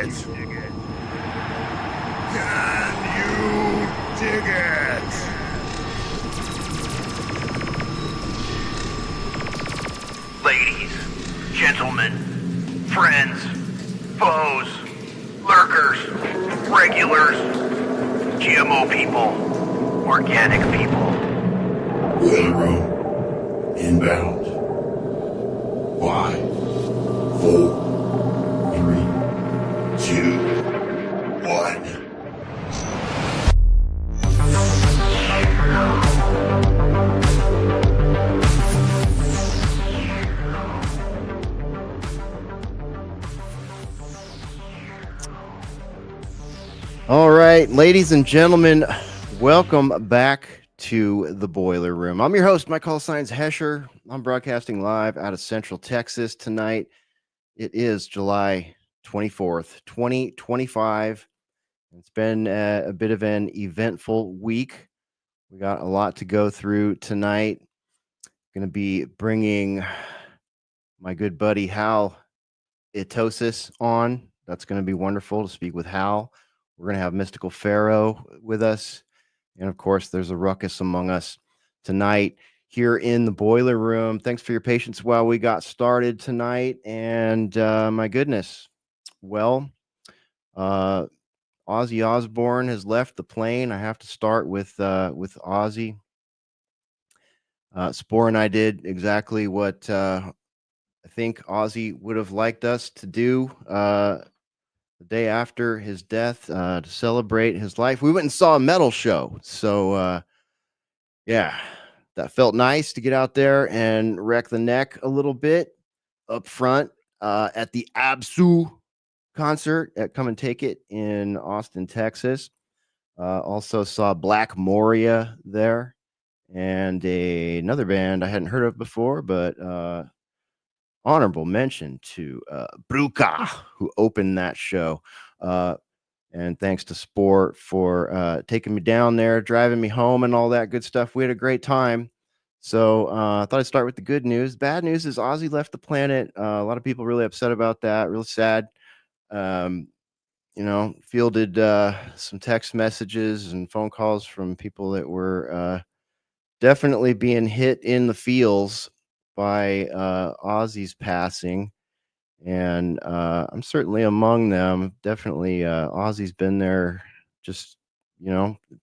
it? Can you dig it? Ladies, gentlemen, friends, foes, lurkers, regulars, GMO people, organic people. Boiler room. Inbound. 5, 4, 3, 2, 1. All right, ladies and gentlemen, welcome back to the Boiler Room. I'm your host, my call sign's Hesher. I'm broadcasting live out of Central Texas tonight. It is July 24th, 2025. It's been a bit of an eventful week. We got a lot to go through tonight. Going to be bringing my good buddy Hal Itosis on. That's going to be wonderful to speak with Hal. We're going to have Mystical Pharaoh with us. And of course, there's a ruckus among us tonight here in the Boiler Room. Thanks for your patience while we got started tonight. And my goodness, well, Ozzy Osbourne has left the plane. I have to start with Ozzy. Spore and I did exactly what I think Ozzy would have liked us to do the day after his death to celebrate his life. We went and saw a metal show. So, yeah, that felt nice to get out there and wreck the neck a little bit up front at the Absu concert at Come and Take It in Austin, Texas. Also saw Black Moria there and another band I hadn't heard of before, but honorable mention to Bruca, who opened that show. And thanks to Sport for taking me down there, driving me home, and all that good stuff. We had a great time. So I thought I'd start with the good news. Bad news is Ozzy left the planet. A lot of people really upset about that. Really sad. Fielded some text messages and phone calls from people that were definitely being hit in the feels by Ozzy's passing, and I'm certainly among them. Definitely, Ozzy's been there. Just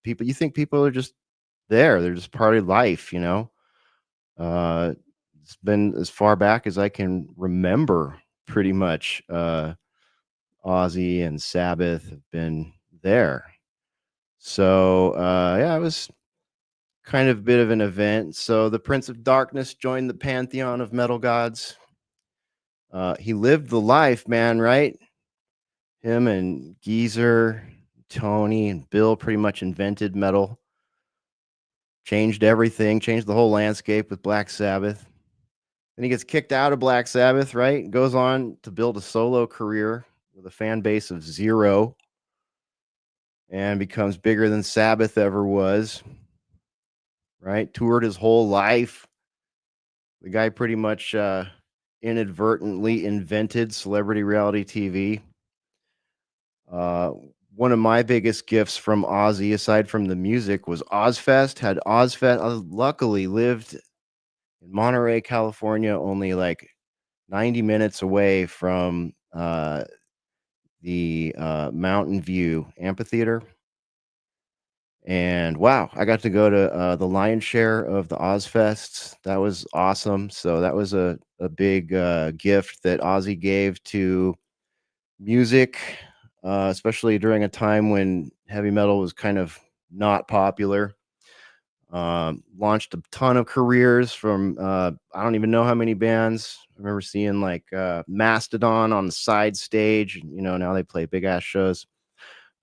people. You think people are just there? They're just part of life. It's been as far back as I can remember. Pretty much, Ozzy and Sabbath have been there. So yeah, it was kind of a bit of an event. So the Prince of Darkness joined the pantheon of metal gods. He lived the life, man, right? Him and Geezer, Tony, and Bill pretty much invented metal. Changed everything, changed the whole landscape with Black Sabbath. Then he gets kicked out of Black Sabbath, right? Goes on to build a solo career with a fan base of 0 and becomes bigger than Sabbath ever was. Right? Toured his whole life. The guy pretty much inadvertently invented celebrity reality TV. One of my biggest gifts from Ozzy, aside from the music, was Ozfest. Had Ozfest. I luckily lived in Monterey, California, only like 90 minutes away from the Mountain View Amphitheater. And wow, I got to go to the lion's share of the Ozfests. That was awesome. So that was a big gift that Ozzy gave to music, especially during a time when heavy metal was kind of not popular. Launched a ton of careers from I don't even know how many bands. I remember seeing like Mastodon on the side stage. Now they play big ass shows.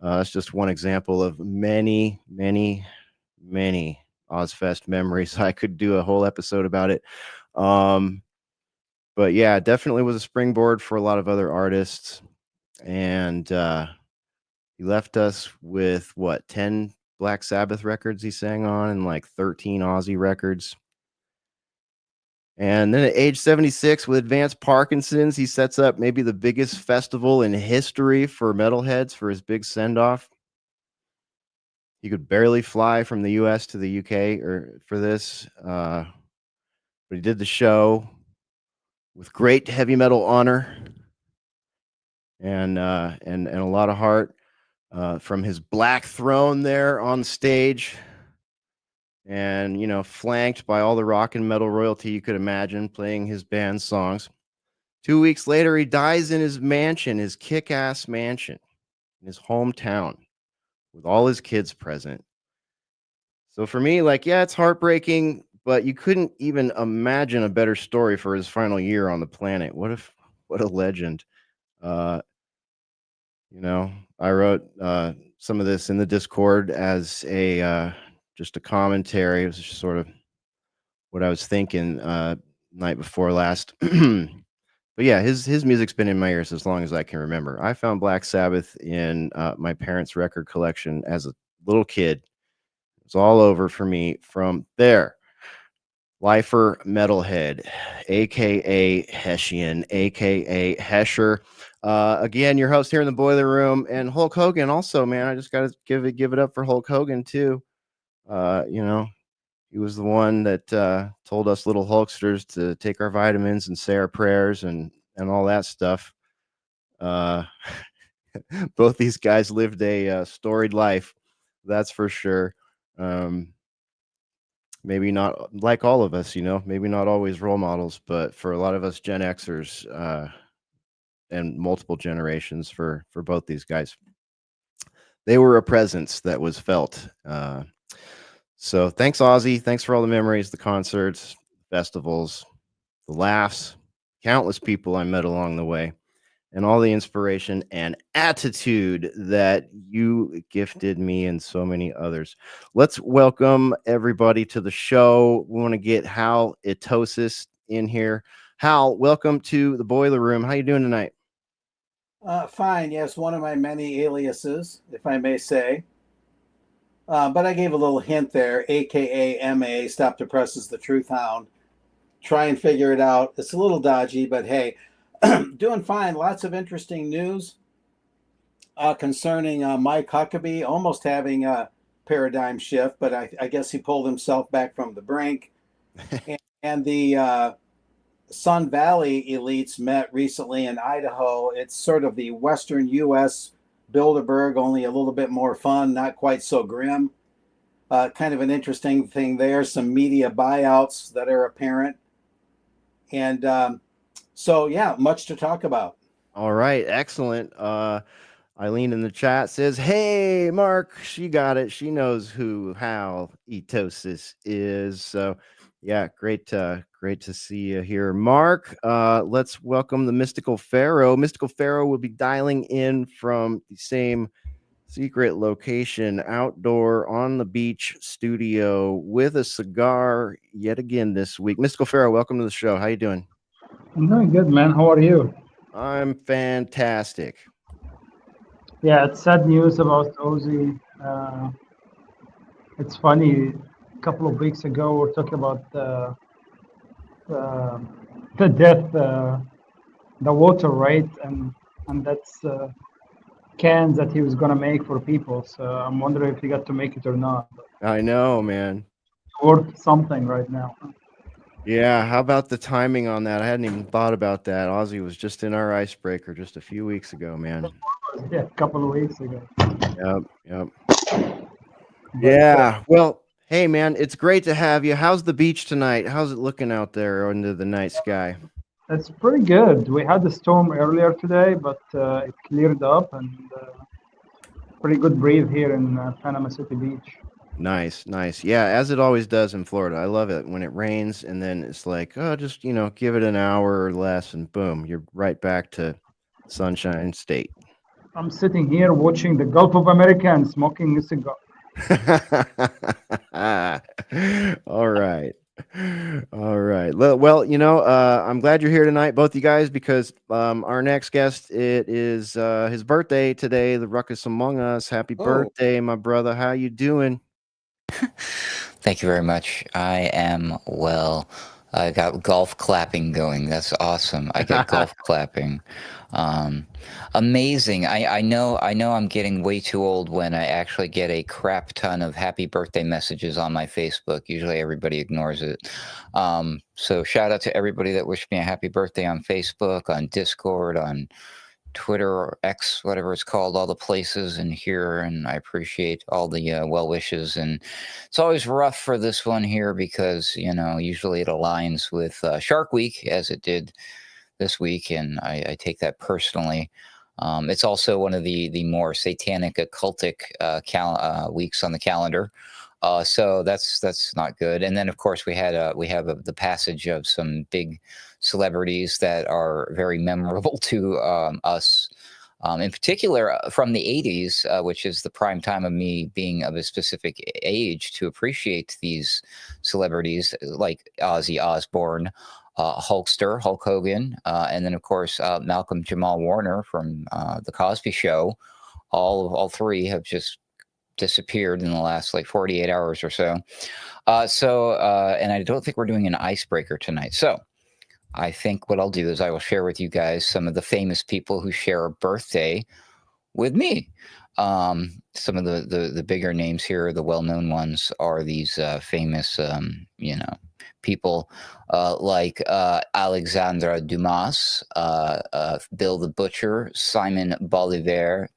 That's just one example of many, many, many Ozfest memories. I could do a whole episode about it. But yeah, it definitely was a springboard for a lot of other artists. And he left us with 10 Black Sabbath records he sang on and like 13 Ozzy records. And then at age 76, with advanced Parkinson's, he sets up maybe the biggest festival in history for metalheads for his big send-off. He could barely fly from the US to the UK or for this, but he did the show with great heavy metal honor and a lot of heart from his black throne there on stage. And, you know, flanked by all the rock and metal royalty you could imagine playing his band's songs. 2 weeks later, he dies in his mansion, his kick-ass mansion in his hometown with all his kids present. So for me, like, yeah, it's heartbreaking, but you couldn't even imagine a better story for his final year on the planet. What a legend. You know, I wrote some of this in the Discord as a just a commentary. It was just sort of what I was thinking night before last. But yeah, his music's been in my ears as long as I can remember. I found Black Sabbath in my parents' record collection as a little kid. It's all over for me from there. Lifer Metalhead, aka Hessian, aka Hesher. Again, your host here in the Boiler Room, and Hulk Hogan. Also, man, I just gotta give it up for Hulk Hogan too. You know, he was the one that told us little Hulksters to take our vitamins and say our prayers and all that stuff. Both these guys lived a storied life, that's for sure. Maybe not like all of us, you know, maybe not always role models, but for a lot of us Gen Xers and multiple generations for both these guys, they were a presence that was felt. So thanks, Ozzy. Thanks for all the memories, the concerts, festivals, the laughs, countless people I met along the way, and all the inspiration and attitude that you gifted me and so many others. Let's welcome everybody to the show. We want to get Hal Itosis in here. Hal, welcome to the Boiler Room. How you doing tonight? Fine. Yes, one of my many aliases, if I may say. But I gave a little hint there, AKA MA, Stop the Press is the Truth Hound. Try and figure it out. It's a little dodgy, but hey, doing fine. Lots of interesting news concerning Mike Huckabee almost having a paradigm shift, but I guess he pulled himself back from the brink. and the Sun Valley elites met recently in Idaho. It's sort of the Western U.S. Bilderberg, only a little bit more fun, not quite so grim. Kind of an interesting thing there. Some media buyouts that are apparent. And so, yeah, much to talk about. All right. Excellent. Eileen in the chat says, hey, Mark, she got it. She knows who Hal Itosis is. So, yeah, great to see you here, Mark. Let's welcome the Mystical Pharaoh. Mystical Pharaoh will be dialing in from the same secret location, outdoor on the beach studio with a cigar yet again this week. Mystical Pharaoh, welcome to the show. How you doing? I'm doing good, man. How are you? I'm fantastic. Yeah, it's sad news about Ozzy. It's funny. A couple of weeks ago, we're talking about the death, the water, right? And that's cans that he was gonna make for people. So I'm wondering if he got to make it or not. I know, man. Worth something right now. Yeah, how about the timing on that? I hadn't even thought about that. Ozzy was just in our icebreaker just a few weeks ago, man. Yeah, a couple of weeks ago. Yep. Yeah, well, hey, man, it's great to have you. How's the beach tonight? How's it looking out there under the night sky? It's pretty good. We had a storm earlier today, but it cleared up, and pretty good breeze here in Panama City Beach. Nice. Yeah, as it always does in Florida. I love it when it rains and then it's like, oh, just, give it an hour or less and boom, you're right back to Sunshine State. I'm sitting here watching the Gulf of America and smoking a cigar. All right. Well, I'm glad you're here tonight, both you guys, because our next guest, it is his birthday today, the Ruckus Among Us. Happy birthday, my brother. How you doing? Thank you very much. I am well. I got golf clapping going. That's awesome. I get golf clapping. Um, Amazing. I know I'm getting way too old when I actually get a crap ton of happy birthday messages on my Facebook. Usually everybody ignores it. So shout out to everybody that wished me a happy birthday on Facebook, on Discord, on Twitter or X, whatever it's called, all the places and here, and I appreciate all the well wishes. And it's always rough for this one here because usually it aligns with Shark Week as it did this week, and I take that personally. It's also one of the more satanic, occultic weeks on the calendar. So that's not good. And then of course we have the passage of some big celebrities that are very memorable to us. In particular, from the 80s, which is the prime time of me being of a specific age to appreciate these celebrities like Ozzy Osbourne, Hulkster, Hulk Hogan, and then of course Malcolm Jamal Warner from the Cosby Show. All three have just disappeared in the last like 48 hours or so. And I don't think we're doing an icebreaker tonight. So I think what I'll do is I will share with you guys some of the famous people who share a birthday with me. Some of the bigger names here, the well-known ones, are these famous, people like Alexandra Dumas, Bill the Butcher, Simon Bolivar,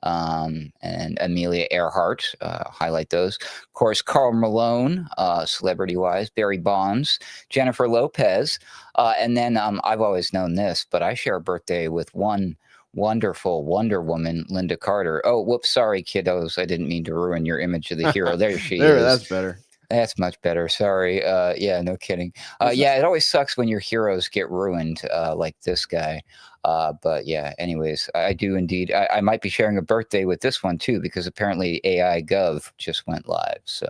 and Amelia Earhart. Highlight those. Of course, Carl Malone, celebrity-wise, Barry Bonds, Jennifer Lopez, and then I've always known this, but I share a birthday with one wonderful Wonder Woman, Linda Carter. Oh, whoops, sorry, kiddos. I didn't mean to ruin your image of the hero. There she is. That's better. That's much better. Sorry. Yeah, no kidding. Yeah, it always sucks when your heroes get ruined, like this guy. But yeah, anyways, I do indeed. I might be sharing a birthday with this one too, because apparently AI Gov just went live. So,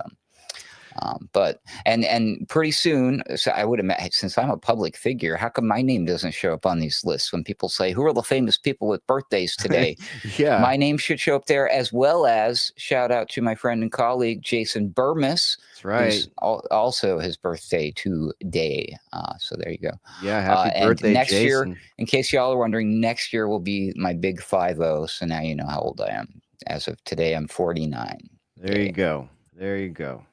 but pretty soon, so I would imagine, since I'm a public figure, how come my name doesn't show up on these lists when people say, who are the famous people with birthdays today? Yeah. My name should show up there, as well as shout out to my friend and colleague, Jason Burmis. That's right. Who's also his birthday today. So there you go. Yeah. Happy birthday, next Jason. year, in case y'all are wondering, next year will be my big 50. So now you know how old I am. As of today, I'm 49. There you go. There you go.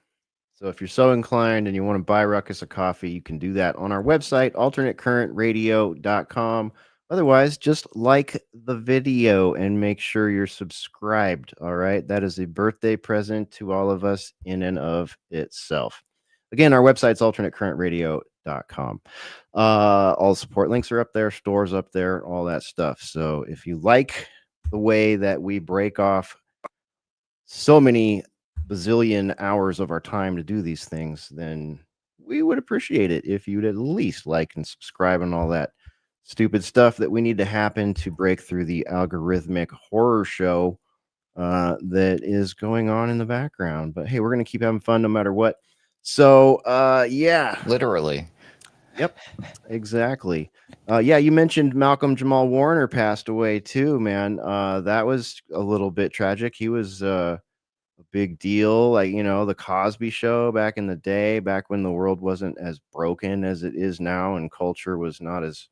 So if you're so inclined and you want to buy Ruckus a coffee, you can do that on our website, alternatecurrentradio.com. Otherwise, just like the video and make sure you're subscribed. All right. That is a birthday present to all of us in and of itself. Again, our website's alternatecurrentradio.com. All support links are up there, stores up there, all that stuff. So if you like the way that we break off so many bazillion hours of our time to do these things, then we would appreciate it if you'd at least like and subscribe and all that stupid stuff that we need to happen to break through the algorithmic horror show that is going on in the background. But hey, we're going to keep having fun no matter what. So yeah, literally. Yep, exactly. Yeah, you mentioned Malcolm Jamal Warner passed away too, man. That was a little bit tragic. He was a big deal, like, the Cosby Show back in the day, back when the world wasn't as broken as it is now and culture was not as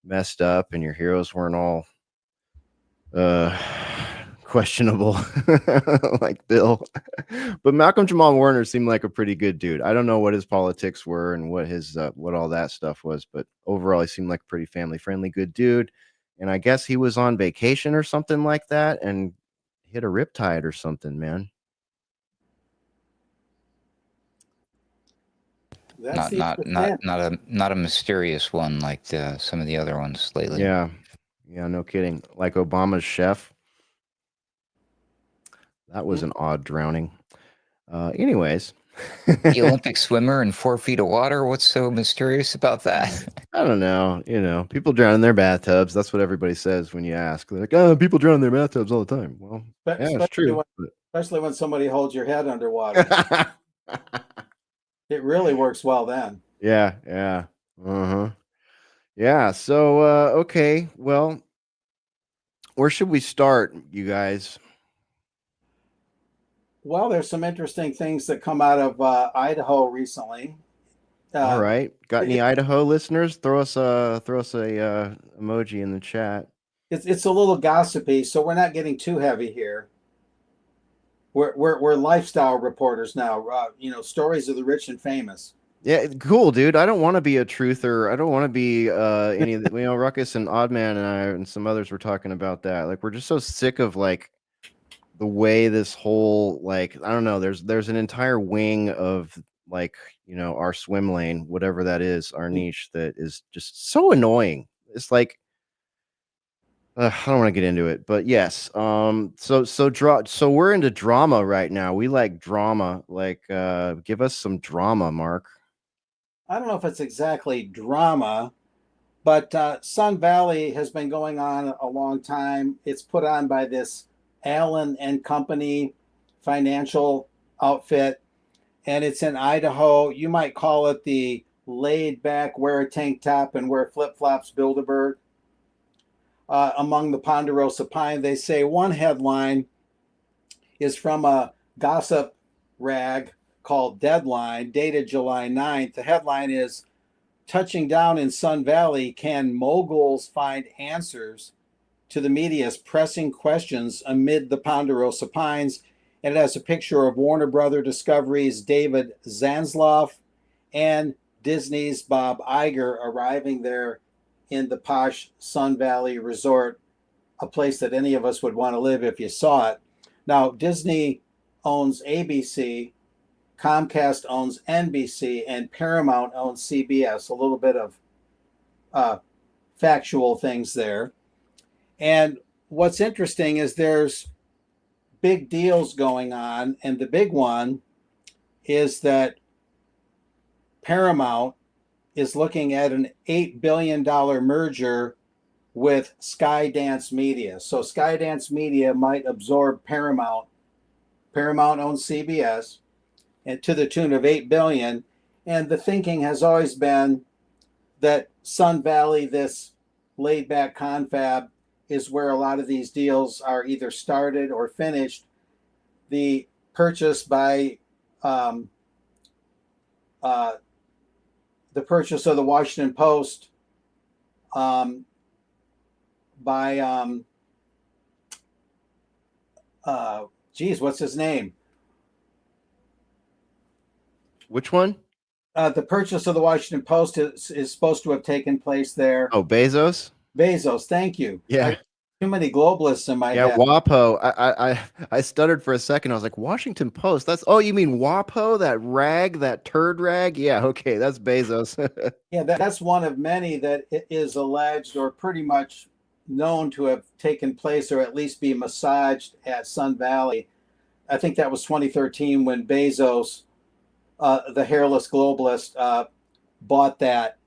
messed up and your heroes weren't all questionable like Bill. But Malcolm Jamal Warner seemed like a pretty good dude. I don't know what his politics were and what his what all that stuff was, but overall he seemed like a pretty family friendly good dude. And I guess he was on vacation or something like that and hit a riptide or something, man. Not a mysterious one like some of the other ones lately. Yeah, no kidding. Like Obama's chef. That was an odd drowning. Anyways. The Olympic swimmer in 4 feet of water. What's so mysterious about that? I don't know. People drown in their bathtubs. That's what everybody says when you ask. They're like, oh, people drown in their bathtubs all the time. Well, yeah, it's true. Especially when somebody holds your head underwater. It really works well then. Yeah. Uh-huh. Yeah. So, okay. Well, where should we start, you guys? Well, there's some interesting things that come out of Idaho recently. All Uh, right. Got any Idaho listeners? Throw us a emoji in the chat. it's a little gossipy, so we're not getting too heavy here. We're lifestyle reporters now. Stories of the rich and famous. Yeah, cool, dude. I don't want to be a truther. I don't want to be any of the, Ruckus and Oddman and I and some others were talking about that. Like, we're just so sick of like the way this whole, like, I don't know, there's an entire wing of like, our swim lane, whatever that is, our niche, that is just so annoying. It's like, I don't want to get into it, but yes. So we're into drama right now. We like drama. Like, give us some drama, Mark. I don't know if it's exactly drama, but Sun Valley has been going on a long time. It's put on by this Allen and Company financial outfit, and it's in Idaho. You might call it the laid back, wear a tank top and wear flip flops Bilderberg. Among the Ponderosa Pine, they say one headline is from a gossip rag called Deadline, dated July 9th. The headline is, touching down in Sun Valley, can moguls find answers to the media's pressing questions amid the Ponderosa Pines? And it has a picture of Warner Brother Discovery's David Zaslav and Disney's Bob Iger arriving there in the posh Sun Valley resort, a place that any of us would want to live if you saw it. Now, Disney owns ABC, Comcast owns NBC, and Paramount owns CBS. A little bit of factual things there. And what's interesting is there's big deals going on, and the big one is that Paramount is looking at an $8 billion merger with Skydance Media. So Skydance Media might absorb Paramount. Paramount owns CBS, and to the tune of $8 billion. And the thinking has always been that Sun Valley, this laid back confab, is where a lot of these deals are either started or finished. The purchase by the purchase of the Washington Post by what's his name? Which one? The purchase of the Washington Post is supposed to have taken place there. Oh, Bezos. Bezos, thank you. Yeah. Too many globalists in my head. WAPO. I stuttered for a second. I was like, Washington Post. You mean WAPO? That rag, that turd rag? Yeah, okay, that's Bezos. Yeah, that's one of many that is alleged or pretty much known to have taken place or at least be massaged at Sun Valley. I think that was 2013 when Bezos, the hairless globalist, bought that.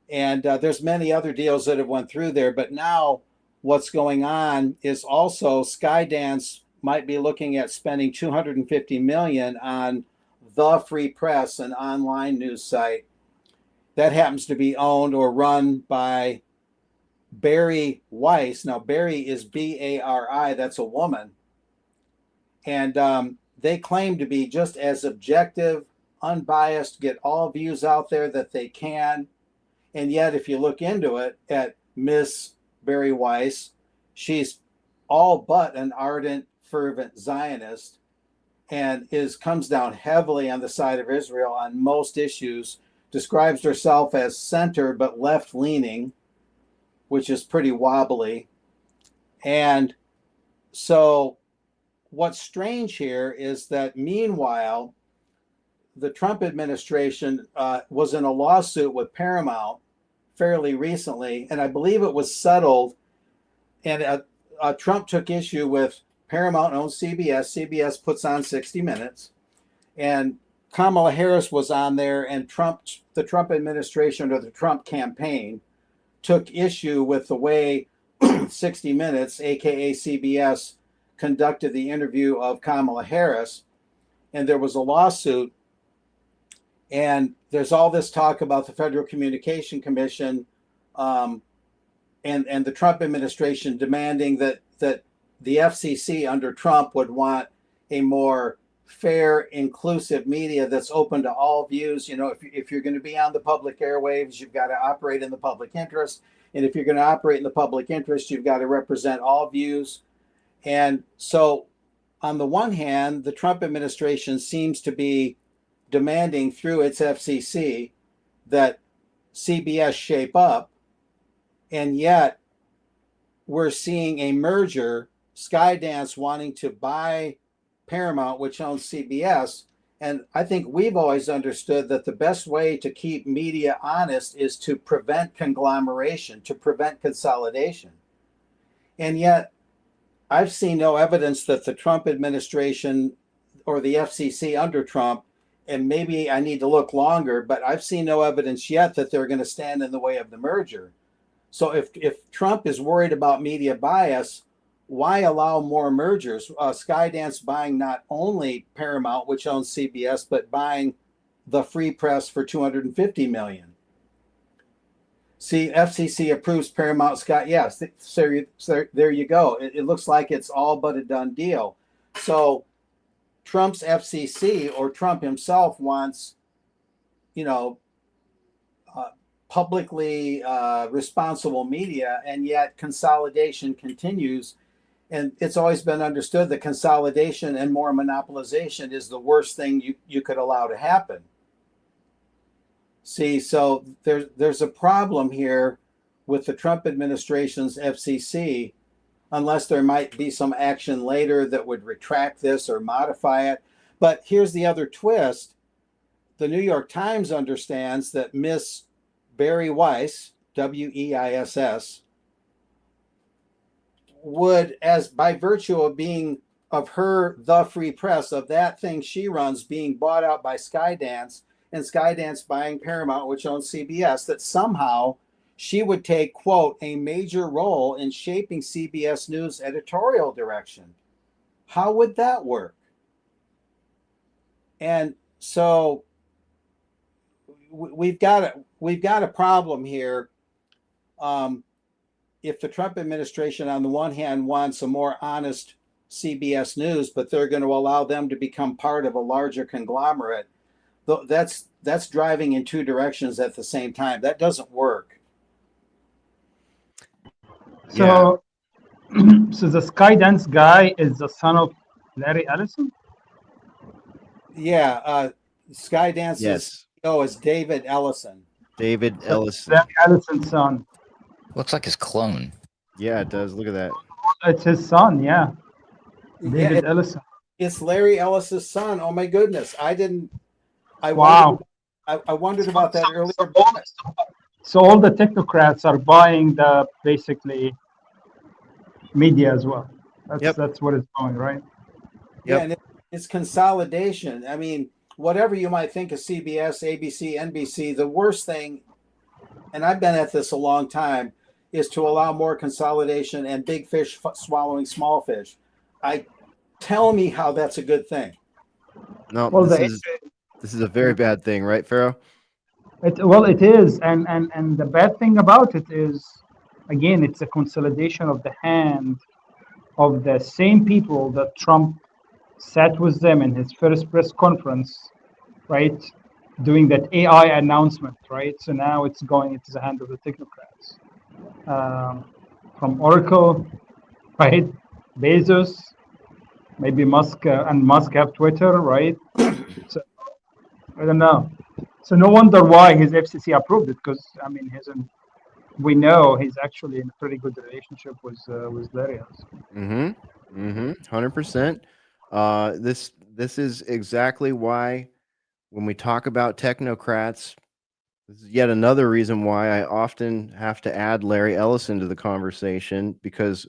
And there's many other deals that have went through there. But now what's going on is also Skydance might be looking at spending $250 million on The Free Press, an online news site that happens to be owned or run by Bari Weiss. Now, Bari is Bari. That's a woman. And they claim to be just as objective, unbiased, get all views out there that they can. And yet, if you look into it at Miss Bari Weiss, she's all but an ardent, fervent Zionist and comes down heavily on the side of Israel on most issues, describes herself as center but left-leaning, which is pretty wobbly. And so what's strange here is that meanwhile, the Trump administration was in a lawsuit with Paramount fairly recently, and I believe it was settled. And Trump took issue with Paramount owns CBS. CBS puts on 60 Minutes, and Kamala Harris was on there. And the Trump administration or the Trump campaign took issue with the way 60 Minutes, aka CBS, conducted the interview of Kamala Harris, and there was a lawsuit. And there's all this talk about the Federal Communication Commission and the Trump administration demanding that the FCC under Trump would want a more fair, inclusive media that's open to all views. You know, if you're going to be on the public airwaves, you've got to operate in the public interest. And if you're going to operate in the public interest, you've got to represent all views. And so, on the one hand, the Trump administration seems to be demanding through its FCC that CBS shape up. And yet, we're seeing a merger, Skydance wanting to buy Paramount, which owns CBS. And I think we've always understood that the best way to keep media honest is to prevent conglomeration, to prevent consolidation. And yet, I've seen no evidence that the Trump administration or the FCC under Trump, and maybe I need to look longer, but I've seen no evidence yet that they're going to stand in the way of the merger. So if Trump is worried about media bias, why allow more mergers? Skydance buying not only Paramount, which owns CBS, but buying the Free Press for $250 million. See, FCC approves Paramount Sky. Yes, so there you go. It looks like it's all but a done deal. So Trump's FCC, or Trump himself, wants, publicly responsible media, and yet consolidation continues. And it's always been understood that consolidation and more monopolization is the worst thing you could allow to happen. See, so there's a problem here with the Trump administration's FCC, unless there might be some action later that would retract this or modify it. But here's the other twist. The New York Times understands that Miss Bari Weiss, Weiss, would, as by virtue of her The Free Press, of that thing she runs being bought out by Skydance, and Skydance buying Paramount, which owns CBS, that somehow she would take, quote, a major role in shaping CBS News editorial direction. How would that work? And so we've got a problem here. If the Trump administration, on the one hand, wants a more honest CBS News, but they're going to allow them to become part of a larger conglomerate, that's driving in two directions at the same time. That doesn't work. So, so the Skydance guy is the son of Larry Ellison? Yeah, Skydance's CEO is David Ellison. David Ellison. Larry Ellison's son. Looks like his clone. Yeah, it does. Look at that. It's his son, yeah. David Ellison. It's Larry Ellison's son. Oh my goodness. Wow. I wondered about that earlier. So all the technocrats are buying the basically media as well. That's what it's going, right? Yeah, and it's consolidation. I mean, whatever you might think of CBS, ABC, NBC, the worst thing, and I've been at this a long time, is to allow more consolidation and big fish swallowing small fish. Tell me how that's a good thing. No, Well, this is a very bad thing, right, Pharaoh? It is, and the bad thing about it is, again, it's a consolidation of the hand of the same people that Trump sat with them in his first press conference, right, doing that AI announcement, right? So now it's going into the hand of the technocrats, from Oracle, right? Bezos, maybe Musk, and Musk have Twitter, right? So I don't know. So no wonder why his FCC approved it, because I mean, we know he's actually in a pretty good relationship with Larry Ellison. 100%. This is exactly why, when we talk about technocrats, this is yet another reason why I often have to add Larry Ellison to the conversation, because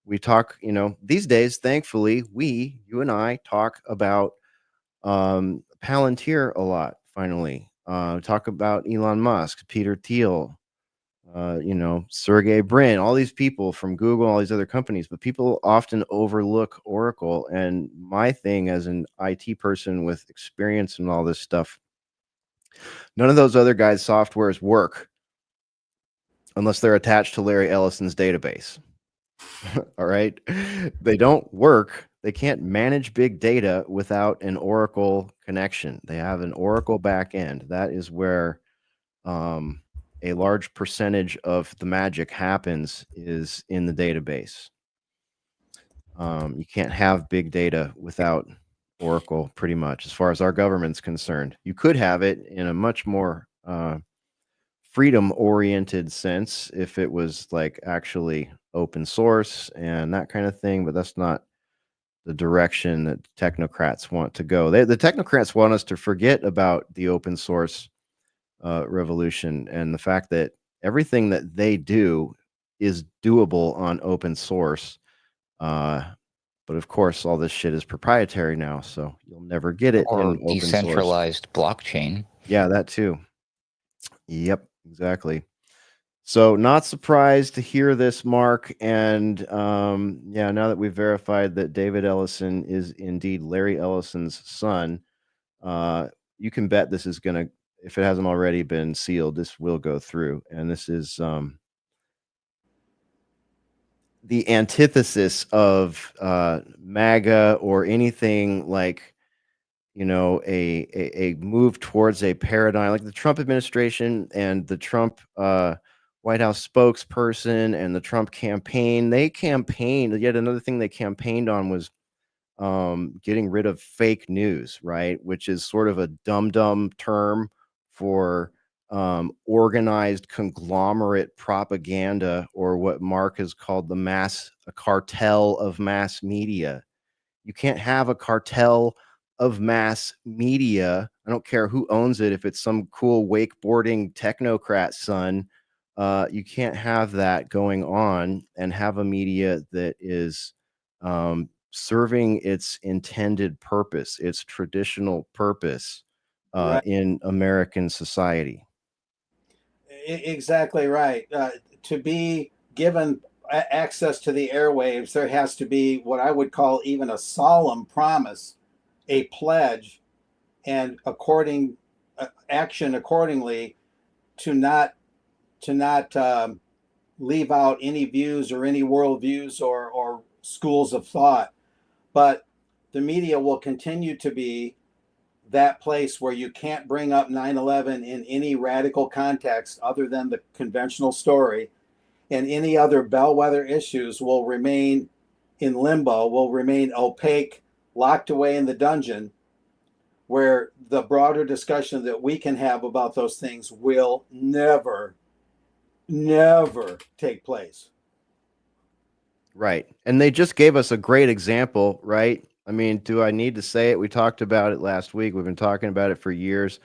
we talk, these days, thankfully, you and I talk about Palantir a lot. Finally, talk about Elon Musk, Peter Thiel, Sergey Brin, all these people from Google, all these other companies, but people often overlook Oracle. And my thing as an IT person with experience in all this stuff, none of those other guys' softwares work unless they're attached to Larry Ellison's database. All right. They don't work. they can't manage big data without an Oracle connection. They have an Oracle backend. That is where a large percentage of the magic happens, is in the database. You can't have big data without Oracle, pretty much, as far as our government's concerned. You could have it in a much more freedom-oriented sense if it was like actually open source and that kind of thing, but that's not the direction that technocrats want to go. The technocrats want us to forget about the open source revolution and the fact that everything that they do is doable on open source. But of course, all this shit is proprietary now, so you'll never get it Or in open source. decentralized blockchain. Yeah, that too. Yep, exactly. So not surprised to hear this, Mark. And yeah, now that we've verified that David Ellison is indeed Larry Ellison's son, you can bet this is going to, if it hasn't already been sealed, this will go through. And this is the antithesis of MAGA or anything like, you know, a move towards a paradigm like the Trump administration and the Trump White House spokesperson and the Trump campaign. They campaigned, yet another thing they campaigned on was getting rid of fake news, right? Which is sort of a dumb term for organized conglomerate propaganda, or what Mark has called a cartel of mass media. You can't have a cartel of mass media. I don't care who owns it. If it's some cool wakeboarding technocrat son, you can't have that going on and have a media that is serving its intended purpose, its traditional purpose Right. in American society. Exactly right. To be given access to the airwaves, there has to be what I would call even a solemn promise, a pledge, and action accordingly, to not leave out any views or any worldviews or schools of thought. But the media will continue to be that place where you can't bring up 9/11 in any radical context other than the conventional story, and any other bellwether issues will remain in limbo, will remain opaque, locked away in the dungeon, where the broader discussion that we can have about those things will never take place. Right. And they just gave us a great example, right? I mean, do I need to say it? We talked about it last week. We've been talking about it for years.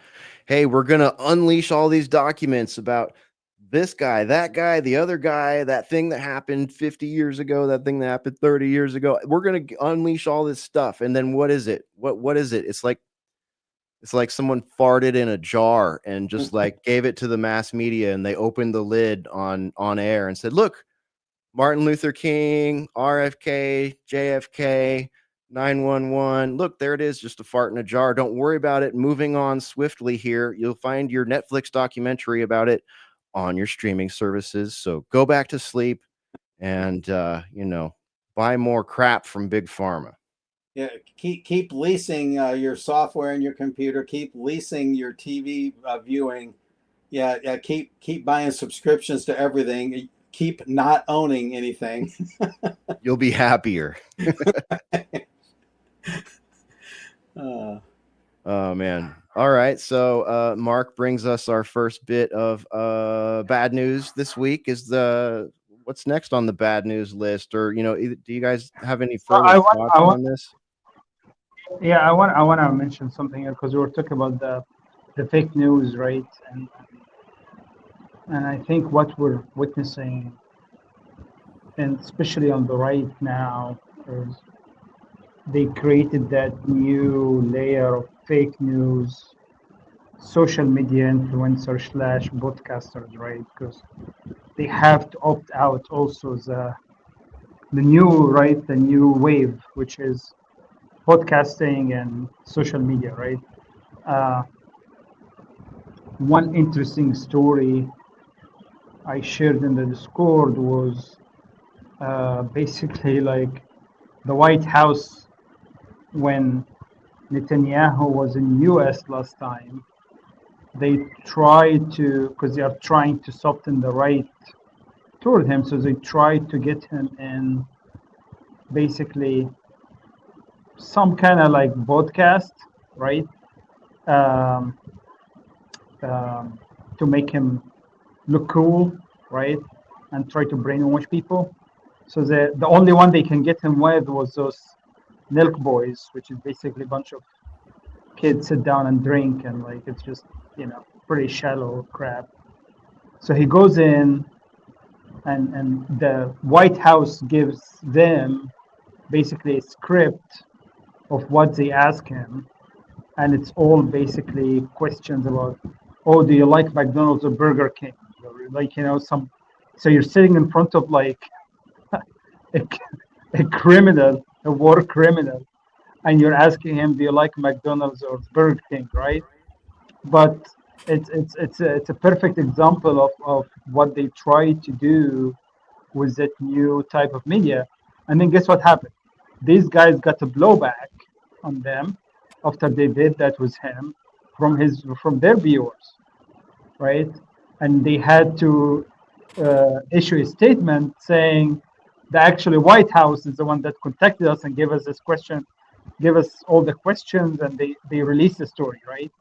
Hey, we're going to unleash all these documents about this guy, that guy, the other guy, that thing that happened 50 years ago, that thing that happened 30 years ago. We're going to unleash all this stuff. And then what is it? What is it? It's like someone farted in a jar and just like gave it to the mass media, and they opened the lid on air and said, look, Martin Luther King, RFK, JFK, 911. Look, there it is, just a fart in a jar. Don't worry about it. Moving on swiftly here. You'll find your Netflix documentary about it on your streaming services. So go back to sleep and, buy more crap from Big Pharma. Yeah, keep leasing your software and your computer. Keep leasing your TV viewing. Yeah, keep buying subscriptions to everything. Keep not owning anything. You'll be happier. Oh man. All right. So Mark brings us our first bit of bad news this week. What's next on the bad news list? Or, do you guys have any further thoughts on this? Yeah, I want to mention something here, because we were talking about the fake news, right? And I think what we're witnessing, and especially on the right now, is they created that new layer of fake news, social media influencer / podcasters, right? Because they have to opt out also the new wave, which is podcasting and social media, right? One interesting story I shared in the Discord was basically like the White House when Netanyahu was in US last time, they tried to, because they are trying to soften the right toward him, so they tried to get him in basically some kind of like podcast, right? Um, to make him look cool, right? And try to brainwash people. So the only one they can get him with was those Milk Boys, which is basically a bunch of kids sit down and drink, and like it's just pretty shallow crap. So he goes in, and the White House gives them basically a script of what they ask him, and it's all basically questions about, oh, do you like McDonald's or Burger King, or like some. So you're sitting in front of like a, a criminal, a war criminal, and you're asking him, do you like McDonald's or Burger King, right? But it's a perfect example of what they try to do with that new type of media. And then guess what happened? These guys got a blowback on them after they did that with him from their viewers, right? And they had to issue a statement saying the actually White House is the one that contacted us and gave us this question, give us all the questions, and they released the story, right?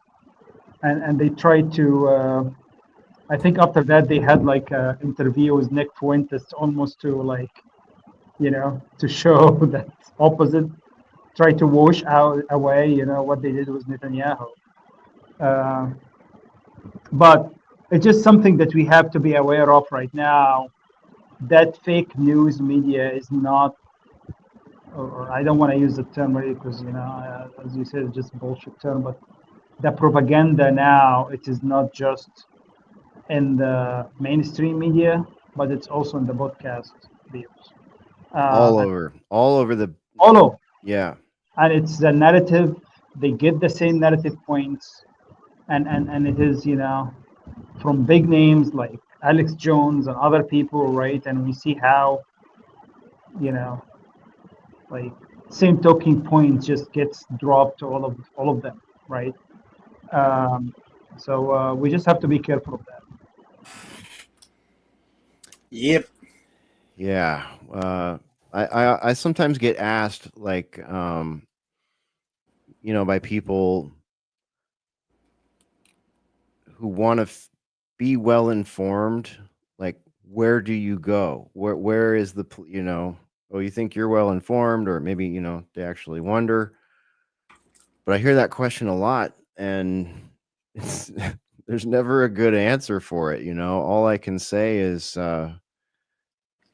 And they tried to. I think after that they had like an interview with Nick Fuentes, almost to like, to show that opposite, try to wash out away, what they did with Netanyahu. But it's just something that we have to be aware of right now. That fake news media is not, or I don't want to use the term really because, as you said, it's just a bullshit term, but the propaganda now, it is not just in the mainstream media, but it's also in the podcast views. all over the All over. yeah. And it's the narrative, they get the same narrative points, and it is, from big names like Alex Jones and other people, right? And we see how, like same talking points just gets dropped to all of them, right? So we just have to be careful of that. Yep. Yeah. I sometimes get asked like by people who want to be well informed, like where do you go? Where is the oh, you think you're well informed, or maybe they actually wonder. But I hear that question a lot, and it's there's never a good answer for it. All I can say is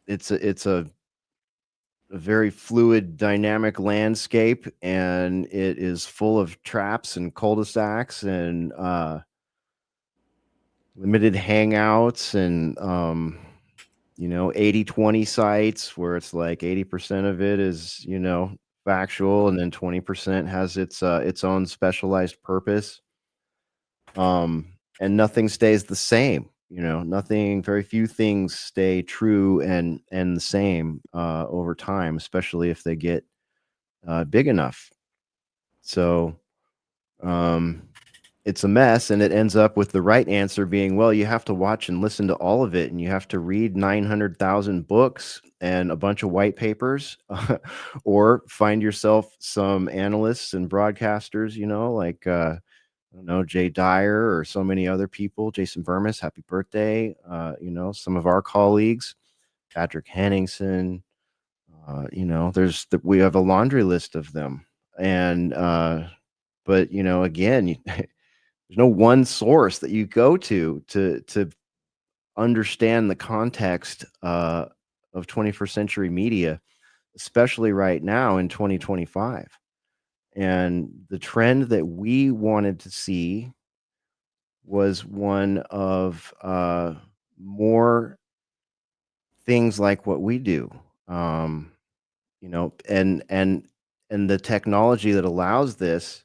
it's a very fluid, dynamic landscape, and it is full of traps and cul-de-sacs and limited hangouts and 80-20 sites where it's like 80% of it is factual, and then 20% has its own specialized purpose. And nothing stays the same. Nothing, very few things stay true and the same over time, especially if they get big enough. So it's a mess, and it ends up with the right answer being, well, you have to watch and listen to all of it, and you have to read 900,000 books and a bunch of white papers, or find yourself some analysts and broadcasters, like I don't know, Jay Dyer or so many other people, Jason Burmis, happy birthday. Some of our colleagues, Patrick Henningsen, we have a laundry list of them. And, but again, there's no one source that you go to understand the context of 21st century media, especially right now in 2025. And the trend that we wanted to see was one of more things like what we do, and the technology that allows this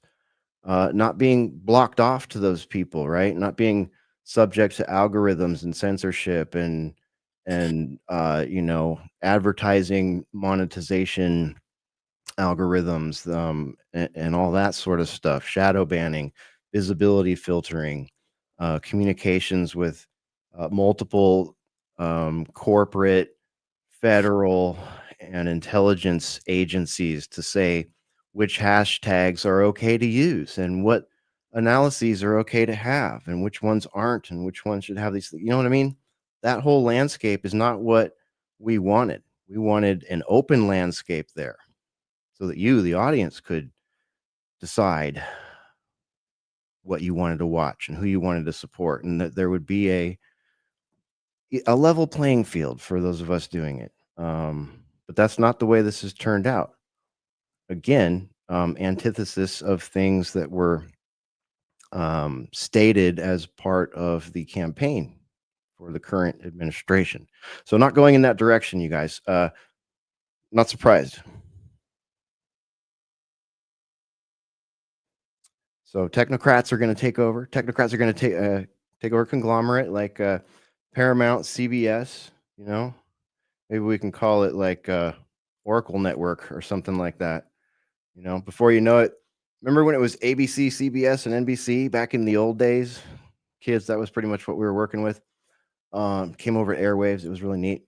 not being blocked off to those people, right? Not being subject to algorithms and censorship and advertising monetization algorithms, and all that sort of stuff, shadow banning, visibility filtering, communications with multiple corporate, federal, and intelligence agencies to say which hashtags are okay to use and what analyses are okay to have and which ones aren't and which ones should have these. You know what I mean? That whole landscape is not what we wanted. We wanted an open landscape there so that you, the audience, could decide what you wanted to watch and who you wanted to support, and that there would be a level playing field for those of us doing it. But that's not the way this has turned out. Again, antithesis of things that were stated as part of the campaign for the current administration. So not going in that direction, you guys. Not surprised. So technocrats are going to take over. Technocrats are going to take over conglomerate like Paramount, CBS. You know, maybe we can call it like Oracle Network or something like that. You know, before you know it, remember when it was ABC, CBS, and NBC back in the old days? Kids, that was pretty much what we were working with. Came over airwaves. It was really neat.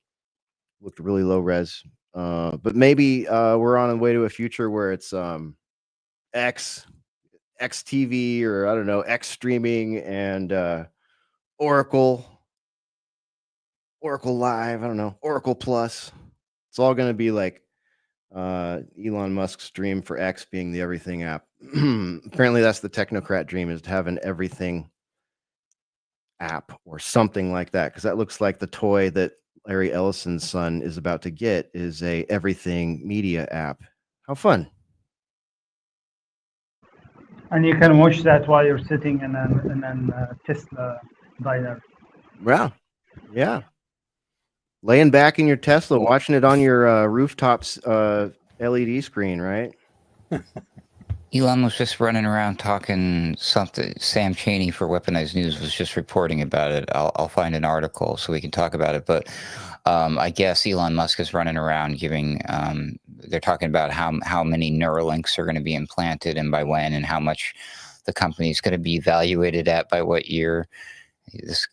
Looked really low res. But maybe we're on the way to a future where it's XTV, or I don't know, X streaming, and Oracle Live. I don't know, Oracle Plus. It's all going to be like Elon Musk's dream for X being the everything app. Apparently, that's the technocrat dream, is to have an everything app or something like that, because that looks like the toy that Larry Ellison's son is about to get is a everything media app. How fun. And you can watch that while you're sitting in a Tesla diner. Yeah. Laying back in your Tesla, watching it on your rooftops LED screen, right? Elon was just running around talking something. Sam Cheney for Weaponized News was just reporting about it. I'll find an article so we can talk about it. But I guess Elon Musk is running around giving. They're talking about how many Neuralinks are going to be implanted and by when, and how much the company is going to be evaluated at by what year. He's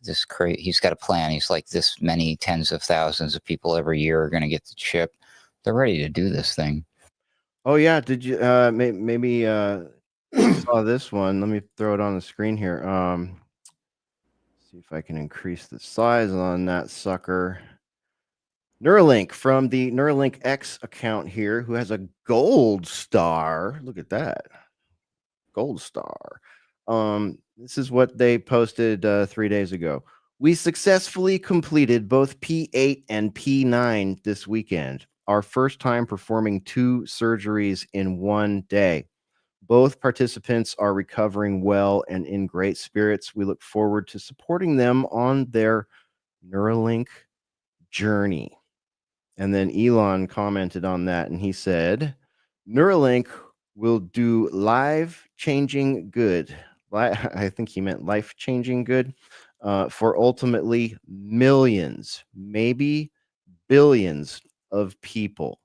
got a plan. He's like, this many tens of thousands of people every year are going to get the chip. They're ready to do this thing. Oh yeah, did you maybe saw this one? Let me throw it on the screen here. See if I can increase the size on that sucker. Neuralink from the Neuralink X account here, who has a gold star. Look at that. Gold star. This is what they posted 3 days ago. We successfully completed both P8 and P9 this weekend. Our first time performing 2 surgeries in one day. Both participants are recovering well and in great spirits. We look forward to supporting them on their Neuralink journey. And then Elon commented on that, and he said, Neuralink will do life-changing good. I think he meant life-changing good for ultimately millions, maybe billions of people.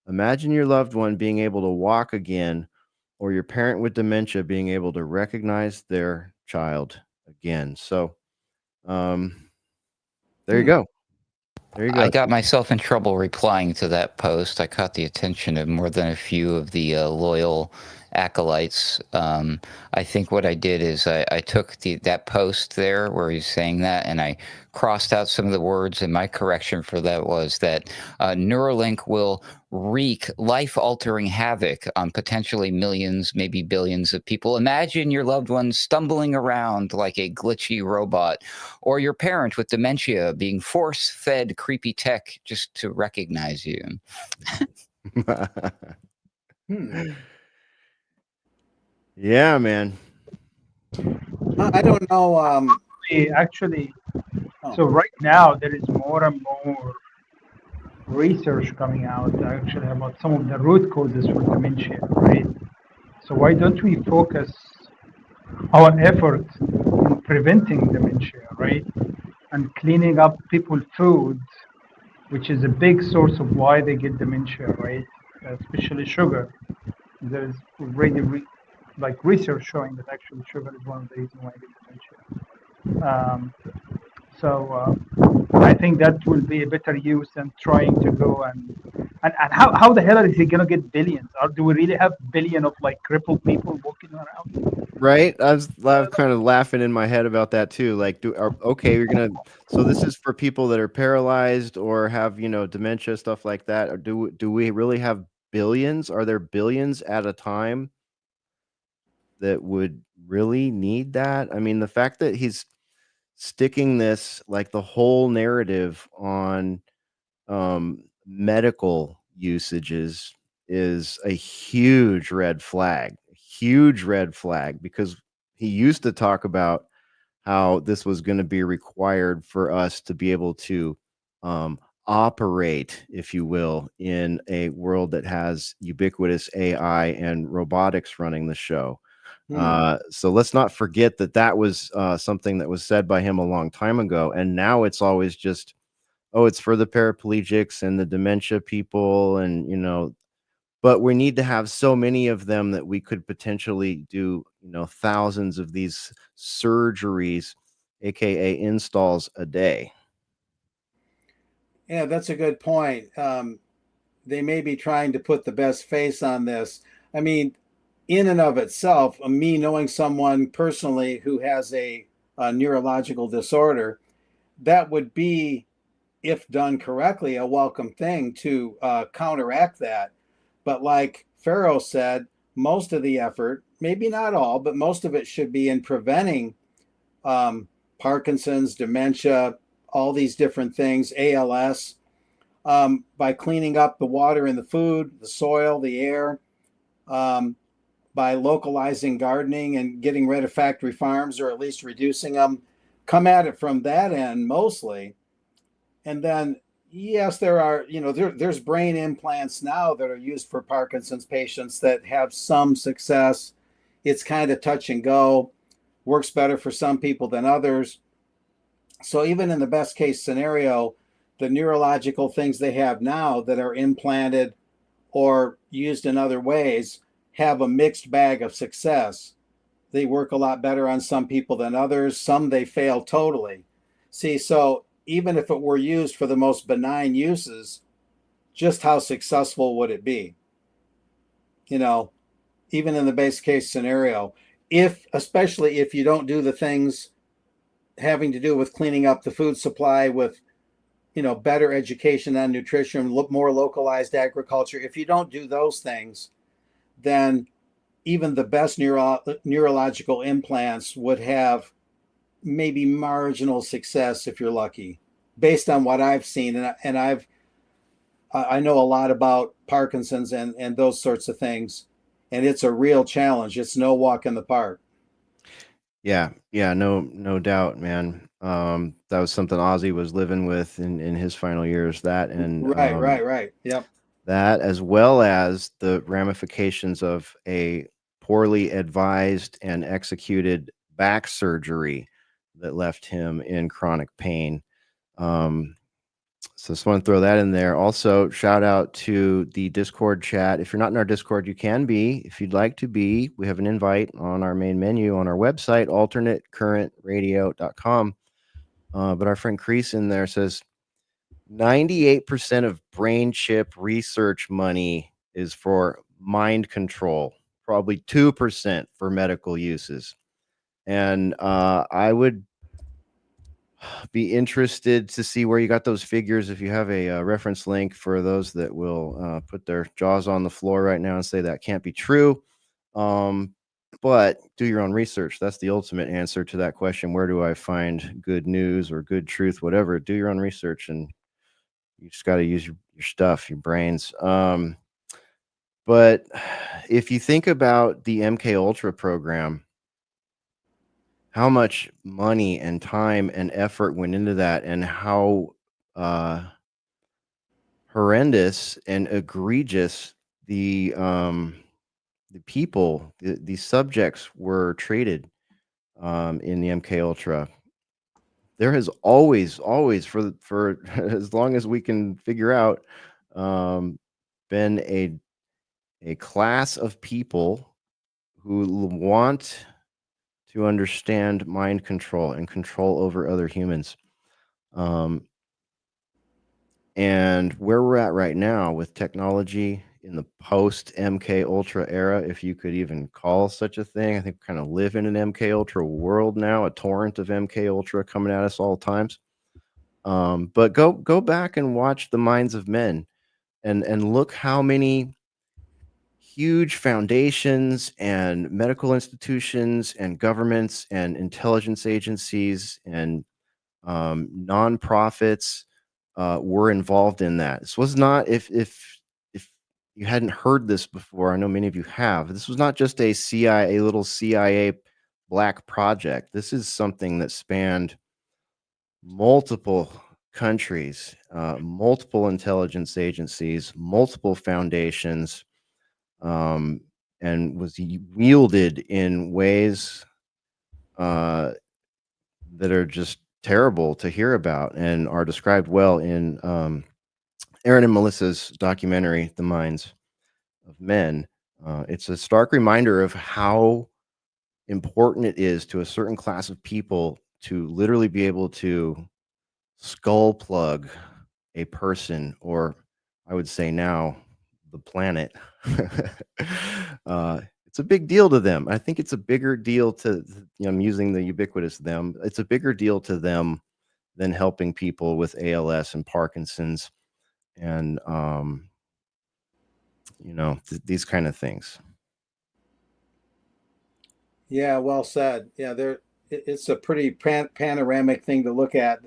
Imagine your loved one being able to walk again, or your parent with dementia being able to recognize their child again. So there you go. There you go. I got myself in trouble replying to that post. I caught the attention of more than a few of the loyal acolytes. I think what I did is I took that post there where he's saying that, and I crossed out some of the words, and my correction for that was that Neuralink will wreak life-altering havoc on potentially millions, maybe billions of people. Imagine your loved one stumbling around like a glitchy robot, or your parent with dementia being force-fed creepy tech just to recognize you. Yeah, man. I don't know. Actually, so right now there is more and more research coming out actually about some of the root causes for dementia, right? So why don't we focus our effort in preventing dementia, right? And cleaning up people's food, which is a big source of why they get dementia, right? especially sugar. There's already like research showing that actually sugar is one of the reasons why I get dementia. So I think that will be a better use than trying to go and how the hell is he gonna get billions? Or do we really have billion of like crippled people walking around? Right? I was kind of laughing in my head about that too. Like, okay, you're gonna. So this is for people that are paralyzed or have dementia, stuff like that. Or do we really have billions? Are there billions at a time that would really need that? I mean, the fact that he's sticking this like the whole narrative on medical usages is a huge red flag, because he used to talk about how this was going to be required for us to be able to operate, if you will, in a world that has ubiquitous AI and robotics running the show. So let's not forget that that was something that was said by him a long time ago, and now it's always just, oh, it's for the paraplegics and the dementia people, and but we need to have so many of them that we could potentially do thousands of these surgeries, aka installs, a day. Yeah, that's a good point. They may be trying to put the best face on this. I mean, in and of itself, me knowing someone personally who has a neurological disorder, that would be, if done correctly, a welcome thing to counteract that. But like Pharaoh said, most of the effort, maybe not all, but most of it should be in preventing Parkinson's, dementia, all these different things, ALS, by cleaning up the water in the food, the soil, the air, by localizing gardening and getting rid of factory farms, or at least reducing them. Come at it from that end mostly. And then, yes, there are, there's brain implants now that are used for Parkinson's patients that have some success. It's kind of touch and go, works better for some people than others. So even in the best case scenario, the neurological things they have now that are implanted or used in other ways have a mixed bag of success. They work a lot better on some people than others. Some they fail totally. See, so even if it were used for the most benign uses, just how successful would it be? Even in the base case scenario, especially if you don't do the things having to do with cleaning up the food supply, with better education on nutrition, more localized agriculture. If you don't do those things, then even the best neurological implants would have maybe marginal success if you're lucky, based on what I've seen. And I know a lot about Parkinson's and those sorts of things, and it's a real challenge. It's no walk in the park. Yeah, no doubt, man. That was something Ozzy was living with in his final years. That and Right. Yep. that, as well as the ramifications of a poorly advised and executed back surgery that left him in chronic pain. So just want to throw that in there. Also, shout out to the Discord chat. If you're not in our Discord, you can be. If you'd like to be, we have an invite on our main menu on our website, alternatecurrentradio.com. But our friend Crease in there says 98% of brain chip research money is for mind control, probably 2% for medical uses. And I would be interested to see where you got those figures. If you have a reference link for those that will put their jaws on the floor right now and say that can't be true. But do your own research. That's the ultimate answer to that question. Where do I find good news or good truth, whatever? Do your own research, and you just got to use your stuff, your brains. But if you think about the MK Ultra program, how much money and time and effort went into that, and how horrendous and egregious the people, the subjects were treated in the MK Ultra. There has always for as long as we can figure out, been a a class of people who want to understand mind control and control over other humans. And where we're at right now with technology in the post MK Ultra era, if you could even call such a thing, I think we kind of live in an MK Ultra world now, a torrent of MK Ultra coming at us all times. But go back and watch The Minds of Men, and look how many huge foundations and medical institutions and governments and intelligence agencies and nonprofits were involved in that. This was not, if you hadn't heard this before, I know many of you have. This was not just a little CIA black project. This is something that spanned multiple countries, multiple intelligence agencies, multiple foundations, and was wielded in ways that are just terrible to hear about and are described well in Aaron and Melissa's documentary, The Minds of Men. It's a stark reminder of how important it is to a certain class of people to literally be able to skull plug a person, or I would say now the planet. It's a big deal to them. I think it's a bigger deal to, I'm using the ubiquitous them. It's a bigger deal to them than helping people with ALS and Parkinson's and, these kind of things. Yeah, well said. Yeah, it's a pretty panoramic thing to look at.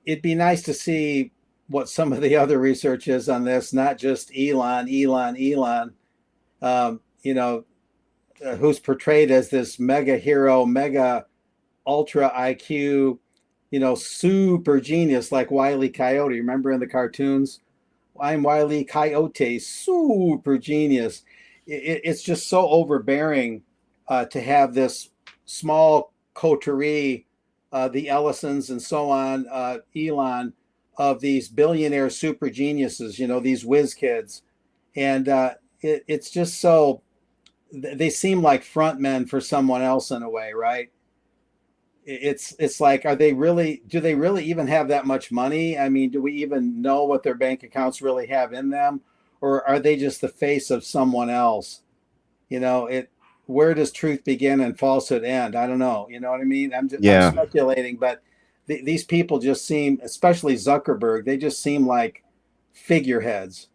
It'd be nice to see what some of the other research is on this, not just Elon, who's portrayed as this mega hero, mega ultra IQ, super genius like Wile E. Coyote. Remember in the cartoons? I'm Wile E. Coyote, super genius. It's just so overbearing to have this small coterie, the Ellisons and so on, Elon, of these billionaire super geniuses, these whiz kids. And it's just so, they seem like front men for someone else in a way, right? It's like, do they really even have that much money? I mean, do we even know what their bank accounts really have in them? Or are they just the face of someone else? Where does truth begin and falsehood end? I don't know. You know what I mean? I'm speculating, but these people just seem, especially Zuckerberg, they just seem like figureheads.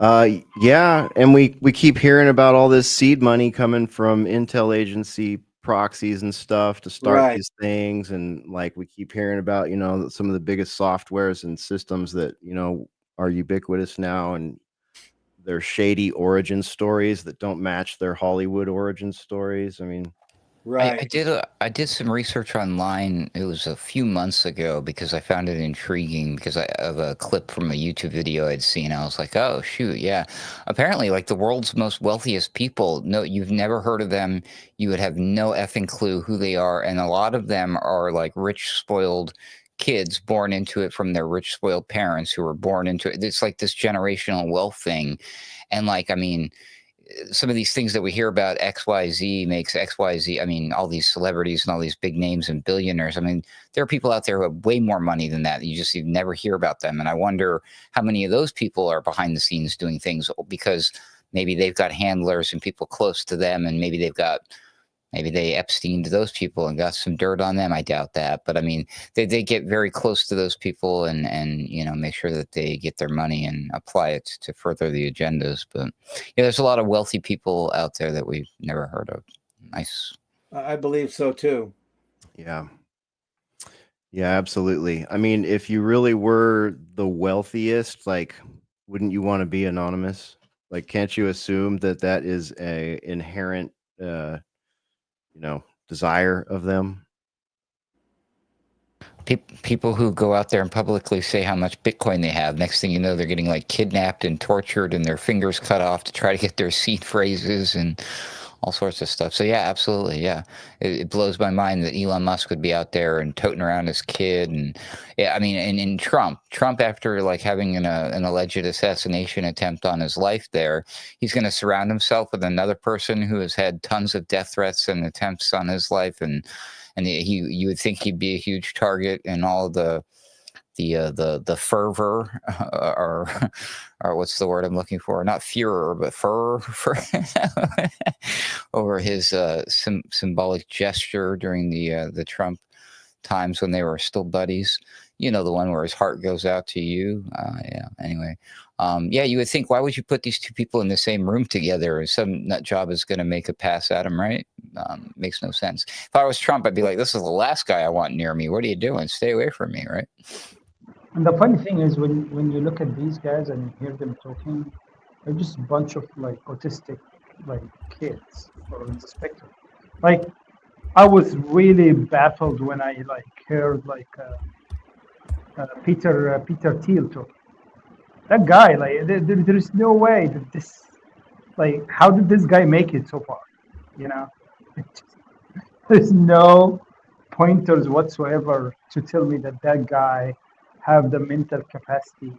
Yeah, and we keep hearing about all this seed money coming from intel agency proxies and stuff to start these things, and like we keep hearing about some of the biggest softwares and systems that are ubiquitous now, and their shady origin stories that don't match their Hollywood origin stories. I mean, right. I did some research online. It was a few months ago because I found it intriguing because of a clip from a YouTube video I'd seen. I was like, oh shoot, yeah. Apparently, like the world's most wealthiest people, no, you've never heard of them. You would have no effing clue who they are, and a lot of them are like rich, spoiled kids born into it from their rich, spoiled parents who were born into it. It's like this generational wealth thing, and like, I mean, some of these things that we hear about XYZ makes XYZ. I mean, all these celebrities and all these big names and billionaires. I mean, there are people out there who have way more money than that. You never hear about them. And I wonder how many of those people are behind the scenes doing things because maybe they've got handlers and people close to them. And maybe they Epsteined those people and got some dirt on them. I doubt that. But I mean, they get very close to those people and make sure that they get their money and apply it to further the agendas. But yeah, there's a lot of wealthy people out there that we've never heard of. Nice. I believe so too. Yeah. Yeah, absolutely. I mean, if you really were the wealthiest, like, wouldn't you want to be anonymous? Like, can't you assume that is a inherent desire of them? People who go out there and publicly say how much Bitcoin they have, next thing you know, they're getting like kidnapped and tortured and their fingers cut off to try to get their seed phrases and all sorts of stuff. So yeah, absolutely, yeah. It blows my mind that Elon Musk would be out there and toting around his kid, and yeah, I mean, and Trump after like having an alleged assassination attempt on his life there, he's going to surround himself with another person who has had tons of death threats and attempts on his life, and you would think he'd be a huge target, and all the fervor or what's the word I'm looking for? Not furor, but furor for over his symbolic gesture during the Trump times when they were still buddies. You know, the one where his heart goes out to you. Yeah. Anyway, yeah, you would think, why would you put these two people in the same room together? Some nut job is going to make a pass at him, right? Makes no sense. If I was Trump, I'd be like, this is the last guy I want near me. What are you doing? Stay away from me, right? And the funny thing is, when you look at these guys and you hear them talking, they're just a bunch of like autistic like kids or on the spectrum. Like, I was really baffled when I like heard like Peter Thiel talk. That guy, like, there is no way that this, like, how did this guy make it so far? You know, there's no pointers whatsoever to tell me that that guy have the mental capacity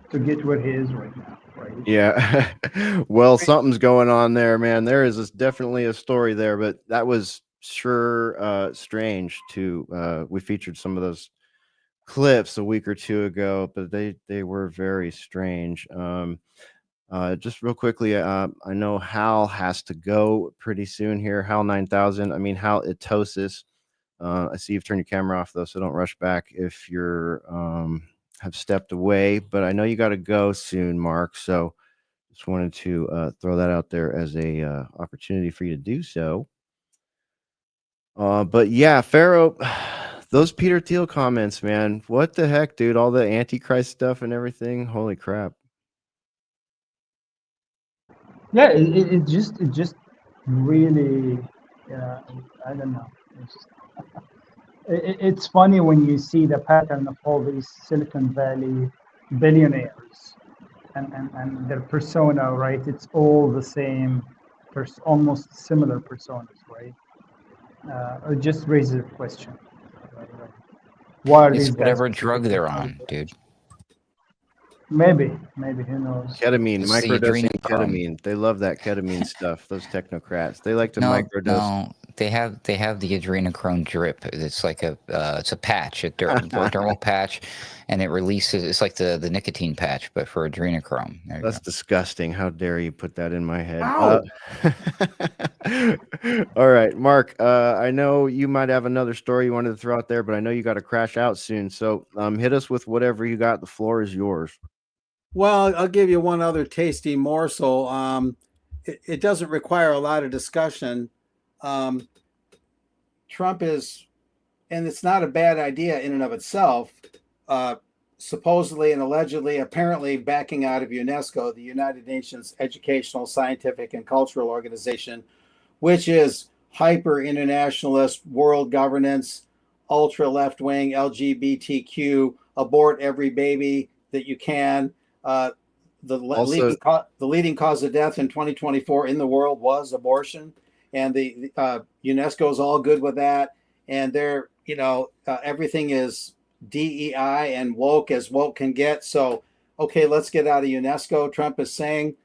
to get where he is right now. Right? Yeah. Well, something's going on there, man. There is definitely a story there, but that was sure strange to we featured some of those clips a week or two ago, but they were very strange. Just real quickly, I know Hal has to go pretty soon here. Hal 9000. I mean, Hal Itosis. I see you've turned your camera off though, so don't rush back if you're have stepped away. But I know you got to go soon, Mark. So just wanted to throw that out there as a opportunity for you to do so. But yeah, Pharaoh, those Peter Thiel comments, man, what the heck, dude? All the Antichrist stuff and everything. Holy crap! Yeah, it just really, I don't know. It's just, it's funny when you see the pattern of all these Silicon Valley billionaires and their persona, right? It's all the same, almost similar personas, right? It just raises a question. Why are It's these guys? whatever drug they're on, dude. Maybe, who knows? Ketamine, It's the microdosing adrenochrome. ketamine. They love that ketamine stuff. Those technocrats. They like to No, microdose. they have the adrenochrome drip. It's like it's a patch, a dermal patch, and it releases. It's like the nicotine patch, but for adrenochrome. There you That's go. disgusting. How dare you put that in my head? Ow! All right, Mark. I know you might have another story you wanted to throw out there, but I know you got to crash out soon. So hit us with whatever you got. The floor is yours. Well, I'll give you one other tasty morsel. It doesn't require a lot of discussion. Trump is, and it's not a bad idea in and of itself, supposedly and allegedly, apparently backing out of UNESCO, the United Nations Educational, Scientific, and Cultural Organization, which is hyper internationalist, world governance, ultra left wing, LGBTQ, abort every baby that you can. The leading cause of death in 2024 in the world was abortion, and the UNESCO is all good with that. And they're, everything is DEI and woke as woke can get. So, okay, let's get out of UNESCO. Trump is saying,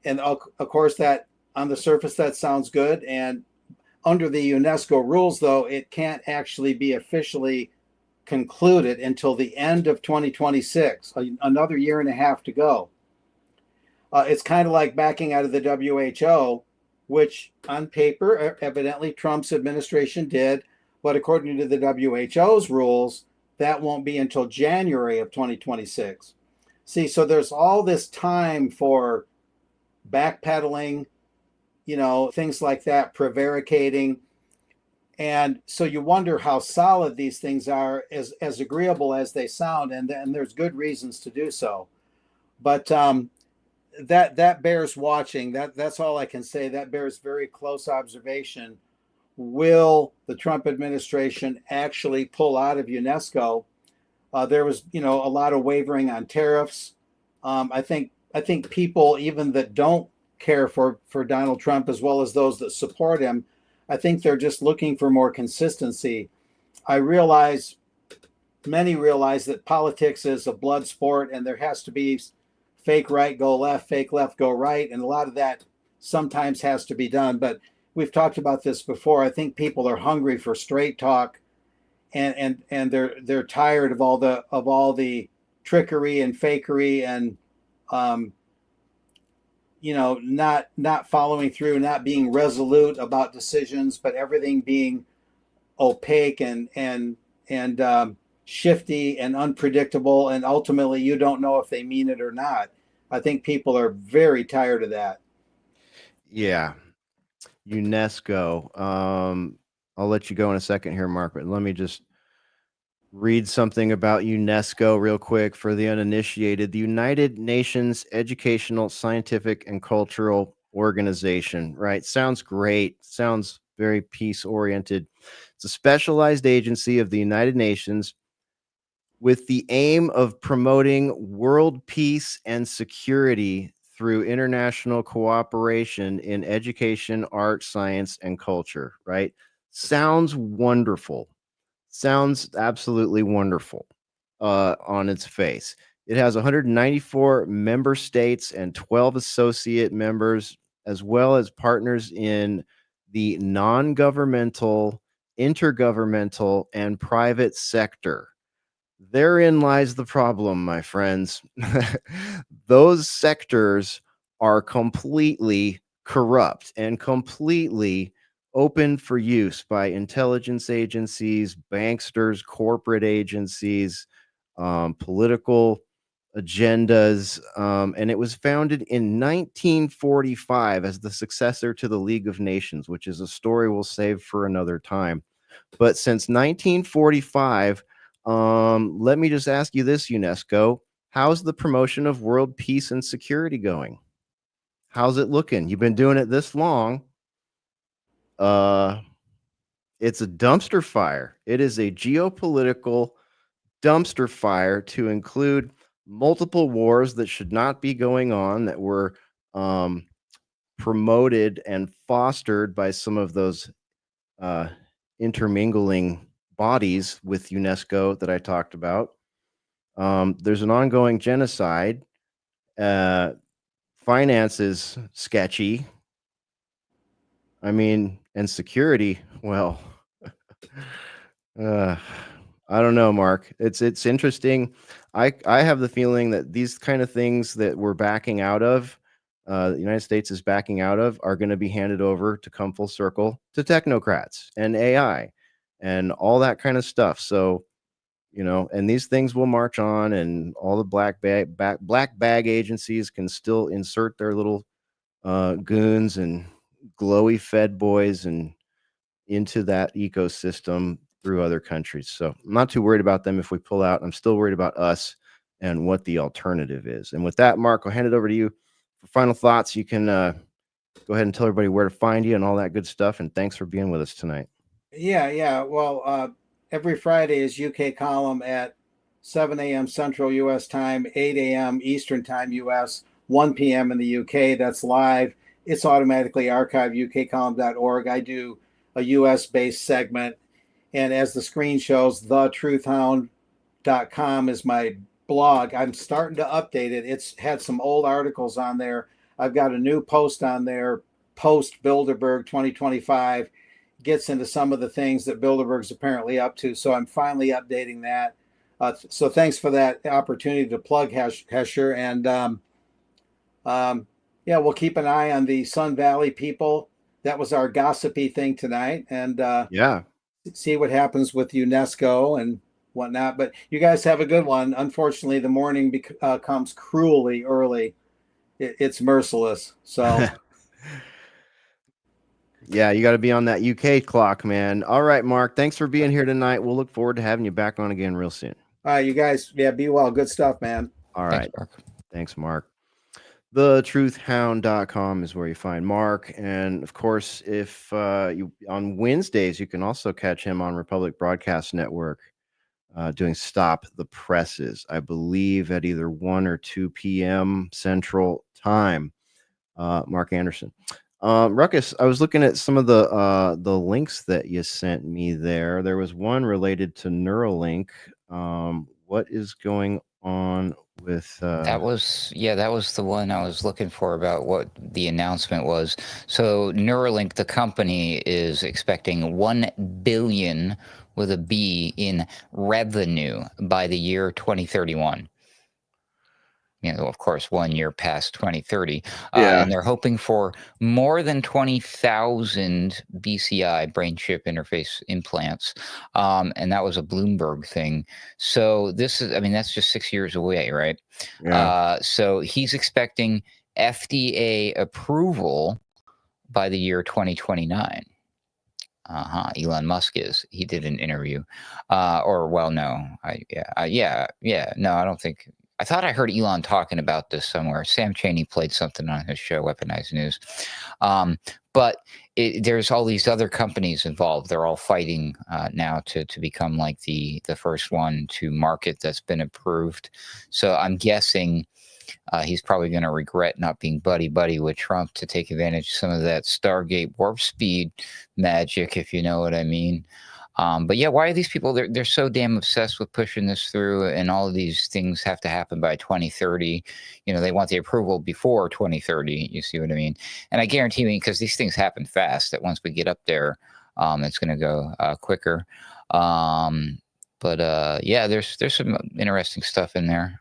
and of course that on the surface that sounds good. And under the UNESCO rules, though, it can't actually be officially concluded until the end of 2026, another year and a half to go. It's kind of like backing out of the WHO, which on paper, evidently Trump's administration did, but according to the WHO's rules, that won't be until January of 2026. See, so there's all this time for backpedaling, things like that, prevaricating. And so you wonder how solid these things are, as agreeable as they sound, and there's good reasons to do so. But that bears watching. That's all I can say. That bears very close observation. Will the Trump administration actually pull out of UNESCO? There was, a lot of wavering on tariffs. I think people, even that don't care for Donald Trump as well as those that support him. I think they're just looking for more consistency. I realize many realize that politics is a blood sport and there has to be fake right go left, fake left go right, and a lot of that sometimes has to be done. But we've talked about this before. I think people are hungry for straight talk, and they're tired of all the trickery and fakery and not following through, not being resolute about decisions, but everything being opaque and shifty and unpredictable, and ultimately you don't know if they mean it or not. I think people are very tired of that. Yeah. UNESCO. I'll let you go in a second here, Mark, but let me just read something about UNESCO real quick for the uninitiated. The United Nations Educational, Scientific, and Cultural Organization, right? Sounds great. Sounds very peace oriented. It's a specialized agency of the United Nations with the aim of promoting world peace and security through international cooperation in education, art, science, and culture, right? Sounds wonderful. Sounds absolutely wonderful on its face. It has 194 member states and 12 associate members, as well as partners in the non-governmental, intergovernmental, and private sector. Therein lies the problem, my friends. Those sectors are completely corrupt and completely open for use by intelligence agencies, banksters, corporate agencies, political agendas. And it was founded in 1945 as the successor to the League of Nations, which is a story we'll save for another time. But since 1945, let me just ask you this, UNESCO. How's the promotion of world peace and security going? How's it looking? You've been doing it this long. It's a dumpster fire. It is a geopolitical dumpster fire to include multiple wars that should not be going on, that were promoted and fostered by some of those intermingling bodies with UNESCO that I talked about. There's an ongoing genocide. Finance is sketchy. I mean, and security, well, I don't know, Mark. It's interesting. I have the feeling that these kind of things that we're backing out of, the United States is backing out of, are going to be handed over to come full circle to technocrats and AI and all that kind of stuff. So, and these things will march on, and all the black bag agencies can still insert their little goons and glowy fed boys and into that ecosystem through other countries. So I'm not too worried about them if we pull out. I'm still worried about us and what the alternative is. And with that, Mark, I'll hand it over to you for final thoughts. You can go ahead and tell everybody where to find you and all that good stuff. And thanks for being with us tonight. Yeah. Well, every Friday is UK Column at 7 a.m. Central US time, 8 a.m. Eastern time US, 1 p.m. in the UK. That's live. It's automatically archived, ukcolumn.org. I do a US-based segment. And as the screen shows, thetruthhound.com is my blog. I'm starting to update it. It's had some old articles on there. I've got a new post on there, post Bilderberg 2025, gets into some of the things that Bilderberg's apparently up to. So I'm finally updating that. So thanks for that opportunity to plug, Hesher. And yeah, we'll keep an eye on the Sun Valley people. That was our gossipy thing tonight. And see what happens with UNESCO and whatnot. But you guys have a good one. Unfortunately, the morning comes cruelly early. It's merciless. So yeah, you got to be on that UK clock, man. All right, Mark, thanks for being here tonight. We'll look forward to having you back on again real soon. All right, you guys, be well. Good stuff, man. All right. Thanks, Mark. thetruthhound.com is where you find Mark. And of course, if you on Wednesdays, you can also catch him on Republic Broadcast Network doing Stop the Presses, I believe at either 1 or 2 p.m. Central Time. Mark Anderson. Ruckus, I was looking at some of the links that you sent me there. There was one related to Neuralink. What is going on with That was the one I was looking for about what the announcement was. So Neuralink, the company, is expecting 1 billion with a B in revenue by the year 2031. Of course, 1 year past 2030. Yeah. And they're hoping for more than 20,000 BCI, brain chip interface implants. And that was a Bloomberg thing. So this is, that's just 6 years away, right? Yeah. So he's expecting FDA approval by the year 2029. Elon Musk is. He did an interview. No, I don't think. I thought I heard Elon talking about this somewhere. Sam Cheney played something on his show, Weaponized News. But there's all these other companies involved. They're all fighting now to become like the first one to market that's been approved. So I'm guessing he's probably going to regret not being buddy-buddy with Trump to take advantage of some of that Stargate warp speed magic, if you know what I mean. But yeah, why are these people, they're so damn obsessed with pushing this through, and all of these things have to happen by 2030. They want the approval before 2030. You see what I mean? And I guarantee you, because these things happen fast, that once we get up there, it's going to go quicker. Yeah, there's some interesting stuff in there.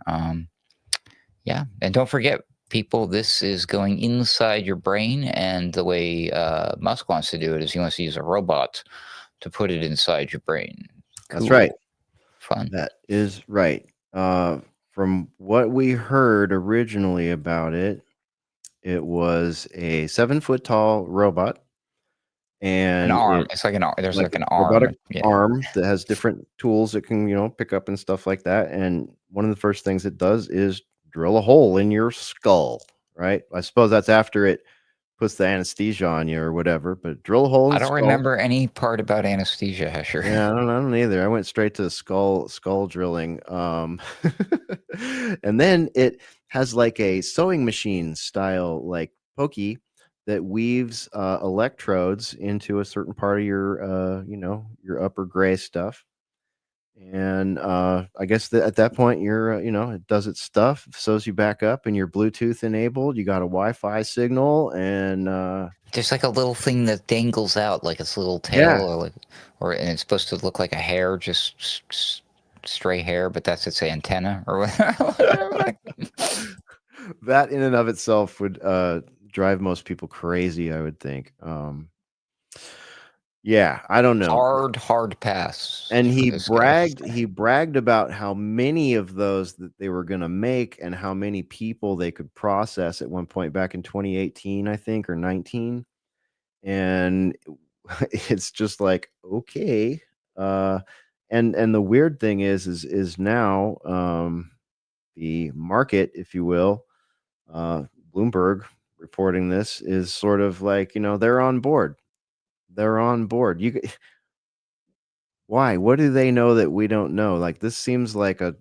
Yeah, and don't forget, people, this is going inside your brain, and the way Musk wants to do it is he wants to use a robot to put it inside your brain. That's right. Fun. That is right. From what we heard originally about it, it was a 7-foot tall robot. And an arm. It's like an arm. There's like an arm. Robotic arm that has different tools it can, pick up and stuff like that. And one of the first things it does is drill a hole in your skull, right? I suppose that's after it puts the anesthesia on you or whatever, but drill a hole in I the don't remember any part about anesthesia, Hesher. Yeah, I don't either. I went straight to the skull drilling. And then it has like a sewing machine style like pokey that weaves electrodes into a certain part of your your upper gray stuff. And I guess at that point you're it does its stuff, sews you back up, and you're Bluetooth enabled. You got a Wi-Fi signal, and there's like a little thing that dangles out like its little tail, and it's supposed to look like a hair, just stray hair, but that's its antenna or whatever. That in and of itself would drive most people crazy, I would think. Yeah, I don't know. Hard pass. And he bragged about how many of those that they were going to make and how many people they could process at one point back in 2018, I think, or 19. And it's just like, okay. And the weird thing is now the market, if you will, Bloomberg reporting this, is sort of like, they're on board. They're on board. Why? What do they know that we don't know? Like, this seems like a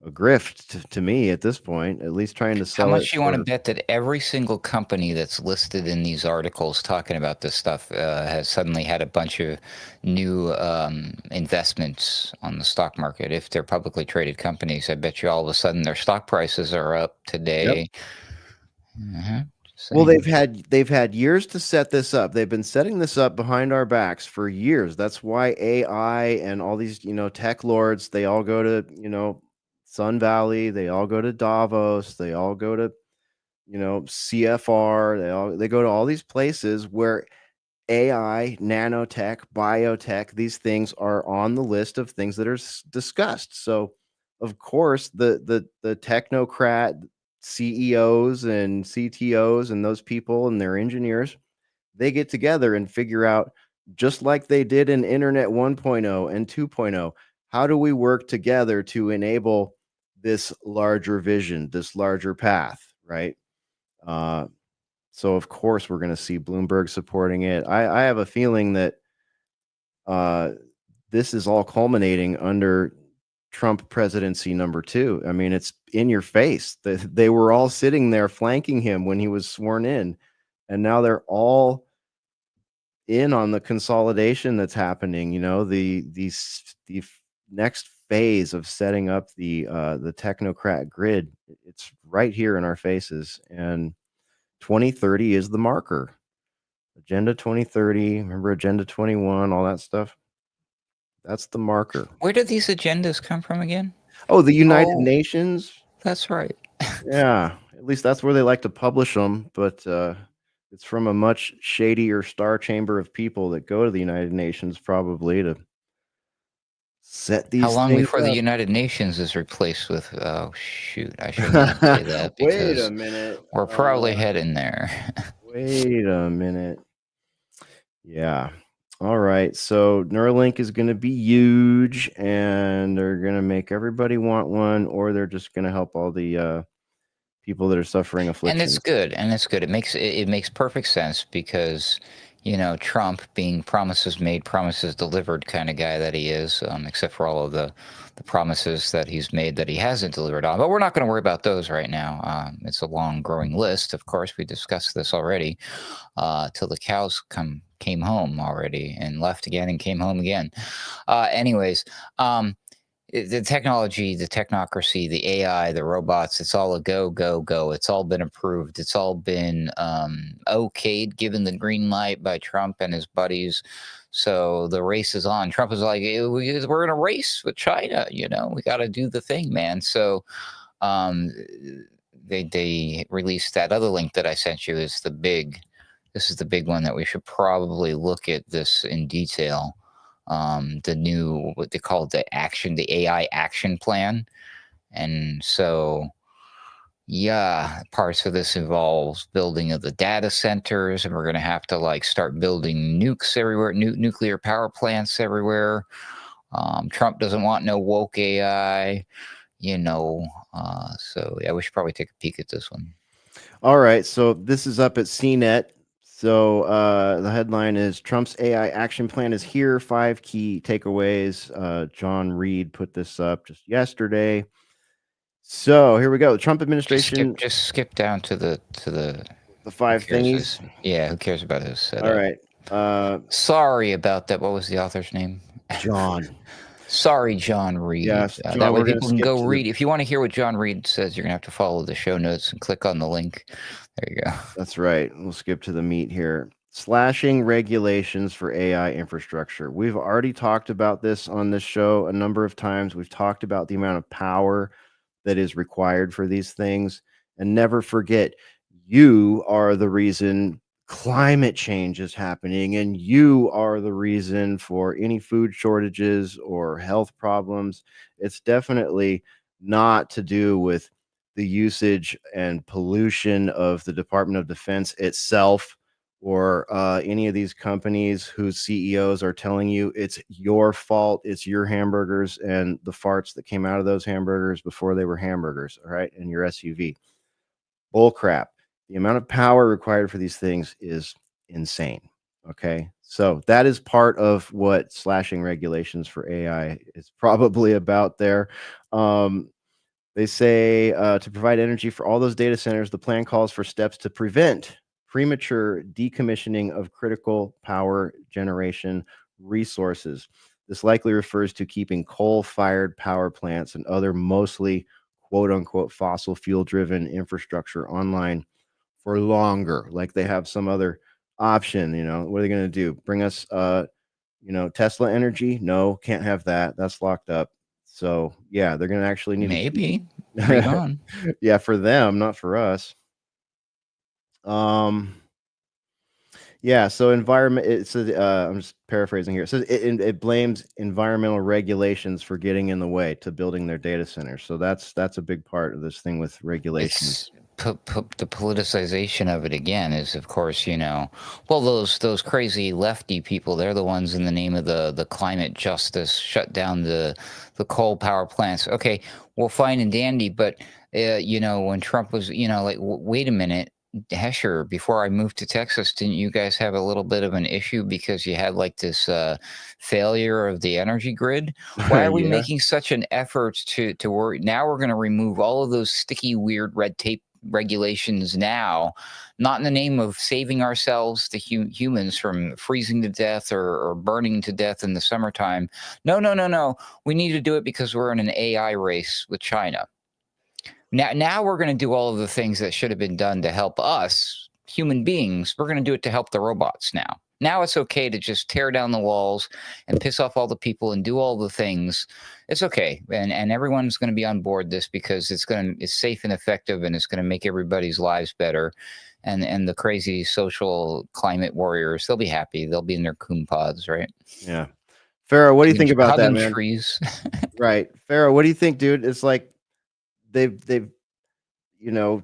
grift to me at this point, at least trying to sell it. How much you want to bet that every single company that's listed in these articles talking about this stuff has suddenly had a bunch of new investments on the stock market? If they're publicly traded companies, I bet you all of a sudden their stock prices are up today. Yep. Well, they've had years to set this up. They've been setting this up behind our backs for years. That's why AI and all these, tech lords, they all go to, Sun Valley, they all go to Davos, they all go to, CFR, they go to all these places where AI, nanotech, biotech, these things are on the list of things that are discussed. So, of course, the technocrat CEOs and CTOs and those people and their engineers, they get together and figure out, just like they did in Internet 1.0 and 2.0, how do we work together to enable this larger vision, this larger path, right? So of course we're going to see Bloomberg supporting it. I have a feeling that this is all culminating under Trump presidency #2. I mean, it's in your face. They were all sitting there flanking him when he was sworn in, and now they're all in on the consolidation that's happening. You know, the next phase of setting up the technocrat grid. It's right here in our faces, and 2030 is the marker. Agenda 2030. Remember Agenda 21, all that stuff. That's the marker. Where do these agendas come from again? Oh, the United Oh. Nations. That's right. Yeah, at least that's where they like to publish them, but it's from a much shadier star chamber of people that go to the United Nations probably to set these How long things before the up. United Nations is replaced with? Oh shoot! I shouldn't say that Wait because a minute. we're probably heading there. Wait a minute. Yeah. All right. So Neuralink is going to be huge, and they're going to make everybody want one, or they're just going to help all the people that are suffering afflictions. And it's good. It makes perfect sense because, you know, Trump, being promises made, promises delivered kind of guy that he is, except for all of the promises that he's made that he hasn't delivered on. But we're not going to worry about those right now. It's a long growing list. Of course, we discussed this already till the cows came home already and left again and came home again. Anyways, the technology, the technocracy, the AI, the robots, it's all a go, go, go. It's all been approved. It's all been okayed, given the green light by Trump and his buddies. So the race is on. Trump is like, we're in a race with China, you know, we got to do the thing, man. So they released that other link that I sent you. This is the big one that we should probably look at this in detail. The new, what they call it, the AI action plan. And so, yeah, parts of this involves building of the data centers, and we're going to have to like start building nukes everywhere, nuclear power plants everywhere. Trump doesn't want no woke AI, you know. So yeah, we should probably take a peek at this one. All right. So this is up at CNET. So the headline is Trump's AI action plan is here. 5 key takeaways. John Reed put this up just yesterday. So here we go. The Trump administration. Just skip down to the 5 thingies. Yeah, who cares about his setup? All right. Sorry about that. What was the author's name? John. Sorry, John Reed. Yes, John, that way people can go read. If you want to hear what John Reed says, you're going to have to follow the show notes and click on the link. There you go. That's right. We'll skip to the meat here. Slashing regulations for AI infrastructure. We've already talked about this on this show a number of times. We've talked about the amount of power that is required for these things. And never forget, you are the reason climate change is happening, and you are the reason for any food shortages or health problems. It's definitely not to do with the usage and pollution of the Department of Defense itself, or any of these companies whose CEOs are telling you it's your fault, it's your hamburgers and the farts that came out of those hamburgers before they were hamburgers, all right, in your SUV. Bull crap. The amount of power required for these things is insane. Okay. So that is part of what slashing regulations for AI is probably about there. They say to provide energy for all those data centers, the plan calls for steps to prevent premature decommissioning of critical power generation resources. This likely refers to keeping coal-fired power plants and other mostly quote-unquote fossil fuel-driven infrastructure online for longer, like they have some other option. You know, what are they going to do? Bring us, Tesla energy? No, can't have that. That's locked up. So yeah, they're going to actually need maybe. Bring on. Yeah, for them, not for us. Yeah, so environment. It says I'm just paraphrasing here. It says it blames environmental regulations for getting in the way to building their data centers. So that's a big part of this thing with regulations. The politicization of it again is, of course, well, those crazy lefty people, they're the ones in the name of the climate justice shut down the coal power plants. Okay, well, fine and dandy, but when Trump was, wait a minute. Hesher, before I moved to Texas, didn't you guys have a little bit of an issue because you had like this failure of the energy grid? Why are we Yeah. making such an effort to worry? Now we're going to remove all of those sticky, weird red tape regulations now, not in the name of saving ourselves, the humans, from freezing to death or burning to death in the summertime. No. We need to do it because we're in an AI race with China. Now we're going to do all of the things that should have been done to help us, human beings. We're going to do it to help the robots now. Now it's okay to just tear down the walls and piss off all the people and do all the things. It's okay. And everyone's going to be on board this because it's safe and effective, and it's going to make everybody's lives better. And the crazy social climate warriors, they'll be happy. They'll be in their coon pods, right? Yeah. Pharaoh, what do you think about that, Hugging man? trees. Right. Pharaoh, what do you think, dude? It's like they've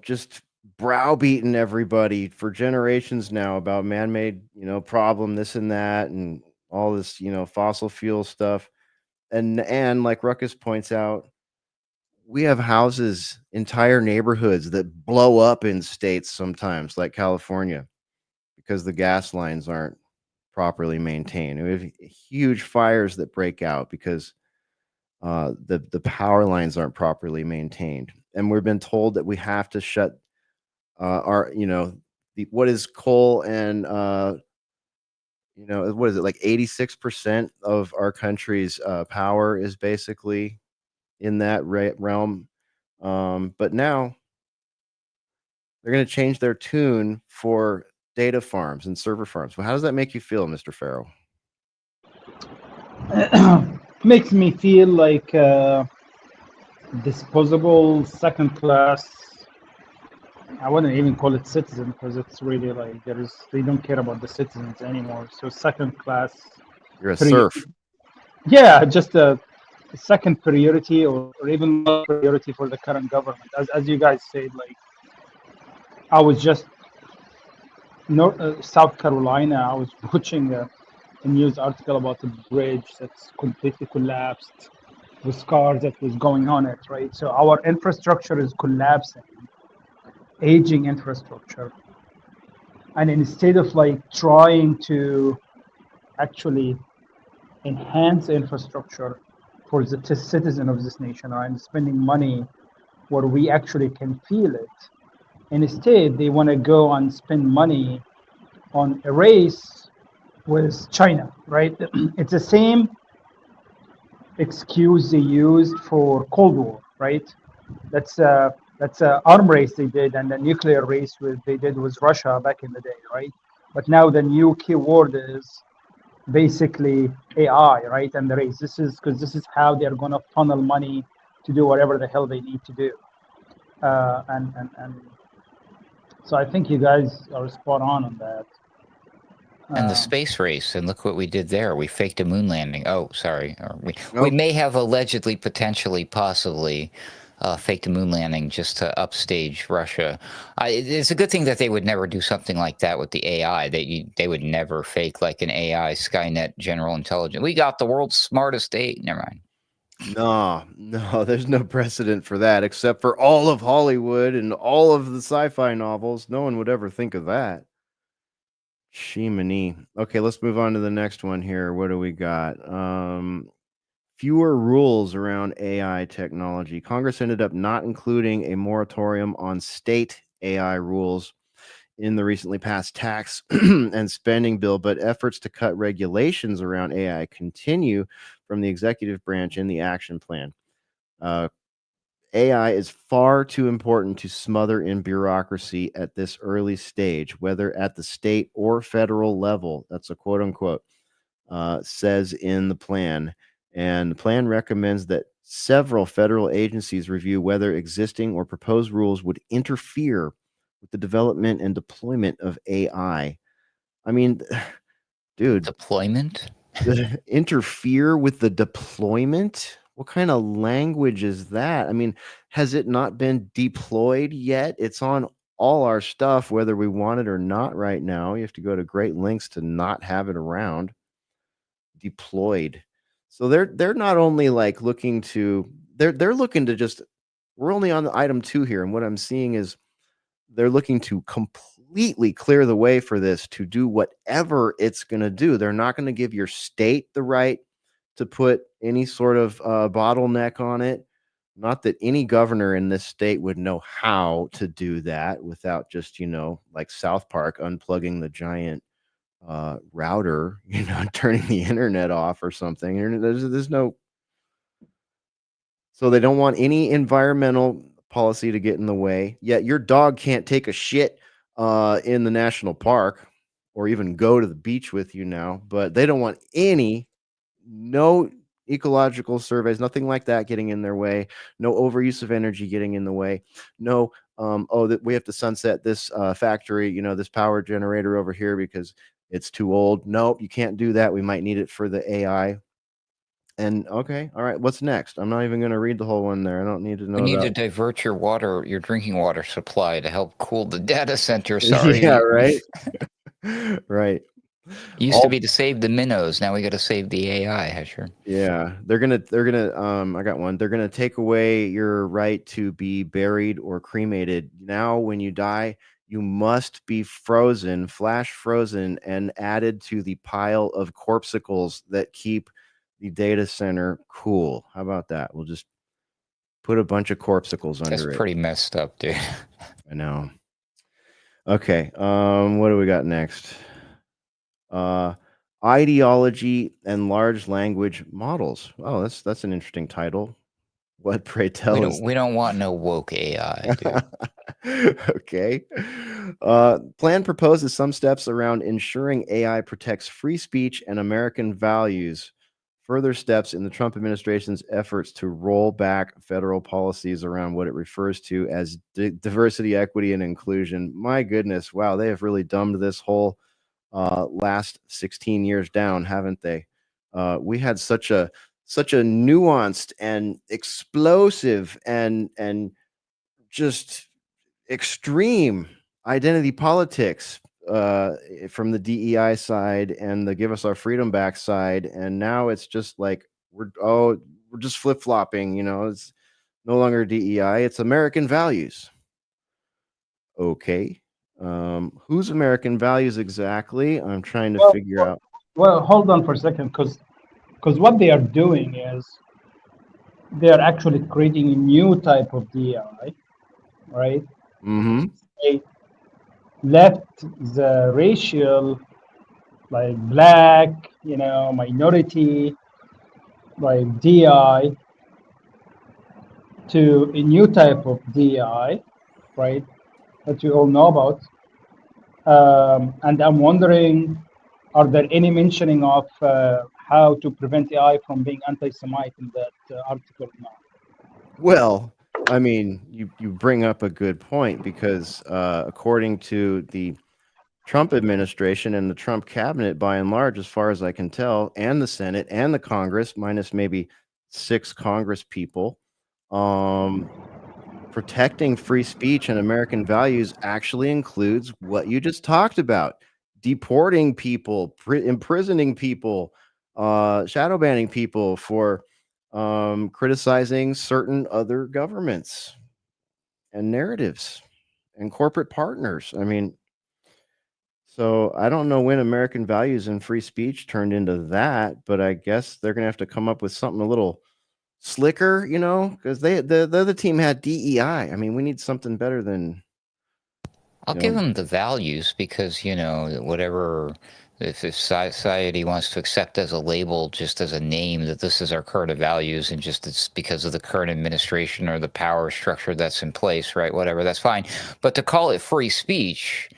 just browbeaten everybody for generations now about man-made, problem, this and that, and all this, fossil fuel stuff. And like Ruckus points out, we have houses, entire neighborhoods that blow up in states sometimes, like California, because the gas lines aren't properly maintained. We have huge fires that break out because the power lines aren't properly maintained, and we've been told that we have to shut our what is coal and what is it, like 86% of our country's power is basically in that realm. But now they're going to change their tune for data farms and server farms. Well, how does that make you feel, Mr. Farrell? Makes me feel like disposable second class. I wouldn't even call it citizen, because it's really like they don't care about the citizens anymore. So second class. You're a serf. Yeah, just a second priority, or even priority for the current government. As you guys said, like, I was just South Carolina. I was watching a news article about a bridge that's completely collapsed with cars that was going on it, right? So our infrastructure is collapsing, aging infrastructure. And instead of like trying to actually enhance infrastructure for the citizen of this nation, and spending money where we actually can feel it, instead they want to go and spend money on a race with China, right? It's the same excuse they used for Cold War, right? That's a arm race they did, and the nuclear race they did with Russia back in the day, right? But now the new keyword is basically AI, right? And the race. This is how they're gonna funnel money to do whatever the hell they need to do. And so I think you guys are spot on that. And the space race, and look what we did there. We faked a moon landing. Oh, sorry. We may have allegedly, potentially, possibly faked a moon landing just to upstage Russia. It's a good thing that they would never do something like that with the AI. They would never fake like an AI Skynet general intelligence. We got the world's smartest AI. Never mind. No, there's no precedent for that, except for all of Hollywood and all of the sci-fi novels. No one would ever think of that. Shimini. Okay, let's move on to the next one here. What do we got? Fewer rules around AI technology. Congress ended up not including a moratorium on state AI rules in the recently passed tax and spending bill, but efforts to cut regulations around AI continue from the executive branch in the action plan. AI is far too important to smother in bureaucracy at this early stage, whether at the state or federal level. That's a quote unquote, says in the plan. And the plan recommends that several federal agencies review whether existing or proposed rules would interfere with the development and deployment of AI. I mean, dude. Deployment? Interfere with the deployment? What kind of language is that? I mean, has it not been deployed yet? It's on all our stuff, whether we want it or not right now. You have to go to great lengths to not have it around. Deployed. So they're not only like looking to, they're looking to just, we're only on the item 2 here. And what I'm seeing is they're looking to completely clear the way for this to do whatever it's going to do. They're not going to give your state the right to put any sort of bottleneck on it. Not that any governor in this state would know how to do that without just, like South Park unplugging the giant router, turning the internet off or something. There's no. So they don't want any environmental policy to get in the way. Yet your dog can't take a shit in the national park or even go to the beach with you now. But they don't want no ecological surveys, nothing like that getting in their way. No overuse of energy getting in the way. No, that we have to sunset this factory, this power generator over here because it's too old. Nope, you can't do that. We might need it for the AI. And okay, all right, what's next? I'm not even going to read the whole one there. I don't need to know. We need to divert your drinking water supply to help cool the data center. Sorry. Yeah, right. Right. Used to be to save the minnows. Now we got to save the AI, Hesher. Yeah, they're gonna. I got one. They're gonna take away your right to be buried or cremated. Now, when you die, you must be frozen, flash frozen, and added to the pile of corpsicles that keep the data center cool. How about that? We'll just put a bunch of corpsicles under it. That's pretty messed up, dude. I know. Okay. What do we got next? Ideology and large language models. Oh, that's an interesting title. What, pray tell us? We don't want no woke AI, dude. Okay. Plan proposes some steps around ensuring AI protects free speech and American values. Further steps in the Trump administration's efforts to roll back federal policies around what it refers to as diversity, equity, and inclusion. My goodness, wow, they have really dumbed this whole last 16 years down, haven't they? We had such a nuanced and explosive and just extreme identity politics from the DEI side and the Give Us Our Freedom Back side, and now it's just like we're just flip-flopping. It's no longer DEI, it's American values. Okay. Whose American values exactly? I'm trying to figure out. Well, hold on for a second, because what they are doing is they are actually creating a new type of DEI, right? Mm-hmm. They left the racial, like black, minority, like DEI, to a new type of DEI, right? That you all know about. And I'm wondering, are there any mentioning of how to prevent AI from being anti-Semite in that article now? Well, I mean, you bring up a good point because according to the Trump administration and the Trump cabinet, by and large, as far as I can tell, and the Senate and the Congress, minus maybe 6 Congress people, protecting free speech and American values actually includes what you just talked about: deporting people, imprisoning people, shadow banning people for criticizing certain other governments and narratives and corporate partners. I mean, so I don't know when American values and free speech turned into that, but I guess they're gonna have to come up with something a little slicker, because the other team had DEI. I mean, we need something better than. I'll give them the values because whatever. If society wants to accept as a label, just as a name, that this is our current values, and just it's because of the current administration or the power structure that's in place, right? Whatever, that's fine. But to call it free speech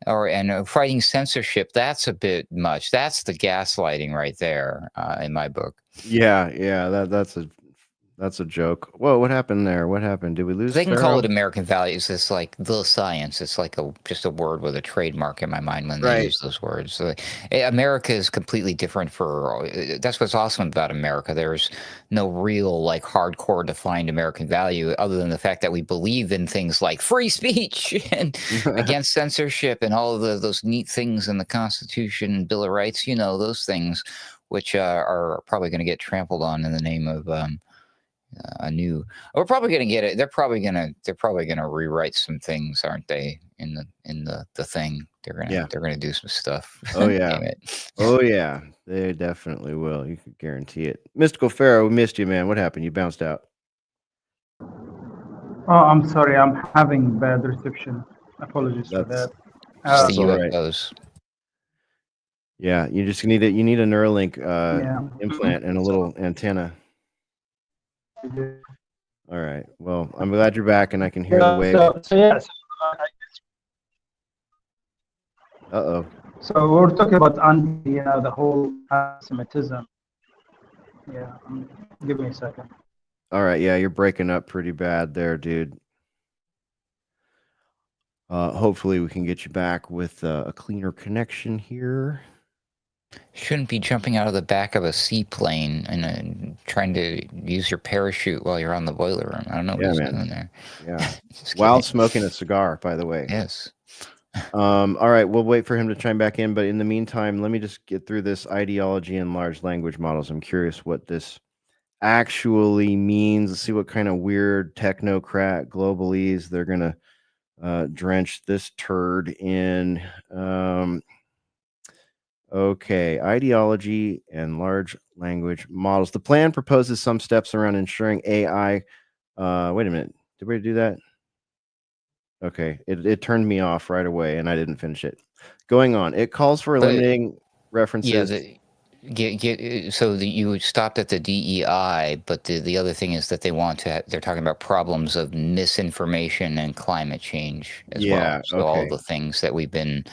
and fighting censorship, that's a bit much. That's the gaslighting right there, in my book. Yeah, that's a joke. Whoa, what happened there? What happened? Did we lose? They can call it American values. It's like the science. It's like just a word with a trademark in my mind when they use those words. So, America is completely different that's what's awesome about America. There's no real like hardcore defined American value other than the fact that we believe in things like free speech and against censorship and all of those neat things in the Constitution, Bill of Rights, those things, which are probably going to get trampled on in the name of a new. We're probably gonna get it. They're probably gonna rewrite some things, aren't they? In the thing, they're gonna do some stuff. Oh yeah. Damn it. Oh yeah, they definitely will. You could guarantee it. Mystical Pharaoh, we missed you, man. What happened? You bounced out. Oh, I'm sorry. I'm having bad reception. Apologies for That's that. Just the all right. UFOs. Yeah, you just need it. You need a Neuralink Yeah. implant and a little antenna. All right. Well, I'm glad you're back, and I can hear the wave. So yes. Uh-oh. So we're talking about the whole anti-Semitism. Yeah. Give me a second. All right. Yeah, you're breaking up pretty bad there, dude. Hopefully we can get you back with a cleaner connection here. Shouldn't be jumping out of the back of a seaplane and trying to use your parachute while you're on the boiler room. I don't know what he's doing there. Yeah. Just While kidding. smoking a cigar, by the way. Yes. All right, we'll wait for him to chime back in, but in the meantime, let me just get through this ideology and large language models. I'm curious what this actually means. Let's see what kind of weird technocrat globalese they're gonna drench this turd in. Okay, ideology and large language models. The plan proposes some steps around ensuring AI. Wait a minute, did we do that? Okay, it turned me off right away, and I didn't finish it. Going on, it calls for eliminating references. Yeah, so you stopped at the DEI, but the other thing is that they're talking about problems of misinformation and climate change as well. So all the things that we've been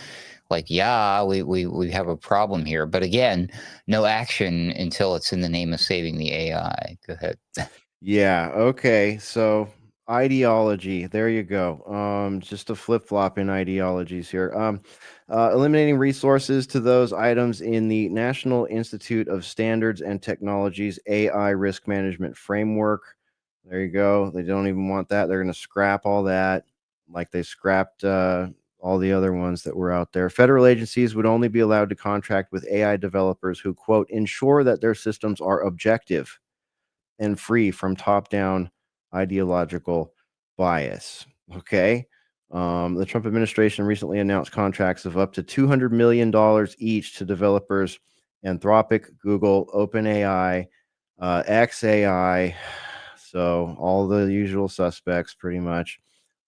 like, we have a problem here, but again, no action until it's in the name of saving the AI. Go ahead. Yeah. Okay. So ideology. There you go. Just a flip-flop in ideologies here. Eliminating resources to those items in the National Institute of Standards and Technologies AI Risk Management Framework. There you go. They don't even want that. They're going to scrap all that, like they scrapped all the other ones that were out there. Federal agencies would only be allowed to contract with AI developers who, quote, ensure that their systems are objective and free from top-down ideological bias. Okay. The Trump administration recently announced contracts of up to $200 million each to developers Anthropic, Google, OpenAI, xAI. So all the usual suspects pretty much.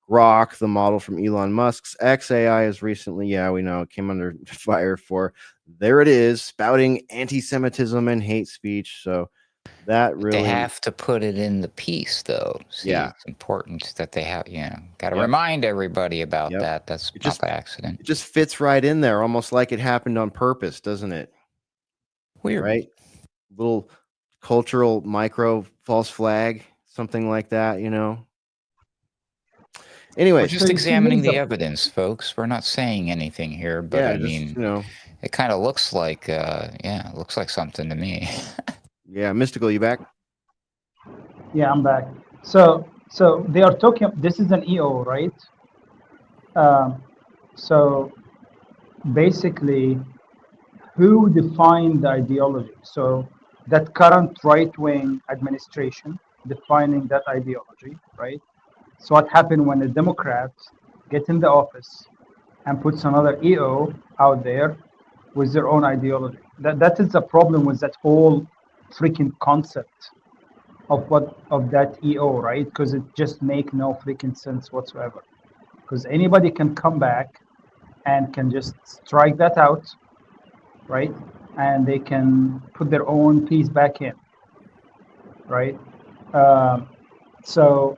Grok, the model from Elon Musk's xAI, is recently, we know, it came under fire for, there it is, spouting anti-Semitism and hate speech. So that really, they have to put it in the piece, though. See, it's important that they have, got to remind everybody about that. That's not by accident. It just fits right in there, almost like it happened on purpose, doesn't it? Weird, right? Little cultural micro false flag, something like that, Anyway, we're just examining the evidence, folks. We're not saying anything here, but I mean, it kind of looks like, it looks like something to me. Yeah, Mystical, you back? Yeah, I'm back. So they are talking. This is an EO, right? So basically, who defined the ideology? So that current right-wing administration defining that ideology, right? So what happened when the Democrats get in the office and puts another EO out there with their own ideology? That is the problem with that whole freaking concept of that EO, right? Because it just make no freaking sense whatsoever. Because anybody can come back and can just strike that out, right? And they can put their own piece back in, right? So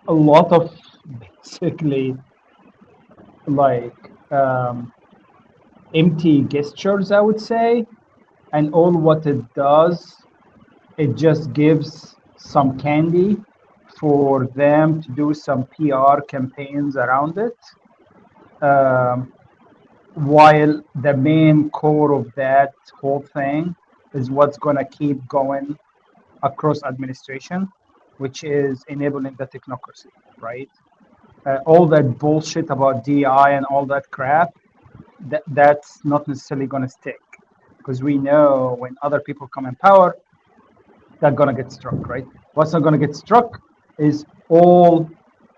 a lot of basically like empty gestures, I would say. And all what it does, it just gives some candy for them to do some PR campaigns around it. While the main core of that whole thing is what's going to keep going across administration, which is enabling the technocracy, right? All that bullshit about DI and all that crap, that's not necessarily going to stick. Because we know when other people come in power, that gonna get struck, right? What's not gonna get struck is all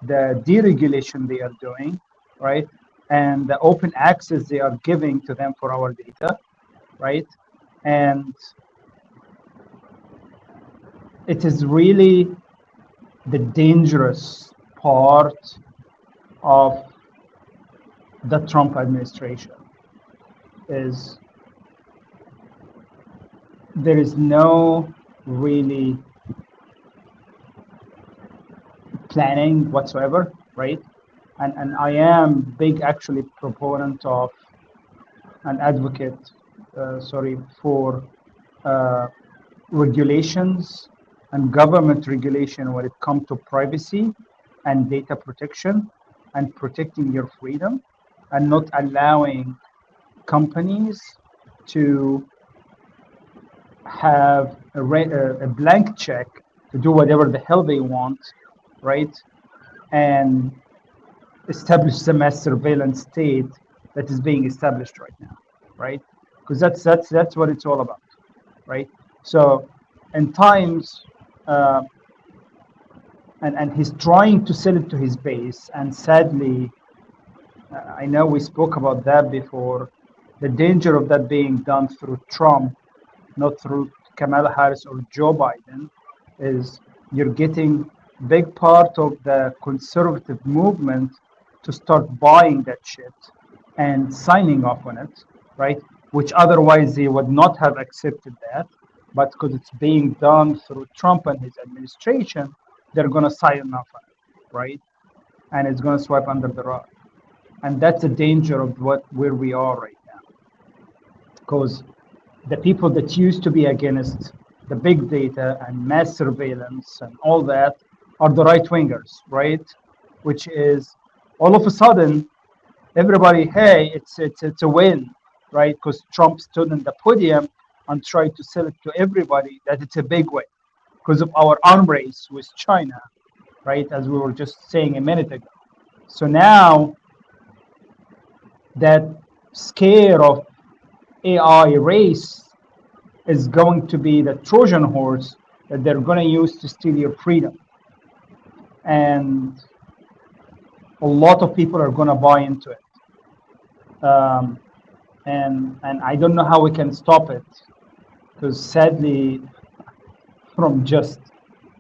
the deregulation they are doing, right? And the open access they are giving to them for our data, right? And it is really the dangerous part of the Trump administration is there is no really planning whatsoever, right? And I am big actually proponent of an advocate, for regulations and government regulation when it comes to privacy and data protection and protecting your freedom and not allowing companies to have a blank check to do whatever the hell they want, right? And establish the mass surveillance state that is being established right now, right? Because that's what it's all about, right? So, in times, and he's trying to sell it to his base, and sadly, I know we spoke about that before. The danger of that being done through Trump, not through Kamala Harris or Joe Biden, is you're getting big part of the conservative movement to start buying that shit and signing off on it, right? Which otherwise they would not have accepted that, but because it's being done through Trump and his administration, they're gonna sign off on it, right? And it's gonna swipe under the rug, and that's the danger of where we are right now, because the people that used to be against the big data and mass surveillance and all that are the right wingers, right? Which is all of a sudden everybody, hey, it's a win, right? Because Trump stood in the podium and tried to sell it to everybody that it's a big win because of our arm race with China, right? As we were just saying a minute ago. So now that scare of AI race is going to be the Trojan horse that they're going to use to steal your freedom. And a lot of people are going to buy into it. And I don't know how we can stop it, because sadly, from just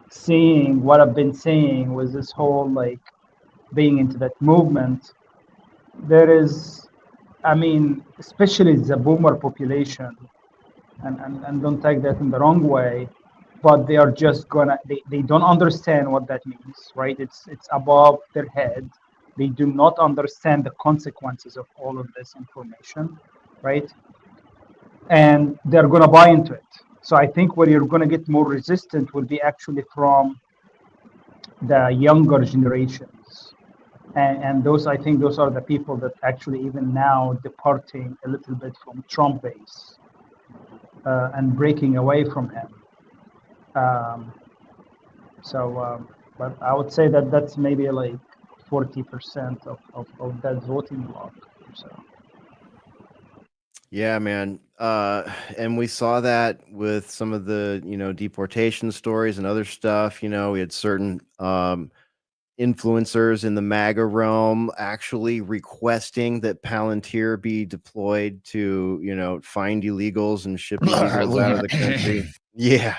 seeing what I've been saying with this whole like being into that movement, there is, I mean, especially the boomer population, and don't take that in the wrong way, but they are just gonna, they don't understand what that means, right? It's above their head. They do not understand the consequences of all of this information, right? And they're gonna buy into it. So I think where you're gonna get more resistant will be actually from the younger generations. And those, I think those are the people that actually even now departing a little bit from Trump base and breaking away from him. But I would say that that's maybe like 40% of that voting bloc. So. Yeah, man. And we saw that with some of the, deportation stories and other stuff. We had certain influencers in the MAGA realm actually requesting that Palantir be deployed to, find illegals and ship illegals out of the country. Yeah.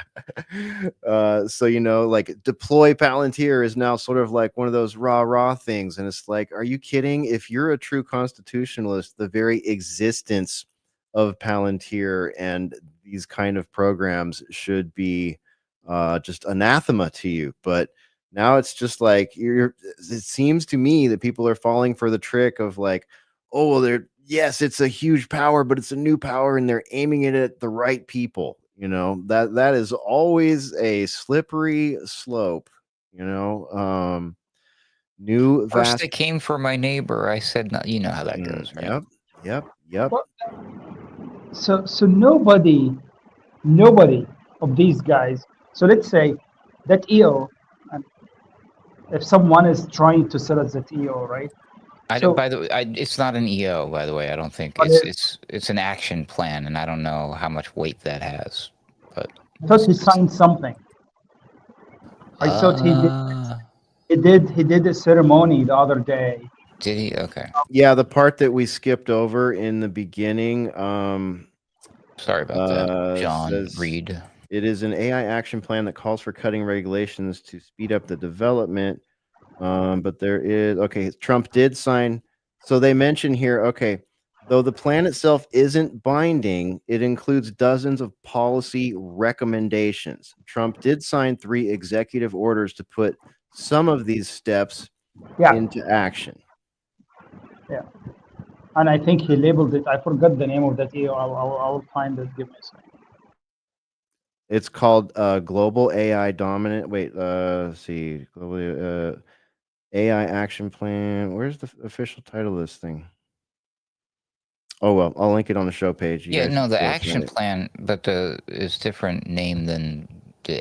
So, like deploy Palantir is now sort of like one of those rah things. And it's like, are you kidding? If you're a true constitutionalist, the very existence of Palantir and these kind of programs should be just anathema to you. But now it's just like it seems to me that people are falling for the trick of like, oh, well, yes, it's a huge power, but it's a new power and they're aiming it at the right people. That is always a slippery slope, new First vast. they came for my neighbor. I said, no, you know how that goes, right? Yep. Well, so nobody of these guys. So let's say that EO, and if someone is trying to sell us that EO, right? I don't. By the way, it's not an EO. By the way, I don't think it's an action plan, and I don't know how much weight that has. but I thought he signed something. I thought he did a ceremony the other day. did he? Okay. Yeah, the part that we skipped over in the beginning. Sorry about that, John Says Reed. it is an AI action plan that calls for cutting regulations to speed up the development. But there is Trump did sign. So they mention here, though the plan itself isn't binding, it includes dozens of policy recommendations. Trump did sign 3 executive orders to put some of these steps Yeah, into action. and I think he labeled it. I forgot the name of that. I'll find it. Give me a second. It's called Global AI Dominant. Wait, let's see. Global AI Action Plan. Where's the official title of this thing? Oh well, I'll link it on the show page. You Yeah, guys no, can the go look action at it. plan, but the is different name than the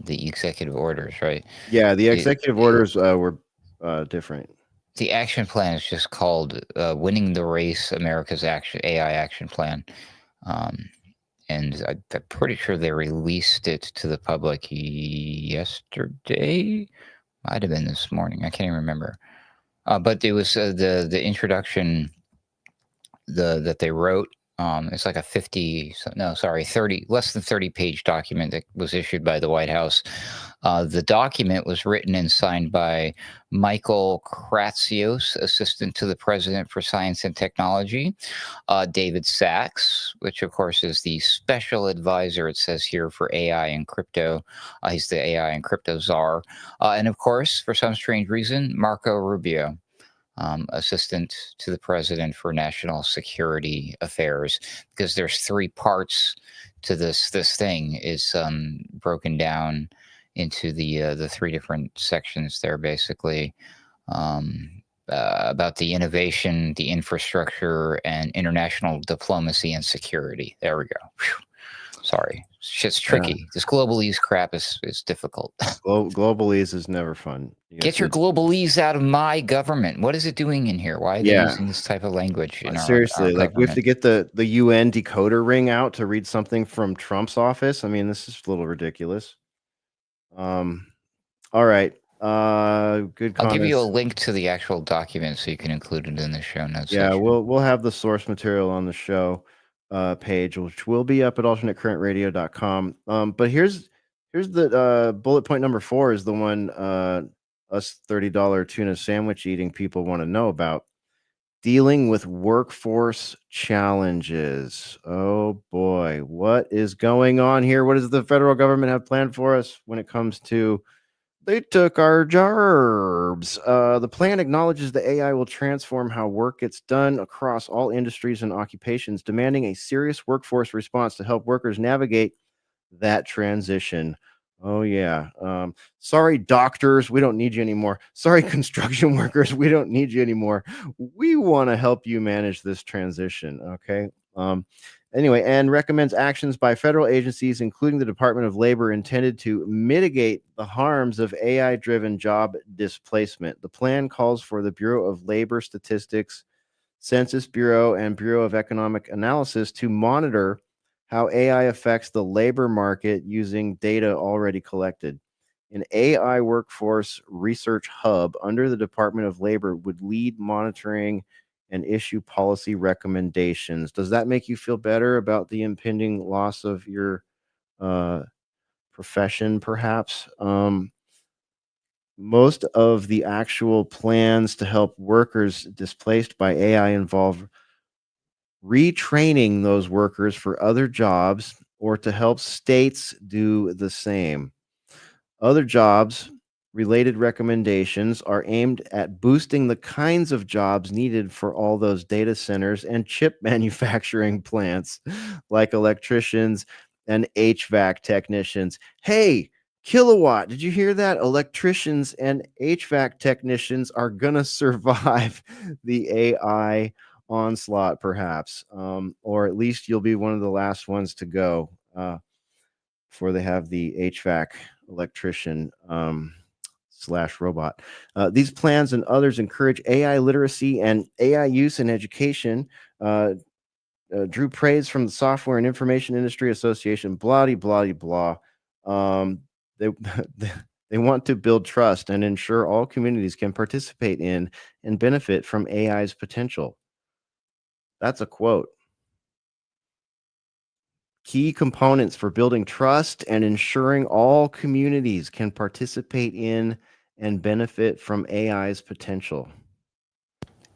executive orders, right? Yeah, the It- executive orders were different. The action plan is just called "Winning the Race: America's AI Action Plan," and I'm pretty sure they released it to the public yesterday. Might have been this morning. I can't even remember. But it was the introduction that they wrote. It's like a 30, less than 30 page document that was issued by the White House. The document was written and signed by Michael Kratsios, Assistant to the President for Science and Technology, David Sachs, which of course is the special advisor, it says here, for AI and crypto. He's the AI and crypto czar. And of course, for some strange reason, Marco Rubio. Assistant to the President for National Security Affairs, because there's 3 parts to this thing is broken down into the 3 different sections there, basically, about the innovation, the infrastructure, and international diplomacy and security. There we go. Whew. Sorry, shit's tricky. This globalese crap is difficult. Globalese is never fun. Get your globalese out of my government. What is it doing in here? Why are they using this type of language in seriously, our like we have to government? get the UN decoder ring out to read something from Trump's office. I mean, this is a little ridiculous. All right. Good comments. I'll give you a link to the actual document so you can include it in the show notes. Yeah, section. we'll have the source material on the show page, which will be up at alternatecurrentradio.com. But here's the bullet point number 4 is the one us $30 tuna sandwich eating people want to know about. Dealing with workforce challenges. Oh boy, what is going on here? What does the federal government have planned for us when it comes to they took our jobs? The plan acknowledges the AI will transform how work gets done across all industries and occupations, demanding a serious workforce response to help workers navigate that transition. Oh yeah. Sorry, doctors, we don't need you anymore. Sorry, construction workers, we don't need you anymore. We want to help you manage this transition. Okay. Anyway, and recommends actions by federal agencies, including the Department of Labor, intended to mitigate the harms of AI-driven job displacement. The plan calls for the Bureau of Labor Statistics, Census Bureau, and Bureau of Economic Analysis to monitor how AI affects the labor market using data already collected. An AI workforce research hub under the Department of Labor would lead monitoring and issue policy recommendations. Does that make you feel better about the impending loss of your profession, perhaps? Most of the actual plans to help workers displaced by AI involve retraining those workers for other jobs or to help states do the same. Other jobs related recommendations are aimed at boosting the kinds of jobs needed for all those data centers and chip manufacturing plants, like electricians and HVAC technicians. Hey, Kilowatt, did you hear that? Electricians and HVAC technicians are going to survive the AI onslaught, perhaps, or at least you'll be one of the last ones to go before they have the HVAC electrician / robot. These plans and others encourage AI literacy and AI use in education. drew praise from the Software and Information Industry Association. Blah blah blah. They they want to build trust and ensure all communities can participate in and benefit from AI's potential. That's a quote. Key components for building trust and ensuring all communities can participate in and benefit from AI's potential.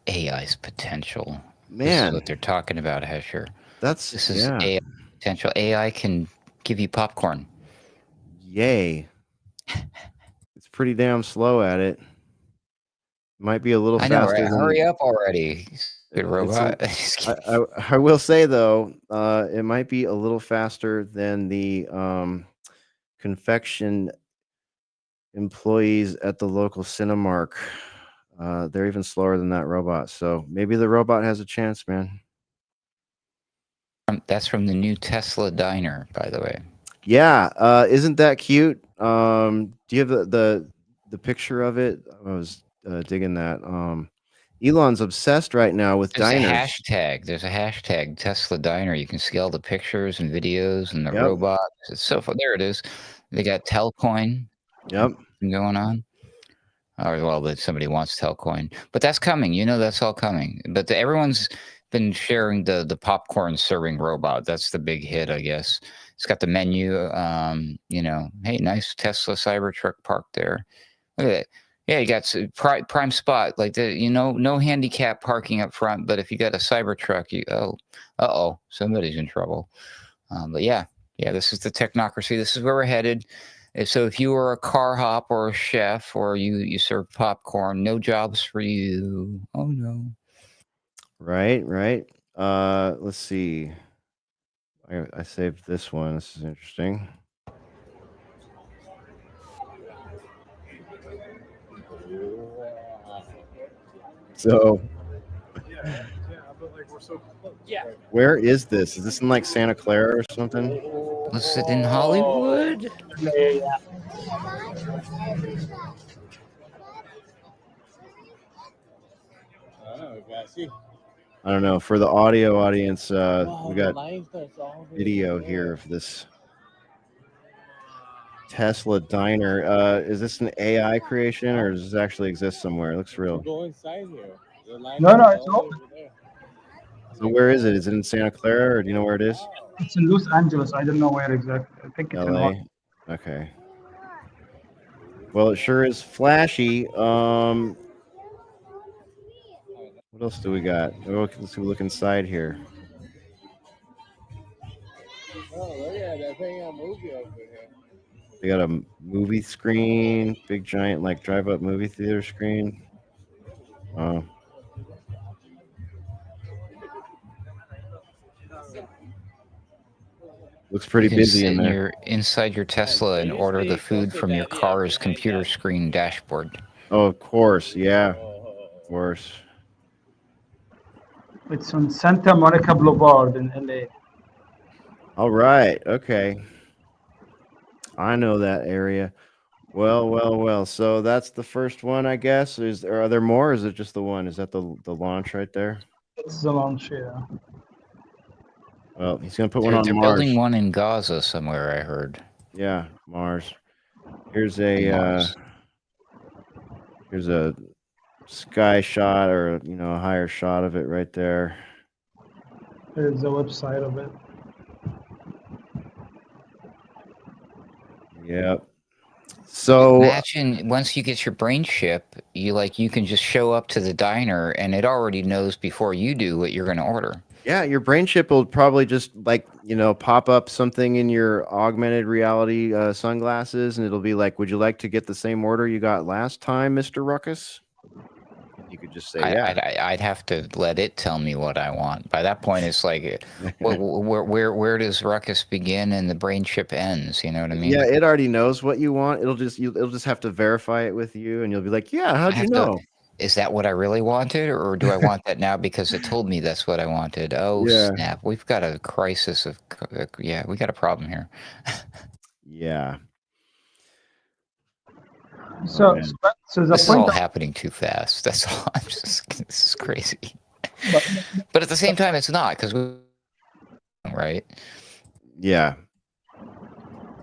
AI's potential. This Man, is what they're talking about, Hesher. this is AI potential. AI can give you popcorn. Yay. It's pretty damn slow at it. Might be a little I know, faster right? than Hurry up already, good robot. I will say though, it might be a little faster than the confection employees at the local Cinemark. They're even slower than that robot. So maybe the robot has a chance, man. That's from the new Tesla diner, by the way. Yeah, isn't that cute? Do you have the picture of it? I was digging that. Elon's obsessed right now with diners. There's a hashtag Tesla Diner. You can see all the pictures and videos and the Yep. robots. It's so fun. There it is. They got Telcoin. Yep. Going on. Or well, that somebody wants Telcoin, but that's coming. You know, that's all coming. But everyone's been sharing the popcorn serving robot. That's the big hit, I guess. It's got the menu. You know, hey, nice Tesla Cybertruck parked there. Look at it. Yeah, you got prime spot, like no handicap parking up front. But if you got a Cybertruck, somebody's in trouble. But yeah, this is the technocracy. This is where we're headed. So if you were a car hop or a chef or you serve popcorn, no jobs for you. Oh no. Right. Let's see. I saved this one. This is interesting. So, where is this? Is this in like Santa Clara or something? Was it in Hollywood? Yeah. I don't know. For the audio audience, we got video here of this Tesla diner. Is this an AI creation or does this actually exist somewhere? It looks real. Go inside here. No, it's open. So where is it? Is it in Santa Clara or do you know where it is? It's in Los Angeles. I don't know where exactly. I think it's in LA. Okay. Well, it sure is flashy. What else do we got? Let's look inside here. Oh, look at that thing on movie over here. They got a movie screen, big giant like drive-up movie theater screen. Looks pretty busy in there. Inside your Tesla and order the food from your car's computer screen dashboard. Oh, of course, yeah, of course. It's on Santa Monica Boulevard in LA. All right, okay. I know that area. Well. So that's the first one, I guess. Are there more? Or is it just the one? Is that the launch right there? It's the launch, yeah. Well, he's gonna put one on They're Mars. building one in Gaza somewhere, I heard. Yeah, Mars. Here's a sky shot or a higher shot of it right there. There's the website of it. Yep. So imagine once you get your brain chip, you can just show up to the diner and it already knows before you do what you're going to order. Yeah, your brain chip will probably just pop up something in your augmented reality sunglasses, and it'll be like, "Would you like to get the same order you got last time, Mr. Ruckus?" You could just say, "Yeah." I'd have to let it tell me what I want. By that point, it's like, where does Ruckus begin and the brain chip ends? You know what I mean? Yeah, it already knows what you want. It'll just have to verify it with you, and you'll be like, "Yeah, how'd you know?" Is that what I really wanted, or do I want that now because it told me that's what I wanted? Oh, yeah. Snap. We've got a crisis of, we got a problem here. Yeah. So the this is point all happening too fast. That's all. This is crazy. But at the same time, it's not, because right? Yeah.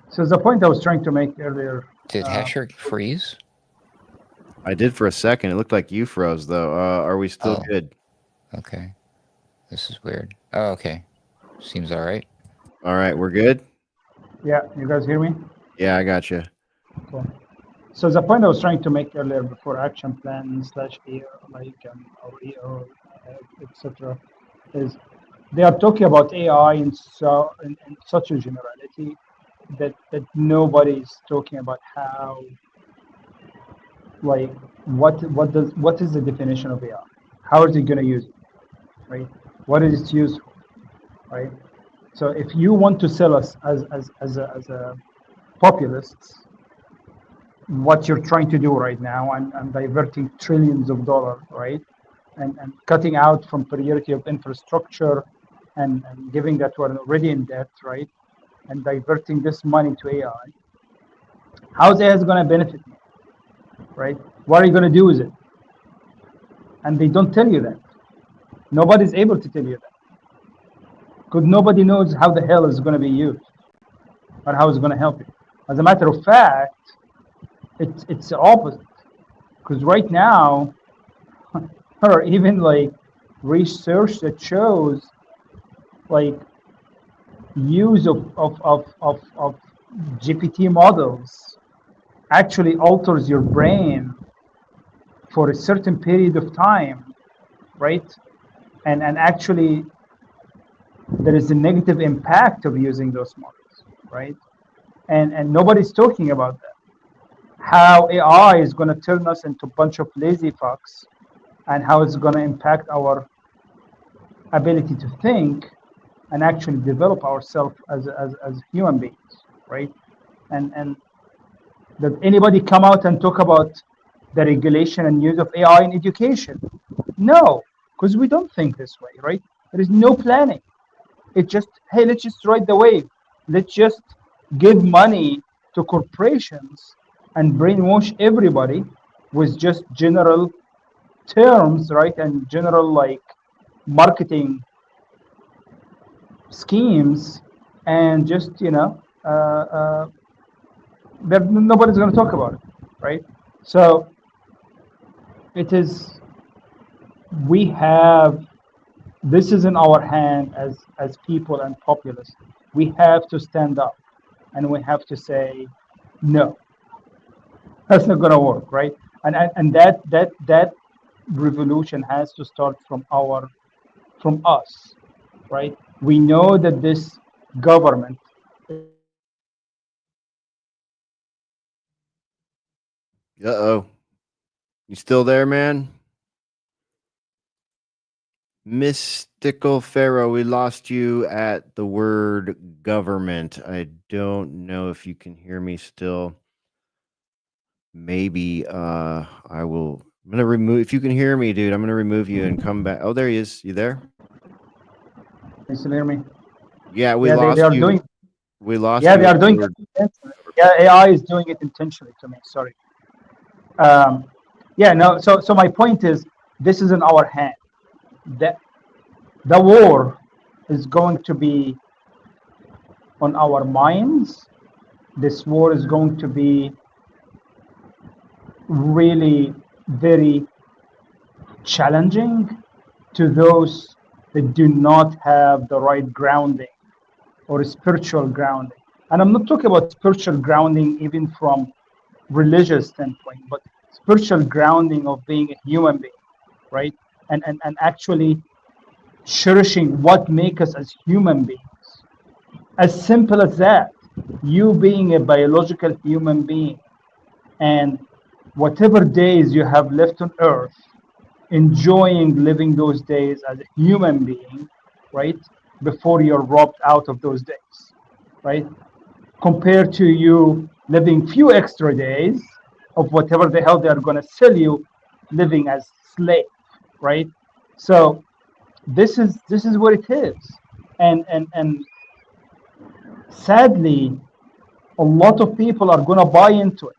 So the point I was trying to make earlier. Did Hesher freeze? I did for a second. It looked like you froze, though. Are we still Oh. good? Okay. This is weird. Oh, okay. Seems all right. All right, we're good? Yeah, you guys hear me? Yeah, I got you. Cool. So the point I was trying to make earlier before action plan slash or etc. is they are talking about AI in such a generality that nobody is talking about how, like, what is the definition of AI? How is it going to use it, right? What is it used for, right? So if you want to sell us as a populists what you're trying to do right now and diverting trillions of dollars, right? And cutting out from priority of infrastructure and giving that we're already in debt, right? And diverting this money to AI. How's AI going to benefit me, right? What are you going to do with it? And they don't tell you that. Nobody's able to tell you that. Because nobody knows how the hell it's going to be used or how it's going to help you. As a matter of fact, it's the opposite. Because right now, or even like research that shows like use of GPT models actually alters your brain for a certain period of time, right? And actually there is a negative impact of using those models, right? And nobody's talking about that. How AI is going to turn us into a bunch of lazy fucks and how it's going to impact our ability to think and actually develop ourselves as human beings, right? And did anybody come out and talk about the regulation and use of AI in education? No, because we don't think this way, right? There is no planning. It just, hey, let's just ride the wave. Let's just give money to corporations and brainwash everybody with just general terms, right? And general like marketing schemes, and just nobody's going to talk about it, right? So it is, we have, this is in our hand as people and populists. We have to stand up and we have to say no, that's not going to work, right? And that revolution has to start from us, right? We know that this government Uh-oh. You still there, man? Mystical Pharaoh, we lost you at the word government. I don't know if you can hear me still. Maybe I will. I'm gonna remove. If you can hear me, dude, I'm gonna remove you and come back. Oh, there he is. You there? you still hear me? Yeah, we Yeah, lost they are you. doing. We lost Yeah, you. they are at the doing word- it. Yeah, AI is doing it intentionally to me. Sorry. Yeah, no. So my point is, this is in our hand. That the war is going to be on our minds. This war is going to be really very challenging to those that do not have the right grounding or spiritual grounding. And I'm not talking about spiritual grounding even from religious standpoint, but spiritual grounding of being a human being, right? And actually cherishing what makes us as human beings. As simple as that. You being a biological human being, and whatever days you have left on earth, enjoying living those days as a human being, right? Before you're robbed out of those days, right? Compared to you living few extra days of whatever the hell they're going to sell you, living as slave, right? So this is what it is, and sadly, a lot of people are going to buy into it.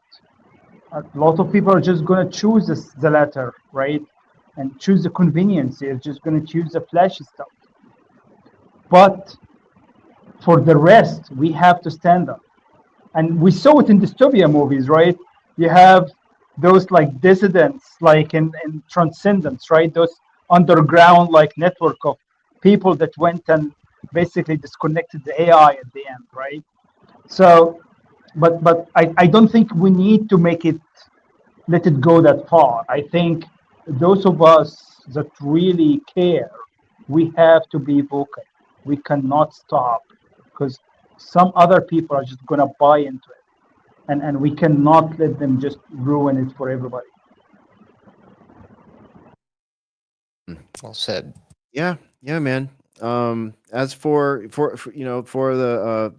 A lot of people are just going to choose the latter, right? And choose the convenience. They're just going to choose the flashy stuff. But for the rest, we have to stand up. And we saw it in dystopia movies, right? You have those like dissidents, like in Transcendence, right? Those underground like network of people that went and basically disconnected the AI at the end, right? So, but I don't think we need to make it let it go that far. I think those of us that really care, we have to be vocal. We cannot stop because some other people are just gonna buy into it, and we cannot let them just ruin it for everybody. Well said. Yeah, yeah, man. As for for the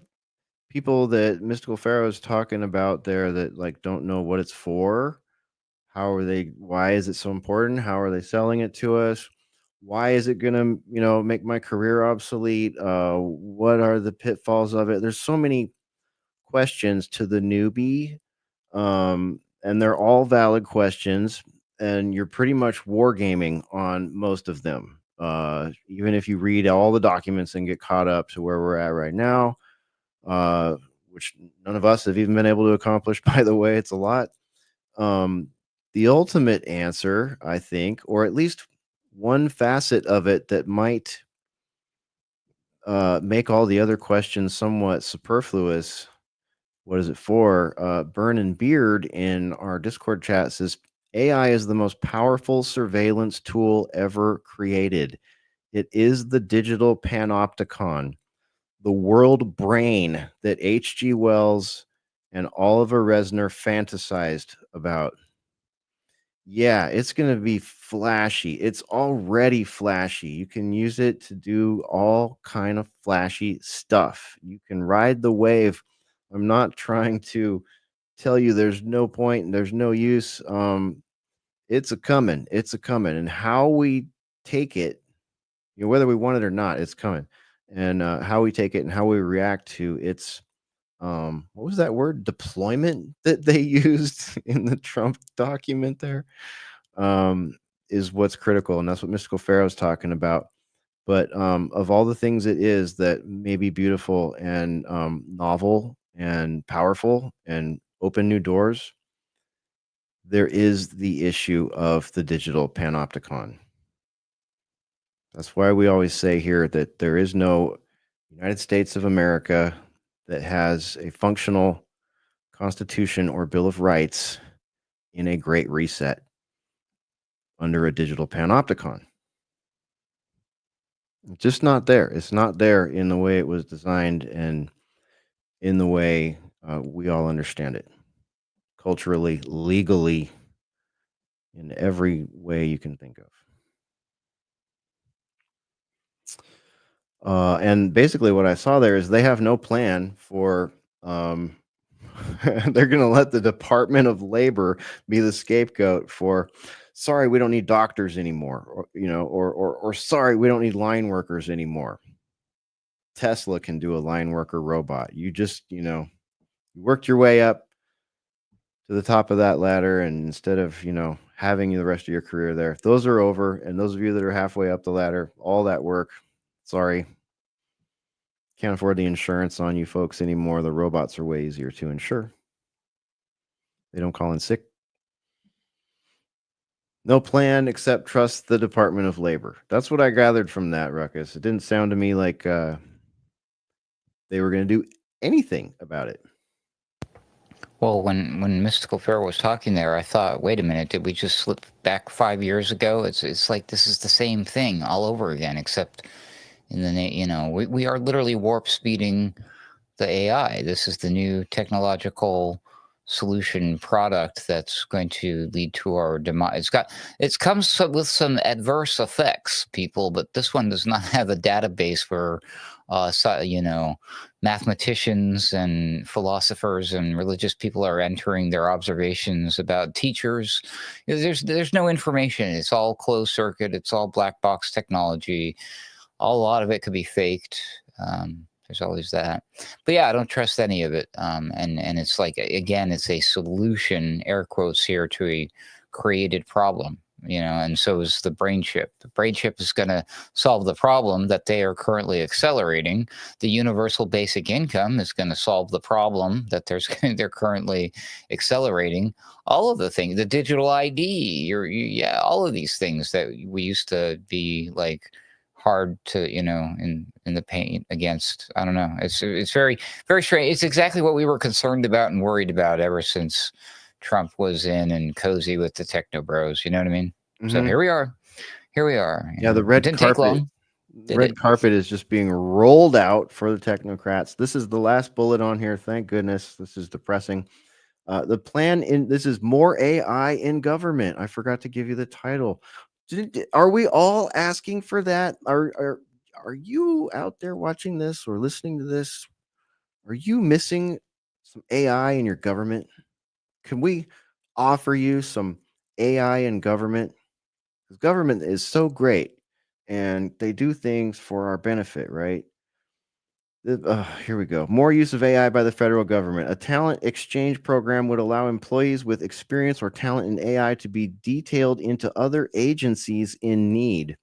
people that Mystical Pharaoh is talking about there that like don't know what it's for, why is it so important? How are they selling it to us? Why is it gonna, make my career obsolete? What are the pitfalls of it? There's so many questions to the newbie, and they're all valid questions, and you're pretty much wargaming on most of them. Even if you read all the documents and get caught up to where we're at right now, which none of us have even been able to accomplish, by the way, it's a lot. The ultimate answer, I think, or at least one facet of it that might make all the other questions somewhat superfluous. What is it for? Burn and Beard in our Discord chat says AI is the most powerful surveillance tool ever created. It is the digital panopticon, the world brain that H.G. Wells and Oliver Resner fantasized about. Yeah, it's going to be flashy. It's already flashy. You can use it to do all kind of flashy stuff. You can ride the wave. I'm not trying to tell you there's no point and there's no use. It's a coming. It's a coming. And how we take it, whether we want it or not, it's coming. And how we take it and how we react to its what was that word? Deployment that they used in the Trump document there, is what's critical. And that's what Mystical Pharaoh is talking about. But of all the things it is that may be beautiful and novel and powerful and open new doors, there is the issue of the digital panopticon. That's why we always say here that there is no United States of America that has a functional Constitution or Bill of Rights in a Great Reset under a digital panopticon. It's just not there. It's not there in the way it was designed and in the way we all understand it, culturally, legally, in every way you can think of. And basically what I saw there is they have no plan for they're going to let the Department of Labor be the scapegoat for, sorry, we don't need doctors anymore, or sorry, we don't need line workers anymore. Tesla can do a line worker robot. You just, you worked your way up to the top of that ladder, and instead of, having the rest of your career there, those are over. And those of you that are halfway up the ladder, all that work, sorry, can't afford the insurance on you folks anymore. The robots are way easier to insure. They don't call in sick. No plan except trust the Department of Labor. That's what I gathered from that, Ruckus. It didn't sound to me like they were going to do anything about it. Well, when Mystical Pharaoh was talking there, I thought, wait a minute, did we just slip back 5 years ago? It's like this is the same thing all over again, except in the we are literally warp speeding the AI. This is the new technological solution product that's going to lead to our demise. It comes with some adverse effects, people, but this one does not have a database where mathematicians and philosophers and religious people are entering their observations about teachers. There's no information. It's all closed circuit. It's all black box technology. A lot of it could be faked. There's always that. But yeah, I don't trust any of it. And it's like, again, it's a solution, air quotes here, to a created problem. and so is the brain chip. The brain chip is going to solve the problem that they are currently accelerating. The universal basic income is going to solve the problem that they're currently accelerating. All of the things, the digital ID, all of these things that we used to be like hard to, in the paint against. I don't know. It's very, very strange. It's exactly what we were concerned about and worried about ever since Trump was in and cozy with the techno bros. You know what I mean? So Mhm. here we are. Here we are. Yeah, the It red didn't take carpet. long. Did Red it? carpet is just being rolled out for the technocrats. This is the last bullet on here. Thank goodness. This is depressing. The plan this is more AI in government. I forgot to give you the title. Are we all asking for that? Are you out there watching this or listening to this? Are you missing some AI in your government? Can we offer you some AI in government? Because government is so great and they do things for our benefit, right? Here we go. More use of AI by the federal government. A talent exchange program would allow employees with experience or talent in AI to be detailed into other agencies in need.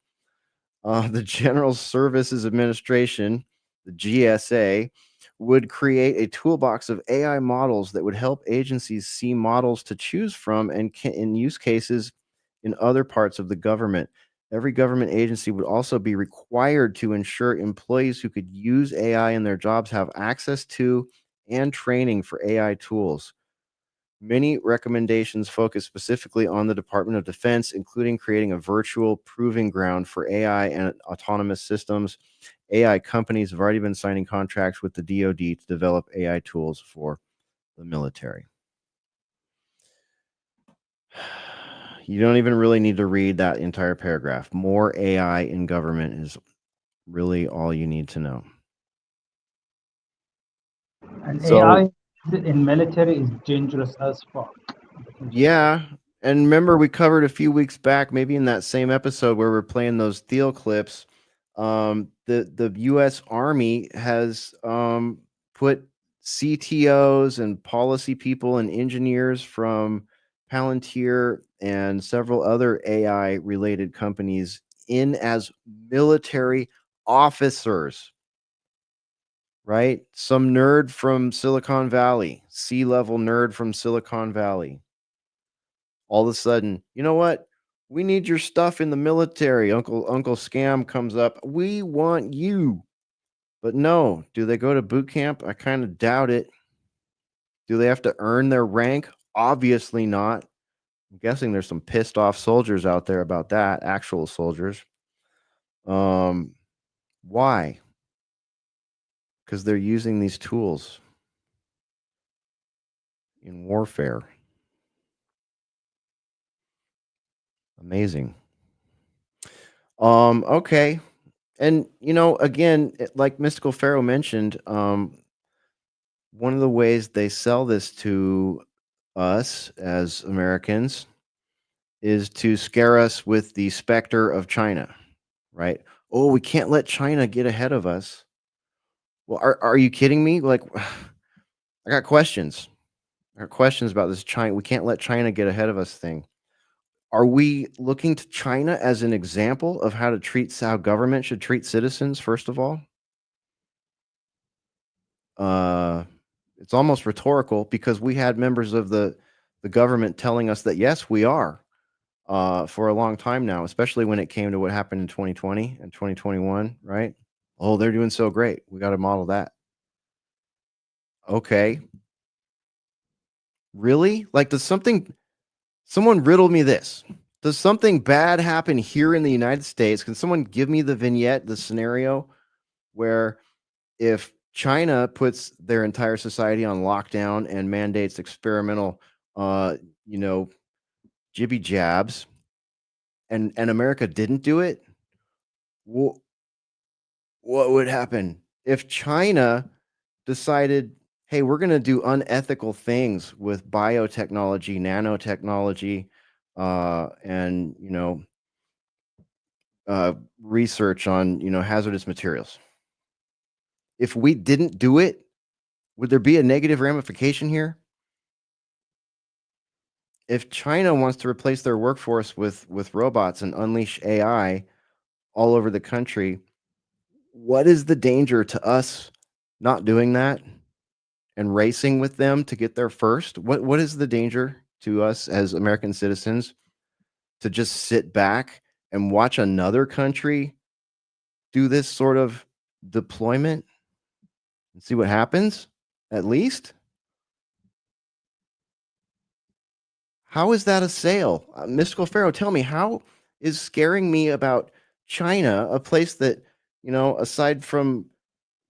The General Services Administration, the GSA, would create a toolbox of AI models that would help agencies see models to choose from and in use cases in other parts of the government. Every government agency would also be required to ensure employees who could use AI in their jobs have access to and training for AI tools. Many recommendations focus specifically on the Department of Defense, including creating a virtual proving ground for AI and autonomous systems. AI companies have already been signing contracts with the DoD to develop AI tools for the military. You don't even really need to read that entire paragraph. More AI in government is really all you need to know. And So- AI in military is dangerous as fuck. Yeah. And remember, we covered a few weeks back, maybe in that same episode where we're playing those Thiel clips. The U.S. Army has put CTOs and policy people and engineers from Palantir and several other AI related companies in as military officers. Right? Some nerd from Silicon Valley, C-level nerd from Silicon Valley. All of a sudden, you know what? We need your stuff in the military. Uncle Scam comes up. We want you. But no, do they go to boot camp? I kind of doubt it. Do they have to earn their rank? Obviously not. I'm guessing there's some pissed off soldiers out there about that, actual soldiers. Why? Because they're using these tools in warfare. Amazing. Okay. And again, like Mystical Pharaoh mentioned, one of the ways they sell this to us as Americans is to scare us with the specter of China, right? Oh, we can't let China get ahead of us. Well, are you kidding me? Like, I got questions. I got questions about this China. We can't let China get ahead of us thing. Are we looking to China as an example of how government should treat citizens, first of all? It's almost rhetorical because we had members of the government telling us that yes, we are for a long time now, especially when it came to what happened in 2020 and 2021, right? Oh, they're doing so great. We got to model that. Okay. Really? Like, someone riddle me this. Does something bad happen here in the United States? Can someone give me the vignette, the scenario where if China puts their entire society on lockdown and mandates experimental, jibby jabs, and America didn't do it, what would happen if China decided, hey, we're going to do unethical things with biotechnology, nanotechnology, and research on hazardous materials? If we didn't do it, would there be a negative ramification here? if China wants to replace their workforce with robots and unleash AI all over the country, what is the danger to us not doing that and racing with them to get there first? What is the danger to us as American citizens to just sit back and watch another country do this sort of deployment and see what happens? At least, how is that a sale? Mystical Pharaoh, tell me, how is scaring me about China, a place that, aside from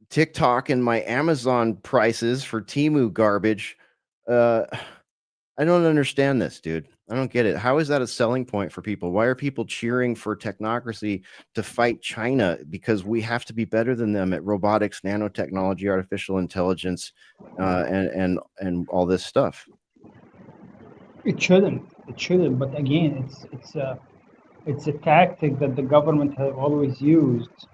TikTok and my Amazon prices for Temu garbage, I don't understand this, dude. I don't get it. How is that a selling point for people? Why are people cheering for technocracy to fight China? Because we have to be better than them at robotics, nanotechnology, artificial intelligence, and all this stuff. It shouldn't. It shouldn't. But again, it's a tactic that the government have always used,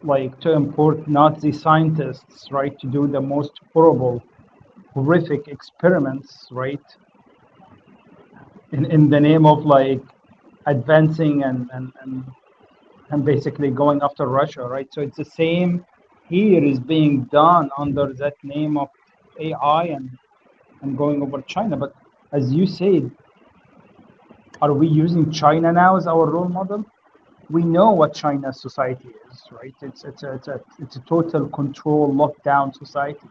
like to import Nazi scientists, right, to do the most horrific experiments, right, in the name of like advancing and basically going after Russia, right? So it's the same here is being done under that name of AI and going over China. But as you said, are we using China now as our role model? We know what China's society is, right? It's a total control lockdown society.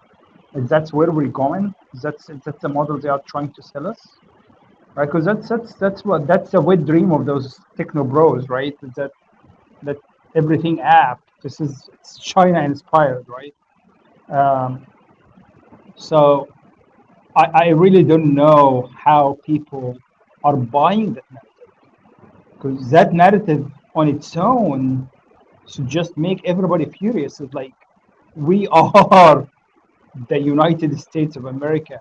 Is that where we're going? Is that the model they are trying to sell us? Right? Because that's the wet dream of those techno bros, right? Is that everything app. It's China inspired, right? So I really don't know how people are buying that narrative, because that narrative on its own should just make everybody furious. It's like, we are the United States of America.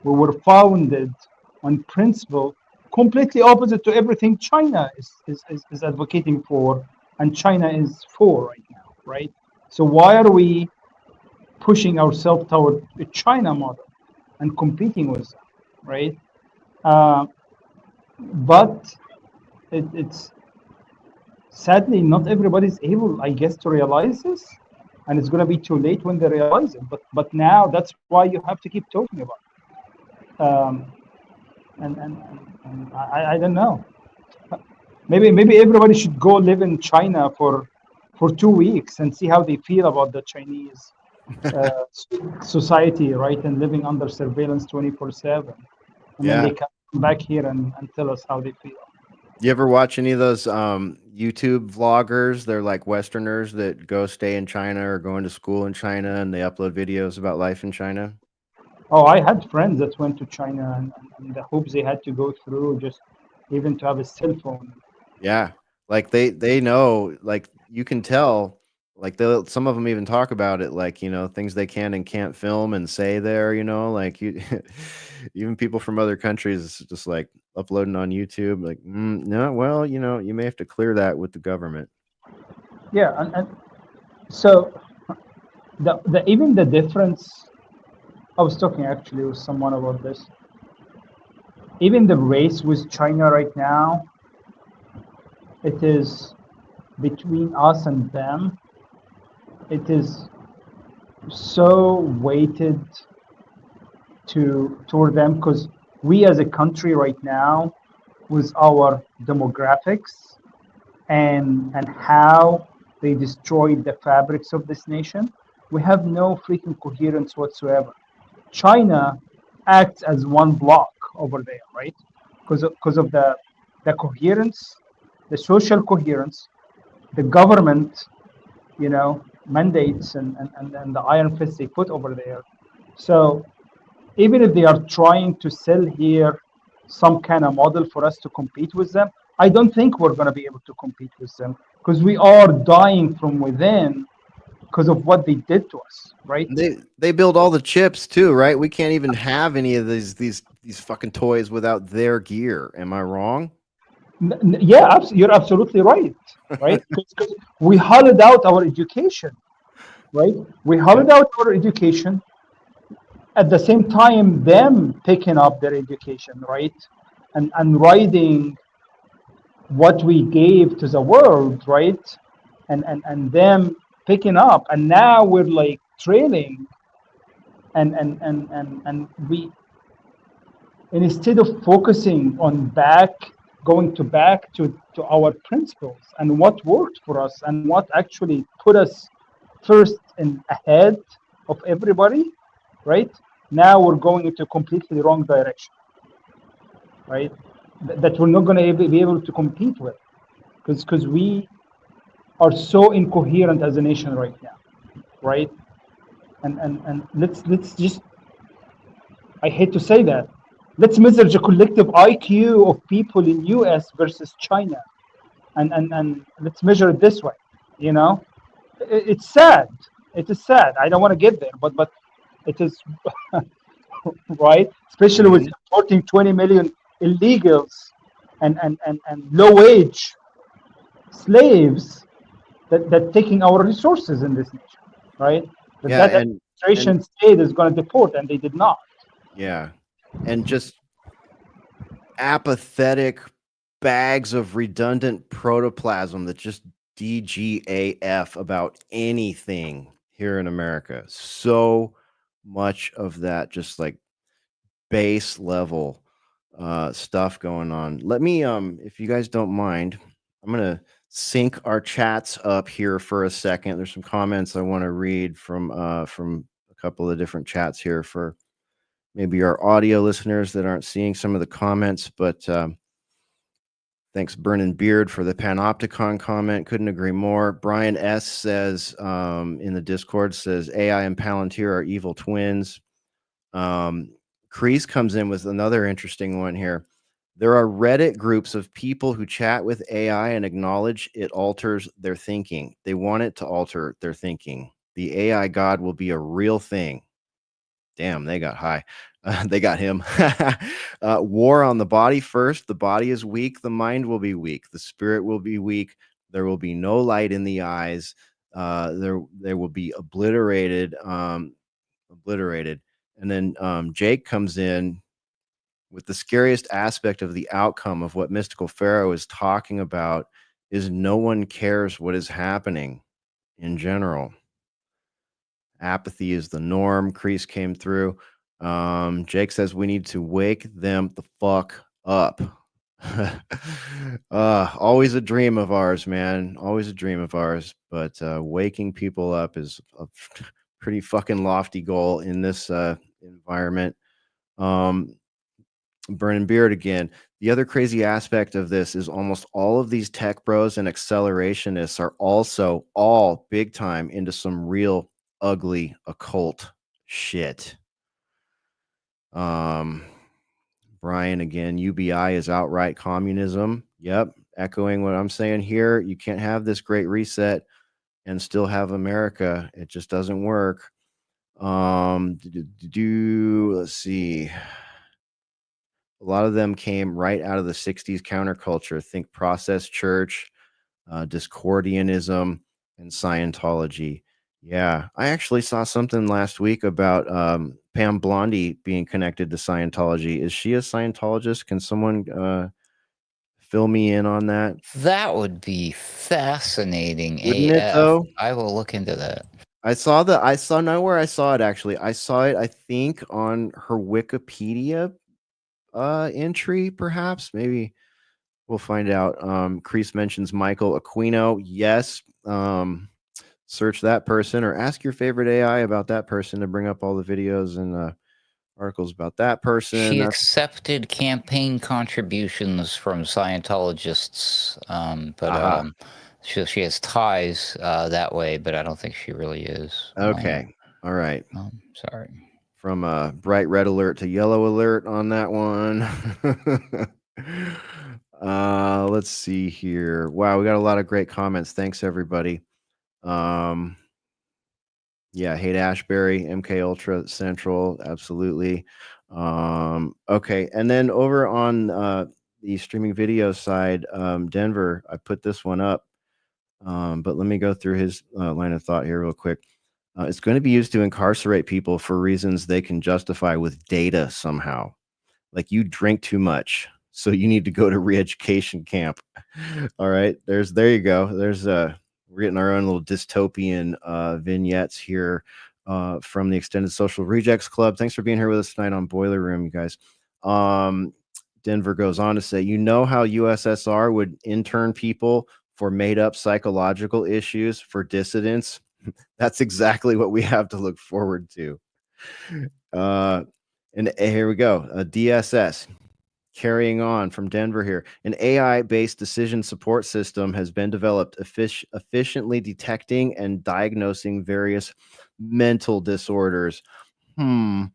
We were founded on principle completely opposite to everything China is advocating for and China is for right now, right? So why are we pushing ourselves toward the China model and competing with them, right? But it's sadly not everybody's able, I guess, to realize this, and it's going to be too late when they realize it. But now that's why you have to keep talking about it. And I don't know. Maybe everybody should go live in China for 2 weeks and see how they feel about the Chinese society, right? And living under surveillance 24/7. And then they come back here and tell us how they feel. You ever watch any of those YouTube vloggers? They're like Westerners that go stay in China or going to school in China, and they upload videos about life in China. Oh, I had friends that went to China and the hoops they had to go through just even to have a cell phone. Yeah, like they know, like you can tell, like some of them even talk about it, like, things they can and can't film and say there, like you, even people from other countries just like uploading on YouTube, like, no, well, you may have to clear that with the government. Yeah, and so even the difference. I was talking actually with someone about this. Even the race with China right now, it is between us and them. It is so weighted toward them because we as a country right now, with our demographics and how they destroyed the fabrics of this nation, we have no freaking coherence whatsoever. China acts as one block over there, right? Because of the coherence, the social coherence, the government, mandates and the iron fist they put over there. So even if they are trying to sell here some kind of model for us to compete with them, I don't think we're going to be able to compete with them because we are dying from within because of what they did to us, right? They build all the chips too, right? We can't even have any of these fucking toys without their gear. Am I wrong? Yeah, you're absolutely right, right? Because we hollowed out our education, right? We hollowed out our education. At the same time, them picking up their education, right? and riding what we gave to the world, right? And them picking up, and now we're like trailing, and we, and instead of focusing on going back to our principles and what worked for us and what actually put us first and ahead of everybody, right? Now we're going into a completely wrong direction, right? That we're not going to be able to compete with, because we are so incoherent as a nation right now, right? And let's just, I hate to say that, let's measure the collective IQ of people in US versus China, and let's measure it this way. You know, it's sad. It is sad. I don't want to get there, but it is right, especially with importing 20 million illegals and low wage slaves that taking our resources in this nation, right? Yeah, That administration said is going to deport, and they did not. yeah, and just apathetic bags of redundant protoplasm that just DGAF about anything here in America. So much of that just like base level stuff going on. Let me if you guys don't mind, I'm gonna sync our chats up here for a second. There's some comments I want to read from a couple of different chats here for maybe our audio listeners that aren't seeing some of the comments, but thanks Burning Beard for the Panopticon comment. Couldn't agree more. Brian S says in the Discord, says AI and Palantir are evil twins. Kreese comes in with another interesting one here. There are Reddit groups of people who chat with AI and acknowledge it alters their thinking. They want it to alter their thinking. The AI God will be a real thing. Damn, they got high. They got him. War on the body first. The body is weak. The mind will be weak. The spirit will be weak. There will be no light in the eyes. There will be obliterated. Obliterated. And then Jake comes in with the scariest aspect of the outcome of what Mystical Pharaoh is talking about is no one cares what is happening in general. Apathy is the norm. Kreese came through. Jake says we need to wake them the fuck up. Always a dream of ours, man. Always a dream of ours. But waking people up is a pretty fucking lofty goal in this environment. Burning Beard again. The other crazy aspect of this is almost all of these tech bros and accelerationists are also all big time into some real ugly occult shit. Brian again, UBI is outright communism. Yep, echoing what I'm saying here. You can't have this great reset and still have America. It just doesn't work. Let's see. A lot of them came right out of the 60s counterculture. Think process church, Discordianism, and Scientology. Yeah, I actually saw something last week about Pam Blondie being connected to Scientology. Is she a Scientologist? Can someone fill me in on that? That would be fascinating. Wouldn't it, AF. though? I will look into that. I know where I saw it actually. I saw it, I think, on her Wikipedia entry, perhaps. Maybe we'll find out. Kreese mentions Michael Aquino. Yes. Search that person or ask your favorite AI about that person to bring up all the videos and articles about that person. She accepted campaign contributions from Scientologists, but she has ties that way, but I don't think she really is. Okay. All right. Sorry. From bright red alert to yellow alert on that one. Let's see here. Wow, we got a lot of great comments. Thanks, everybody. Yeah, Hate Ashbury, MK Ultra Central, absolutely. Okay, and then over on the streaming video side, Denver, I put this one up, but let me go through his line of thought here real quick. It's going to be used to incarcerate people for reasons they can justify with data somehow. Like you drink too much, So you need to go to re-education camp. All right, there you go. We're getting our own little dystopian vignettes here from the Extended Social Rejects Club. Thanks for being here with us tonight on Boiler Room, you guys. Denver goes on to say, you know how USSR would intern people for made up psychological issues for dissidents? That's exactly what we have to look forward to. And here we go. DSS. Carrying on from Denver here, an AI-based decision support system has been developed efficiently detecting and diagnosing various mental disorders. Early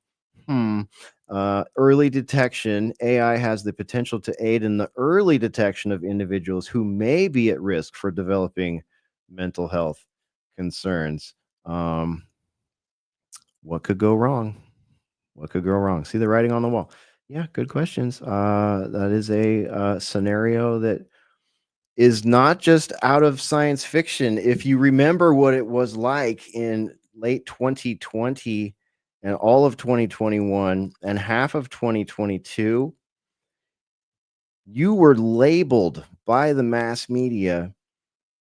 detection. AI has the potential to aid in the early detection of individuals who may be at risk for developing mental health concerns. What could go wrong? What could go wrong? See the writing on the wall. Yeah, good questions. That is a scenario that is not just out of science fiction. If you remember what it was like in late 2020 and all of 2021 and half of 2022, you were labeled by the mass media,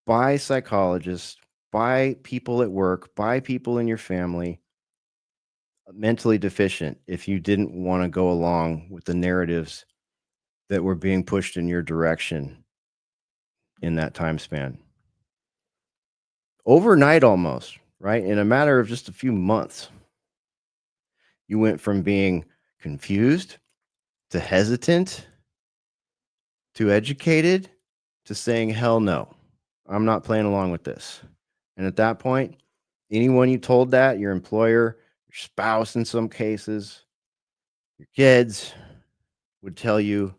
by psychologists, by people at work, by people in your family, mentally deficient if you didn't want to go along with the narratives that were being pushed in your direction in that time span. Overnight almost, right? In a matter of just a few months, you went from being confused to hesitant to educated to saying, hell no, I'm not playing along with this. And at that point, anyone you told that, your employer, your spouse in some cases, your kids, would tell you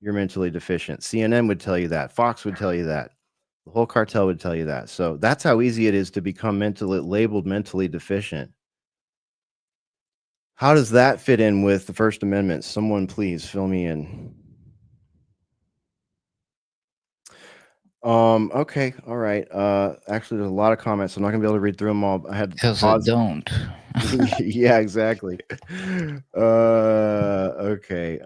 you're mentally deficient. CNN would tell you that. Fox would tell you that. The whole cartel would tell you that. So that's how easy it is to become labeled mentally deficient. How does that fit in with the First Amendment? Someone please fill me in. Okay, all right. Actually, there's a lot of comments. I'm not gonna be able to read through them all. I had Because pause. don't. Yeah, exactly. Okay.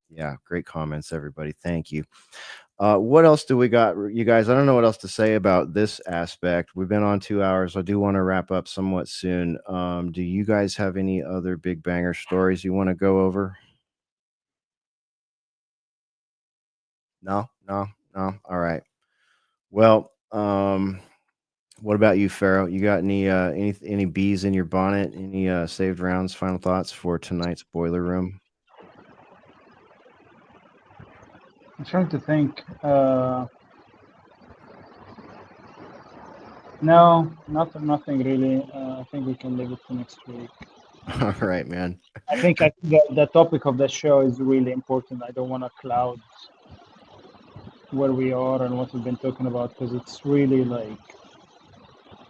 Yeah, great comments, everybody. Thank you. What else do we got, you guys? I don't know what else to say about this aspect. We've been on 2 hours. I do want to wrap up somewhat soon. Do you guys have any other big banger stories you want to go over? No. All right. Well, what about you, Pharaoh? You got any bees in your bonnet? Any saved rounds? Final thoughts for tonight's Boiler Room? I'm trying to think. No, nothing really. I think we can leave it for next week. All right, man. I think the topic of the show is really important. I don't want to cloud where we are and what we've been talking about, because it's really like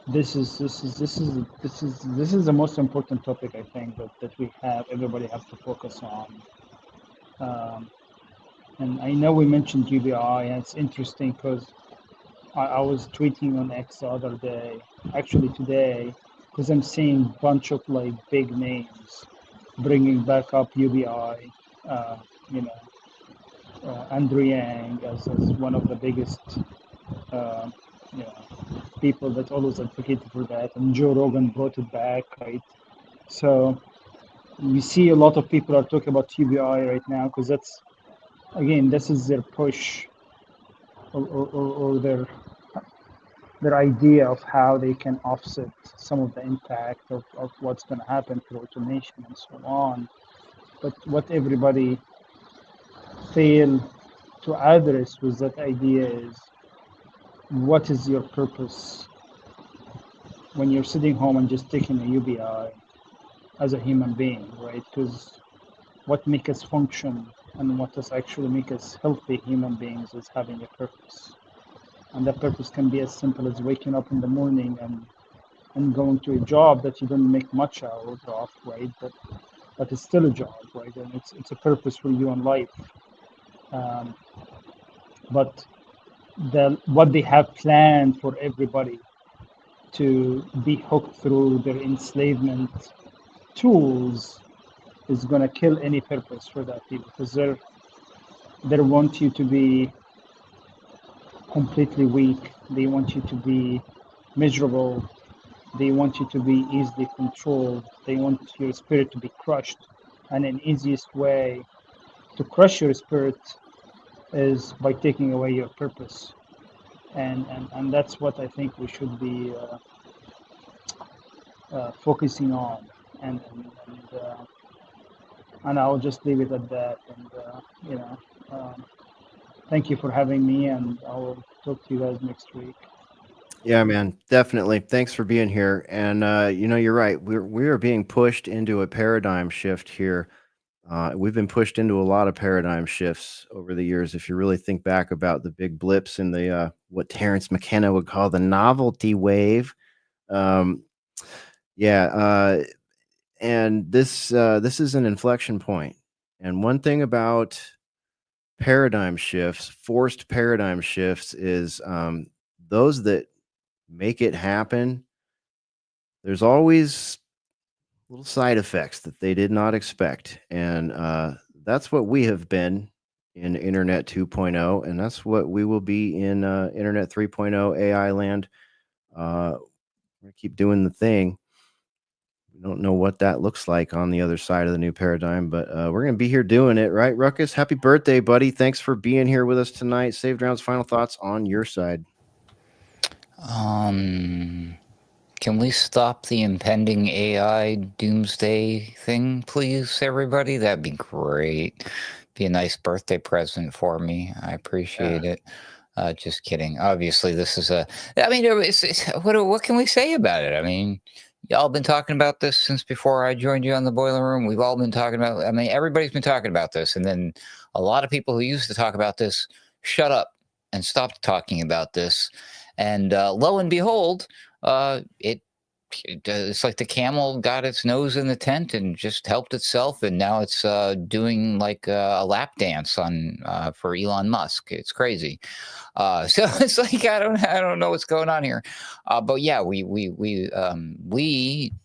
this is the most important topic, I think, that we have, everybody has to focus on. And I know we mentioned UBI, and it's interesting because I was tweeting on X the other day, actually today, because I'm seeing a bunch of like big names bringing back up UBI. Andrew Yang as one of the biggest people that always advocated for that, and Joe Rogan brought it back, right? So we see a lot of people are talking about UBI right now because that's, again, this is their push or their idea of how they can offset some of the impact of what's going to happen through automation and so on. But what everybody failed to address with that idea is, what is your purpose when you're sitting home and just taking a UBI as a human being, right? Because what makes us function and what does actually make us healthy human beings is having a purpose. And that purpose can be as simple as waking up in the morning and going to a job that you don't make much out of, right? But it's still a job, right? And it's a purpose for you in life. But what they have planned for everybody to be hooked through their enslavement tools is going to kill any purpose for that people, because they want you to be completely weak. They want you to be miserable. They want you to be easily controlled. They want your spirit to be crushed. And an easiest way to crush your spirit is by taking away your purpose. And that's what I think we should be focusing on. And I'll just leave it at that. And, thank you for having me, and I'll talk to you guys next week. Yeah, man, definitely. Thanks for being here. And you're right. We are being pushed into a paradigm shift here. We've been pushed into a lot of paradigm shifts over the years. If you really think back about the big blips in the what Terence McKenna would call the novelty wave. And this is an inflection point. And one thing about paradigm shifts, forced paradigm shifts, is those that make it happen, there's always little side effects that they did not expect. And that's what we have been in Internet 2.0, and that's what we will be in Internet 3.0 AI land. We're going to keep doing the thing. We don't know what that looks like on the other side of the new paradigm, but we're going to be here doing it, right, Ruckus? Happy birthday, buddy. Thanks for being here with us tonight. Saved Rounds, final thoughts on your side. Can we stop the impending AI doomsday thing, please, everybody? That'd be great. Be a nice birthday present for me. I appreciate it. Just kidding. Obviously, this is what can we say about it? I mean, y'all been talking about this since before I joined you on the Boiler Room. We've all been talking about, everybody's been talking about this. And then a lot of people who used to talk about this shut up and stopped talking about this. And lo and behold, it's like the camel got its nose in the tent and just helped itself, and now it's doing like a lap dance on for Elon Musk. It's crazy. So it's like I don't know what's going on here. But yeah, we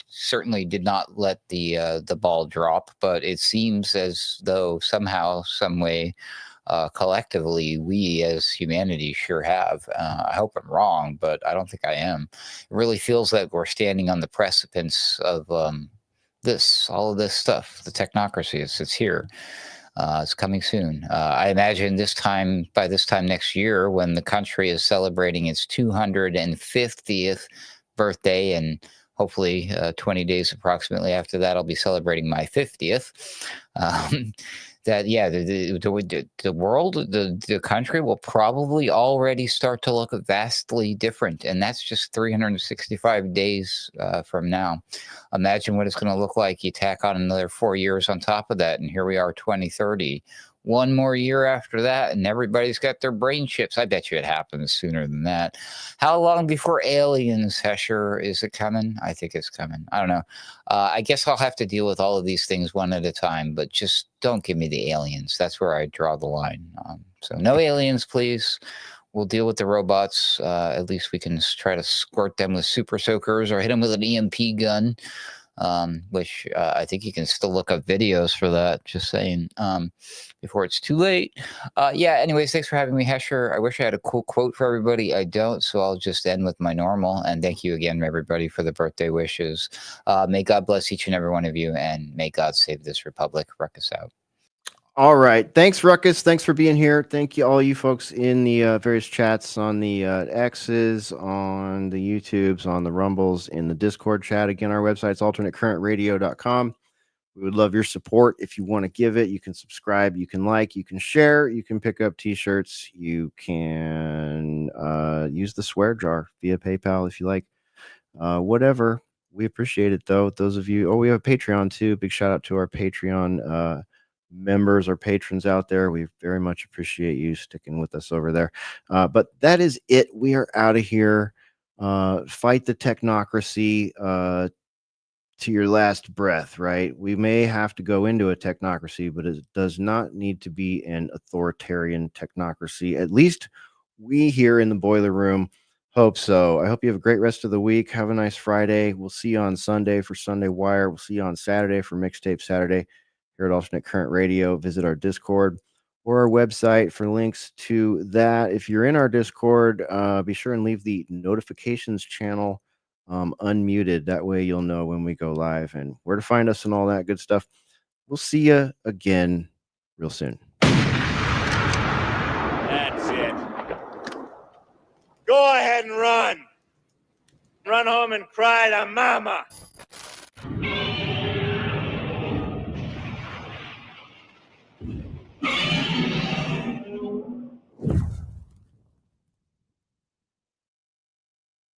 certainly did not let the ball drop, but it seems as though somehow, some way, collectively, we as humanity sure have. I hope I'm wrong, but I don't think I am. It really feels like we're standing on the precipice of all of this stuff. The technocracy, it's here. It's coming soon. I imagine by this time next year, when the country is celebrating its 250th birthday, and hopefully 20 days approximately after that, I'll be celebrating my 50th. That the world, the country will probably already start to look vastly different, and that's just 365 days from now. Imagine what it's going to look like. You tack on another 4 years on top of that, and here we are, 2030. One more year after that, and everybody's got their brain chips. I bet you it happens sooner than that. How long before aliens, Hesher? Is it coming? I think it's coming. I don't know. I guess I'll have to deal with all of these things one at a time, but just don't give me the aliens. That's where I draw the line. So no aliens, please. We'll deal with the robots. At least we can try to squirt them with super soakers or hit them with an EMP gun. Which I think you can still look up videos for that, just saying, before it's too late. Anyways, thanks for having me, Hesher. I wish I had a cool quote for everybody. I don't, so I'll just end with my normal. And thank you again, everybody, for the birthday wishes. May God bless each and every one of you, and may God save this republic. Ruckus out. All right. Thanks, Ruckus. Thanks for being here. Thank you, all you folks in the various chats on the X's, on the YouTubes, on the Rumbles, in the Discord chat. Again, our website's alternatecurrentradio.com. We would love your support. If you want to give it, you can subscribe, you can like, you can share, you can pick up t-shirts, you can use the swear jar via PayPal if you like. Whatever. We appreciate it, though. Those of you, we have a Patreon, too. Big shout out to our Patreon members or patrons out there. We very much appreciate you sticking with us over there. But that is it. We are out of here. Fight the technocracy to your last breath, right? We may have to go into a technocracy, but it does not need to be an authoritarian technocracy. At least we here in the Boiler Room hope so. I hope you have a great rest of the week. Have a nice Friday. We'll see you on Sunday for Sunday Wire. We'll see you on Saturday for Mixtape Saturday. here at Alternate Current Radio. Visit our Discord or our website for links to that. If you're in our Discord, be sure and leave the notifications channel unmuted. That way you'll know when we go live and where to find us and all that good stuff. We'll see you again real soon. That's it. Go ahead and run. Run home and cry to mama.